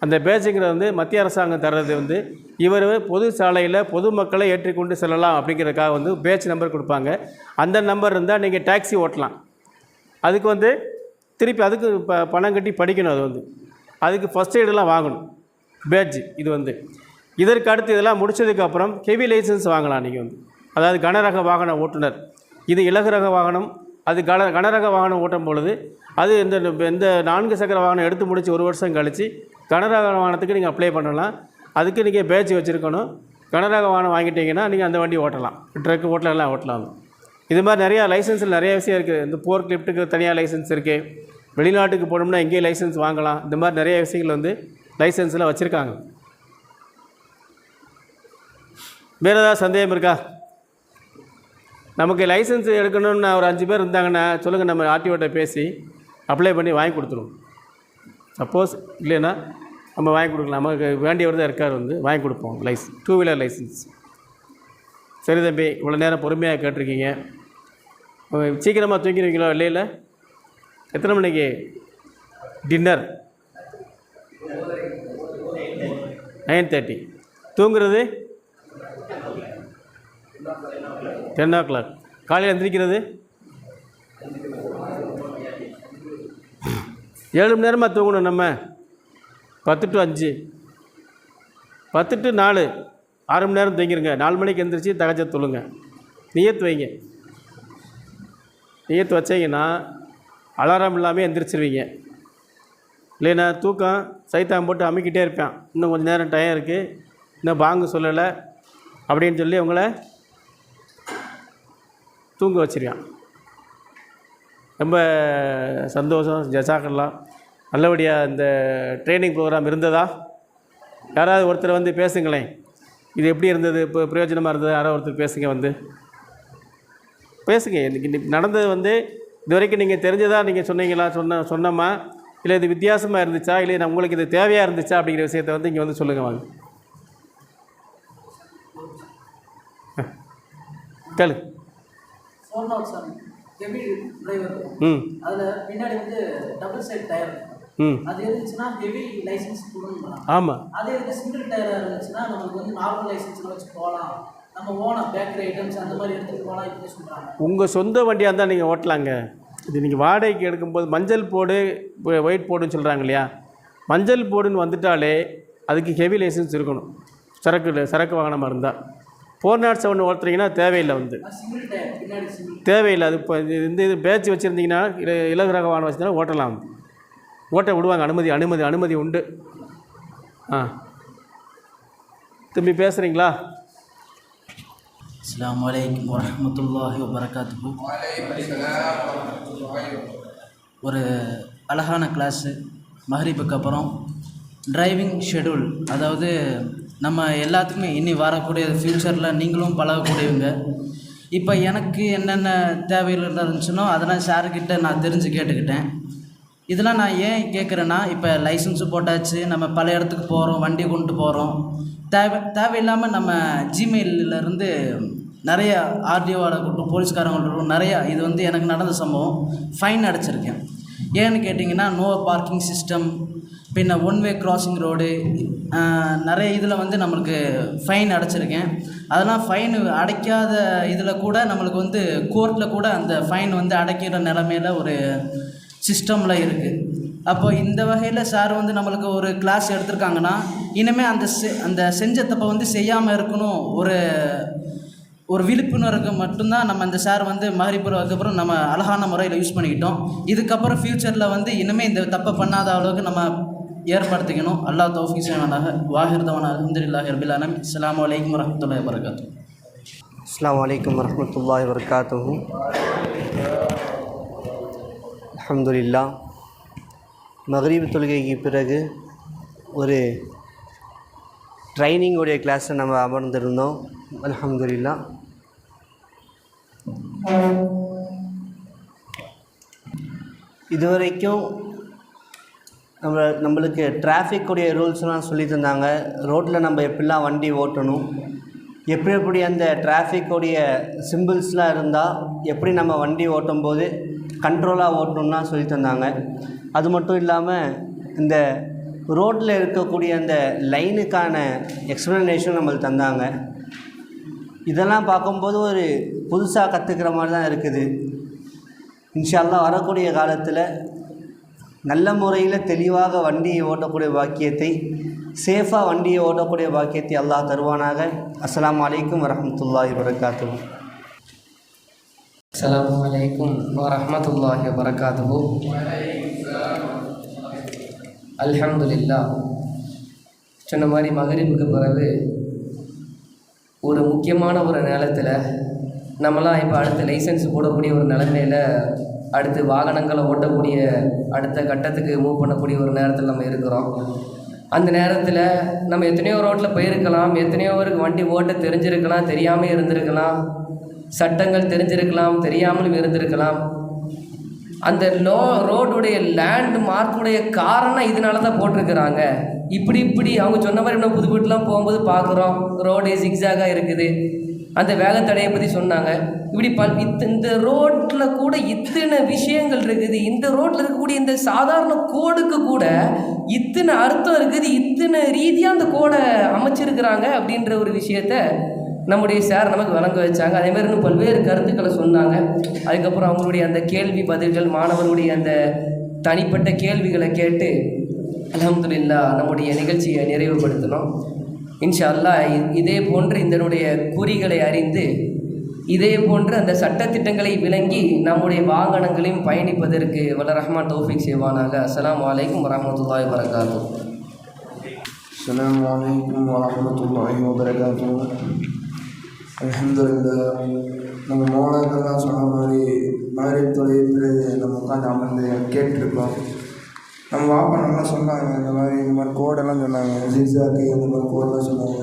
அந்த பேட்ஜுங்கிறது வந்து மத்திய அரசாங்கம் தர்றது வந்து இவர் பொது சாலையில் பொதுமக்களை ஏற்றிக்கொண்டு செல்லலாம் அப்படிங்கிறதுக்காக வந்து பேட்ச் நம்பர் கொடுப்பாங்க. அந்த நம்பர் இருந்தால் நீங்கள் டாக்ஸி ஓட்டலாம். அதுக்கு வந்து திருப்பி அதுக்கு பணம் கட்டி படிக்கணும். அது வந்து அதுக்கு ஃபஸ்ட் எய்டெல்லாம் வாங்கணும், பேட்ஜ். இது வந்து இதற்கு அடுத்து இதெல்லாம் முடித்ததுக்கப்புறம் ஹெவி லைசன்ஸ் வாங்கலாம் நீங்கள் வந்து. அதாவது கனரக வாகன ஓட்டுநர், இது இலகுரக வாகனம். அது கனரக வாகனம் ஓட்டும் பொழுது அது இந்த 4 சக்கர வாகனம் எடுத்து முடித்து 1 வருஷம் கழித்து கனரக வாகனத்துக்கு நீங்கள் அப்ளை பண்ணலாம். அதுக்கு நீங்கள் பேட்ஜ் வச்சுருக்கணும். கனரக வாகனம் வாங்கிட்டீங்கன்னா நீங்கள் அந்த வண்டி ஓட்டலாம், ட்ரக்கு ஓட்டலாம் ஓட்டலாம். இது மாதிரி நிறையா லைசன்ஸில் நிறைய விஷயம் இருக்குது. இந்த போர்க் லிஃப்ட்டுக்கு தனியாக லைசன்ஸ் இருக்குது. வெளிநாட்டுக்கு போனோம்னா இங்கேயே லைசன்ஸ் வாங்கலாம். இந்த மாதிரி நிறைய விஷயங்கள் வந்து லைசன்ஸில் வச்சுருக்காங்க. வேறு ஏதாவது சந்தேகம் இருக்கா? நமக்கு லைசன்ஸ் எடுக்கணும்னு ஒரு 5 பேர் இருந்தாங்கன்னா சொல்லுங்கள், நம்ம ஆர்டிஓட்ட பேசி அப்ளை பண்ணி வாங்கி கொடுத்துருவோம். சப்போஸ் இல்லைன்னா நம்ம வாங்கி கொடுக்கலாம். நமக்கு வேண்டியவர் தான் இருக்கார் வந்து வாங்கி கொடுப்போம் 2 வீலர் லைசன்ஸ். சரி தம்பி, இவ்வளோ நேரம் பொறுமையாக கேட்டிருக்கீங்க. சீக்கிரமாக தூங்கிடுவீங்களோ? இல்லையில எத்தனை மணிக்கு டின்னர்? 9:30. தூங்குறது 10 o'clock. காலையில் எந்திரிக்கிறது 7 மணி நேரமாக தூங்கணும். நம்ம 10 to 5, 10 to 4, 6 மணி நேரம் தூங்கிடுங்க. 4 மணிக்கு எந்திரிச்சு தகஜ தொழுங்க. நியத்து வைங்க. நியத்து வச்சிங்கன்னா அலாரம் இல்லாமல் எந்திரிச்சிருவீங்க. இல்லைன்னா தூக்கம் சைத்தான் போட்டு அமுக்கிட்டே இருப்பேன், இன்னும் கொஞ்சம் நேரம் டைம் இருக்குது, இன்னும் பாங்கு சொல்லலை அப்படின்னு சொல்லி உங்களை தூங்க வச்சிருவான். ரொம்ப சந்தோஷம், ஜஸாக்கல்லா. நல்லபடியாக இந்த ட்ரைனிங் ப்ரோக்ராம் இருந்ததா? யாராவது ஒருத்தர் வந்து பேசுங்களேன், இது எப்படி இருந்தது, இப்போ பிரயோஜனமாக இருந்தது? யாராவது ஒருத்தர் பேசுங்க, வந்து பேசுங்க. இன்றைக்கி நடந்தது வந்து இது வரைக்கும் நீங்கள் தெரிஞ்சதா நீங்கள் சொன்னீங்களா, சொன்னோமா, இல்லை இது வித்தியாசமாக இருந்துச்சா, இல்லை உங்களுக்கு இது தேவையாக இருந்துச்சா அப்படிங்கிற விஷயத்தை வந்து இங்கே வந்து சொல்லுங்கள். வாங்க கேளு. பின்னாடி வந்து டபுள் சைடு டயர் அது இருந்துச்சுன்னா ஹெவி லைசென்ஸ் கொடுக்கணும். ஆமாம். அதே வந்து சிங்கிள் டயராக இருந்துச்சுன்னா நமக்கு வந்து நார்மல் லைசென்ஸில் வச்சு போகலாம், நம்ம ஓனாக பேக்கரி ஐட்டம்ஸ் அந்த மாதிரி எடுத்துகிட்டு போகலாம் இப்படி சொல்கிறாங்க. உங்கள் சொந்த வண்டியாக இருந்தால் நீங்கள் ஓட்டலாங்க. இது நீங்கள் வாடகைக்கு எடுக்கும்போது மஞ்சள் போர்டு ஒயிட் போர்டுன்னு சொல்கிறாங்க இல்லையா, மஞ்சள் போர்டுன்னு வந்துட்டாலே அதுக்கு ஹெவி லைசன்ஸ் இருக்கணும். சரக்கு வாகனமாக இருந்தால் 407 ஓட்டுறீங்கன்னா தேவையில்லை, வந்து தேவையில்லை. அது இப்போ இது பேட்ச் வச்சுருந்தீங்கன்னா இலகுரக வாகனம் வச்சுருந்தா ஓட்டலாம், ஓட்ட விடுவாங்க, அனுமதி உண்டு. திரும்பி பேசுகிறீங்களா? அஸ்ஸலாமு அலைக்கும் வரஹ்மத்துல்லாஹி வபரகாத்துஹு. ஒரு அழகான கிளாஸு. மஹ்ரிபுக்கு அப்புறம் டிரைவிங் ஷெடியூல், அதாவது நம்ம எல்லாத்துக்குமே இனி வரக்கூடிய ஃப்யூச்சரில் நீங்களும் பழகக்கூடியவங்க. இப்போ எனக்கு என்னென்ன தேவைகள் இருந்துச்சுனோ அதெல்லாம் சார்கிட்ட நான் தெரிஞ்சு கேட்டுக்கிட்டேன். இதெல்லாம் நான் ஏன் கேட்குறேன்னா, இப்போ லைசன்ஸு போட்டாச்சு, நம்ம பல இடத்துக்கு போகிறோம், வண்டி கொண்டு போகிறோம், தேவையில்லாமல் நம்ம ஜிமெயிலிருந்து நிறைய ஆர்டிஓவில் கூட்டம் போலீஸ்காரங்கள்ட்ட நிறையா, இது வந்து எனக்கு நடந்த சம்பவம், ஃபைன் அடைச்சிருக்கேன். ஏன்னு கேட்டிங்கன்னா, நோ பார்க்கிங் சிஸ்டம், பின்ன ஒன் வே கிராசிங் ரோடு, நிறைய இதில் வந்து நம்மளுக்கு ஃபைன் அடைச்சிருக்கேன். அதெல்லாம் ஃபைன் அடைக்காத இதில் கூட நம்மளுக்கு வந்து கோர்ட்டில் கூட அந்த ஃபைன் வந்து அடைக்கிற நிலமையில ஒரு சிஸ்டமில் இருக்குது. அப்போ இந்த வகையில் சார் வந்து நம்மளுக்கு ஒரு கிளாஸ் எடுத்திருக்காங்கன்னா, இனிமேல் அந்த செஞ்ச தப்பை வந்து செய்யாமல் இருக்கணும், ஒரு விழிப்புணர்வுக்கு மட்டும்தான் நம்ம இந்த சார் வந்து அதுக்கப்புறம் நம்ம அழகான முறையில் யூஸ் பண்ணிக்கிட்டோம். இதுக்கப்புறம் ஃப்யூச்சரில் வந்து இனிமேல் இந்த தப்பை பண்ணாத அளவுக்கு நம்ம ஏற்படுத்திக்கணும். அல்லாஹ் தௌஃபீக் செய்வானாக. வாஹிர்தவானா அல்ஹம்துலில்லாஹி ரப்பில் ஆலமீன். அஸ்ஸலாமு அலைக்கும் வரஹ்மத்துல்லாஹி வபரகாத்துஹு. அஸ்ஸலாமு அலைக்கும் வரஹ்மத்துல்லாஹி வபரகாத்துஹு. அல்ஹம்துலில்லாஹ். மக்ரிப் தொழுகைக்கு பிறகு ஒரு ட்ரைனிங்குடைய கிளாஸில் நம்ம அமர்ந்திருந்தோம். அல்ஹம்துலில்லாஹ். இதுவரைக்கும் நம்மளுக்கு டிராஃபிக்குடைய ரூல்ஸ்லாம் சொல்லி தந்தாங்க. ரோட்டில் நம்ம எப்படிலாம் வண்டி ஓட்டணும், எப்படி அந்த டிராஃபிக்குடைய சிம்பிள்ஸ்லாம் இருந்தால் எப்படி நம்ம வண்டி ஓட்டும்போது கண்ட்ரோலாக ஓட்டணும்னா சொல்லி தந்தாங்க. அது மட்டும் இல்லாமல் இந்த ரோட்டில் இருக்கக்கூடிய அந்த லைனுக்கான எக்ஸ்ப்ளனேஷன் நம்மளுக்கு தந்தாங்க. இதெல்லாம் பார்க்கும்போது ஒரு புதுசாக கற்றுக்கிற மாதிரி தான் இருக்குது. இன்ஷா அல்லாஹ் வரக்கூடிய காலத்தில் நல்ல முறையில் தெளிவாக வண்டியை ஓட்டக்கூடிய பாக்கியத்தை, சேஃபாக வண்டியை ஓட்டக்கூடிய பாக்கியத்தை அல்லாஹ் தருவானாக. அஸ்ஸலாமு அலைக்கும் வரஹ்மத்துல்லாஹி வபரகாத்துஹு. அஸ்ஸலாமு அலைக்கும் வரஹ்மத்துல்லாஹி வபரகாத்துஹு. அல்ஹம்துலில்லாஹ். சொன்ன மாதிரி மகரிபுக்கு பிறகு ஒரு முக்கியமான ஒரு நேரத்தில் நம்மளாம் இப்போ அடுத்து லைசன்ஸ் போடக்கூடிய ஒரு நிலைமையில், அடுத்து வாகனங்களை ஓட்டக்கூடிய அடுத்த கட்டத்துக்கு மூவ் பண்ணக்கூடிய ஒரு நேரத்தில் நம்ம இருக்கிறோம். அந்த நேரத்தில் நம்ம எத்தனையோ ரோட்டில் போயிருக்கலாம், எத்தனையோ பேருக்கு வண்டி ஓட்ட தெரிஞ்சிருக்கலாம், தெரியாமல் இருந்திருக்கலாம், சட்டங்கள் தெரிஞ்சிருக்கலாம், தெரியாமலும் இருந்திருக்கலாம். அந்த ரோடுடைய லேண்ட் மார்க்குடைய காரணம் இதனால தான் போட்டிருக்கிறாங்க. இப்படி அவங்க சொன்ன மாதிரி இன்னும் புது வீட்டுலாம் போகும்போது பார்க்குறோம், ரோடு ஜிக்ஸாகாக இருக்குது. அந்த வேகத்தடையை பற்றி சொன்னாங்க. இப்படி இந்த ரோட்டில் கூட இத்தனை விஷயங்கள் இருக்குது. இந்த ரோட்டில் இருக்கக்கூடிய இந்த சாதாரண கோடுக்கு கூட இத்தனை அர்த்தம் இருக்குது, இத்தனை ரீதியாக அந்த கோடை அமைச்சிருக்கிறாங்க அப்படின்ற ஒரு விஷயத்த நம்முடைய சார் நமக்கு வழங்க வச்சாங்க. அதேமாதிரி இன்னும் பல்வேறு கருத்துக்களை சொன்னாங்க. அதுக்கப்புறம் அவங்களுடைய அந்த கேள்வி பதில்கள், மாணவர்களுடைய அந்த தனிப்பட்ட கேள்விகளை கேட்டு அல்ஹம்துலில்லாஹ் நம்முடைய நிகழ்ச்சியை நிறைவுபடுத்தணும். இன்ஷா அல்லாஹ் இதே போன்று இதனுடைய குறிகளை அறிந்து இதே போன்று அந்த சட்டத்திட்டங்களை விளங்கி நம்முடைய வாகனங்களையும் பயணிப்பதற்கு வல்ல ரஹ்மான் தௌஃபீக் செய்வானாக. அஸ்ஸலாமு அலைக்கும் வரஹ்மத்துல்லாஹி வபரகாத்துஹு. السلام عليكم ورحمة الله وبركاته. அல்ஹம்துலில்லாஹ். நம்ம மௌலாக்கெல்லாம் சொன்ன மாதிரி மகரிப் தொழுகைக்கு நம்ம உட்காந்து அமர்ந்து கேட்டிருக்கோம். நம்ம வாப்பா நல்லா சொன்னாங்க, இந்த மாதிரி கோடெல்லாம் சொன்னாங்க, ஜிக்ஸாக்கு இந்த மாதிரி கோடெல்லாம் சொன்னாங்க.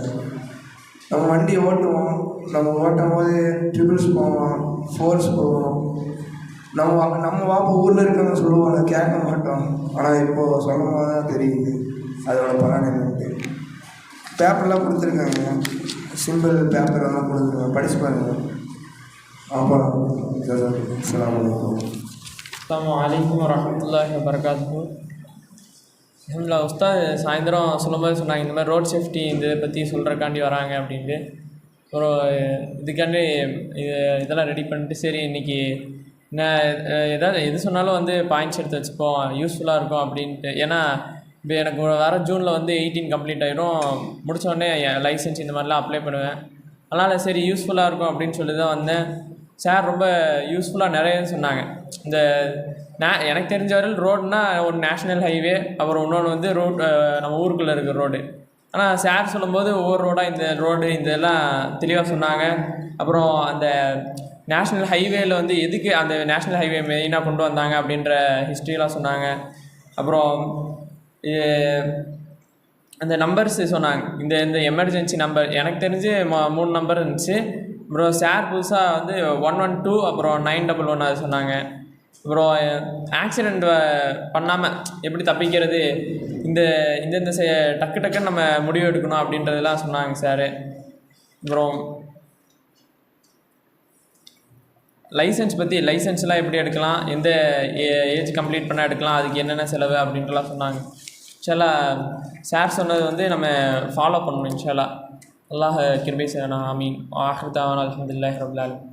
நம்ம வண்டி ஓட்டுவோம், நம்ம ஓட்டும் போது ட்ரிபிள்ஸ் போவோம், ஃபோர்ஸ் போவோம். நம்ம வாப்பா ஊரில் இருக்கவங்க சொல்லுவாங்க, கேட்க மாட்டோம். ஆனால் இப்போது சொல்லும் போது தான் தெரியுது அதோட பலன் என்னன்ட்டு. பேப்பர்லாம் கொடுத்துருக்காங்க, சிம்பிள் பேப்பர் எல்லாம் கொடுத்துருக்காங்க, படிச்சு பாருங்கள். அஸ்ஸலாமு அலைக்கும். அஸ்ஸலாமு அலைக்கும் வரஹ்மத்துல்லாஹி வபரகாத்துஹு. அல்ஹம்துலில்லாஹ். உஸ்தாத் சாயந்தரம் சொல்லும்போது சொன்னாங்க, இந்த மாதிரி ரோட் சேஃப்டி இதை பற்றி சொல்கிறக்காண்டி வராங்க அப்படின்ட்டு. அப்புறம் இதுக்காண்டி இதெல்லாம் ரெடி பண்ணிட்டு சரி இன்றைக்கி எதாவது எது சொன்னாலும் வந்து பாயிண்ட்ஸ் எடுத்து வச்சுப்போம், யூஸ்ஃபுல்லாக இருக்கும் அப்படின்ட்டு. ஏன்னா இப்போ எனக்கு வர ஜூனில் வந்து 18 கம்ப்ளீட் ஆகிடும். முடித்தோடனே லைசன்ஸ் இந்த மாதிரிலாம் அப்ளை பண்ணுவேன். அதனால் சரி யூஸ்ஃபுல்லாக இருக்கும் அப்படின்னு சொல்லி தான் வந்தேன். சார் ரொம்ப யூஸ்ஃபுல்லாக நிறைய சொன்னாங்க. இந்த எனக்கு தெரிஞ்ச வரையில் ரோடுனா ஒரு நேஷ்னல் ஹைவே, அப்புறம் இன்னொன்று வந்து நம்ம ஊருக்குள்ளே இருக்கிற ரோடு. ஆனால் சார் சொல்லும்போது ஒவ்வொரு ரோடாக இந்த ரோடு இதெல்லாம் தெளிவாக சொன்னாங்க. அப்புறம் அந்த நேஷ்னல் ஹைவேயில் வந்து எதுக்கு அந்த நேஷ்னல் ஹைவே மெயினாக கொண்டு வந்தாங்க அப்படின்ற ஹிஸ்ட்ரியெலாம் சொன்னாங்க. அப்புறம் அந்த நம்பர்ஸ் சொன்னாங்க, இந்த எமர்ஜென்சி நம்பர் எனக்கு தெரிஞ்சு 3 நம்பர் இருந்துச்சு. அப்புறம் சார் புதுசாக வந்து 112 அப்புறம் 911 அது சொன்னாங்க. அப்புறம் ஆக்சிடெண்ட் பண்ணாமல் எப்படி தப்பிக்கிறது, இந்த டக்கு டக்குன்னு நம்ம முடிவு எடுக்கணும் அப்படின்றதெல்லாம் சொன்னாங்க சார். அப்புறம் லைசன்ஸ்லாம் எப்படி எடுக்கலாம், எந்த ஏஜ் கம்ப்ளீட் பண்ண எடுக்கலாம், அதுக்கு என்னென்ன செலவு அப்படின்ட்டுலாம் சொன்னாங்க. இன்ஷா சார் சொன்னது வந்து நம்ம ஃபாலோ பண்ணணும். இன்ஷா அல்லாஹ் கிருபை செய்யணும். ஆமீன். ஆஹிர் தாவானா அல்ஹம்துலில்லாஹி ரப்பில் ஆலமீன்.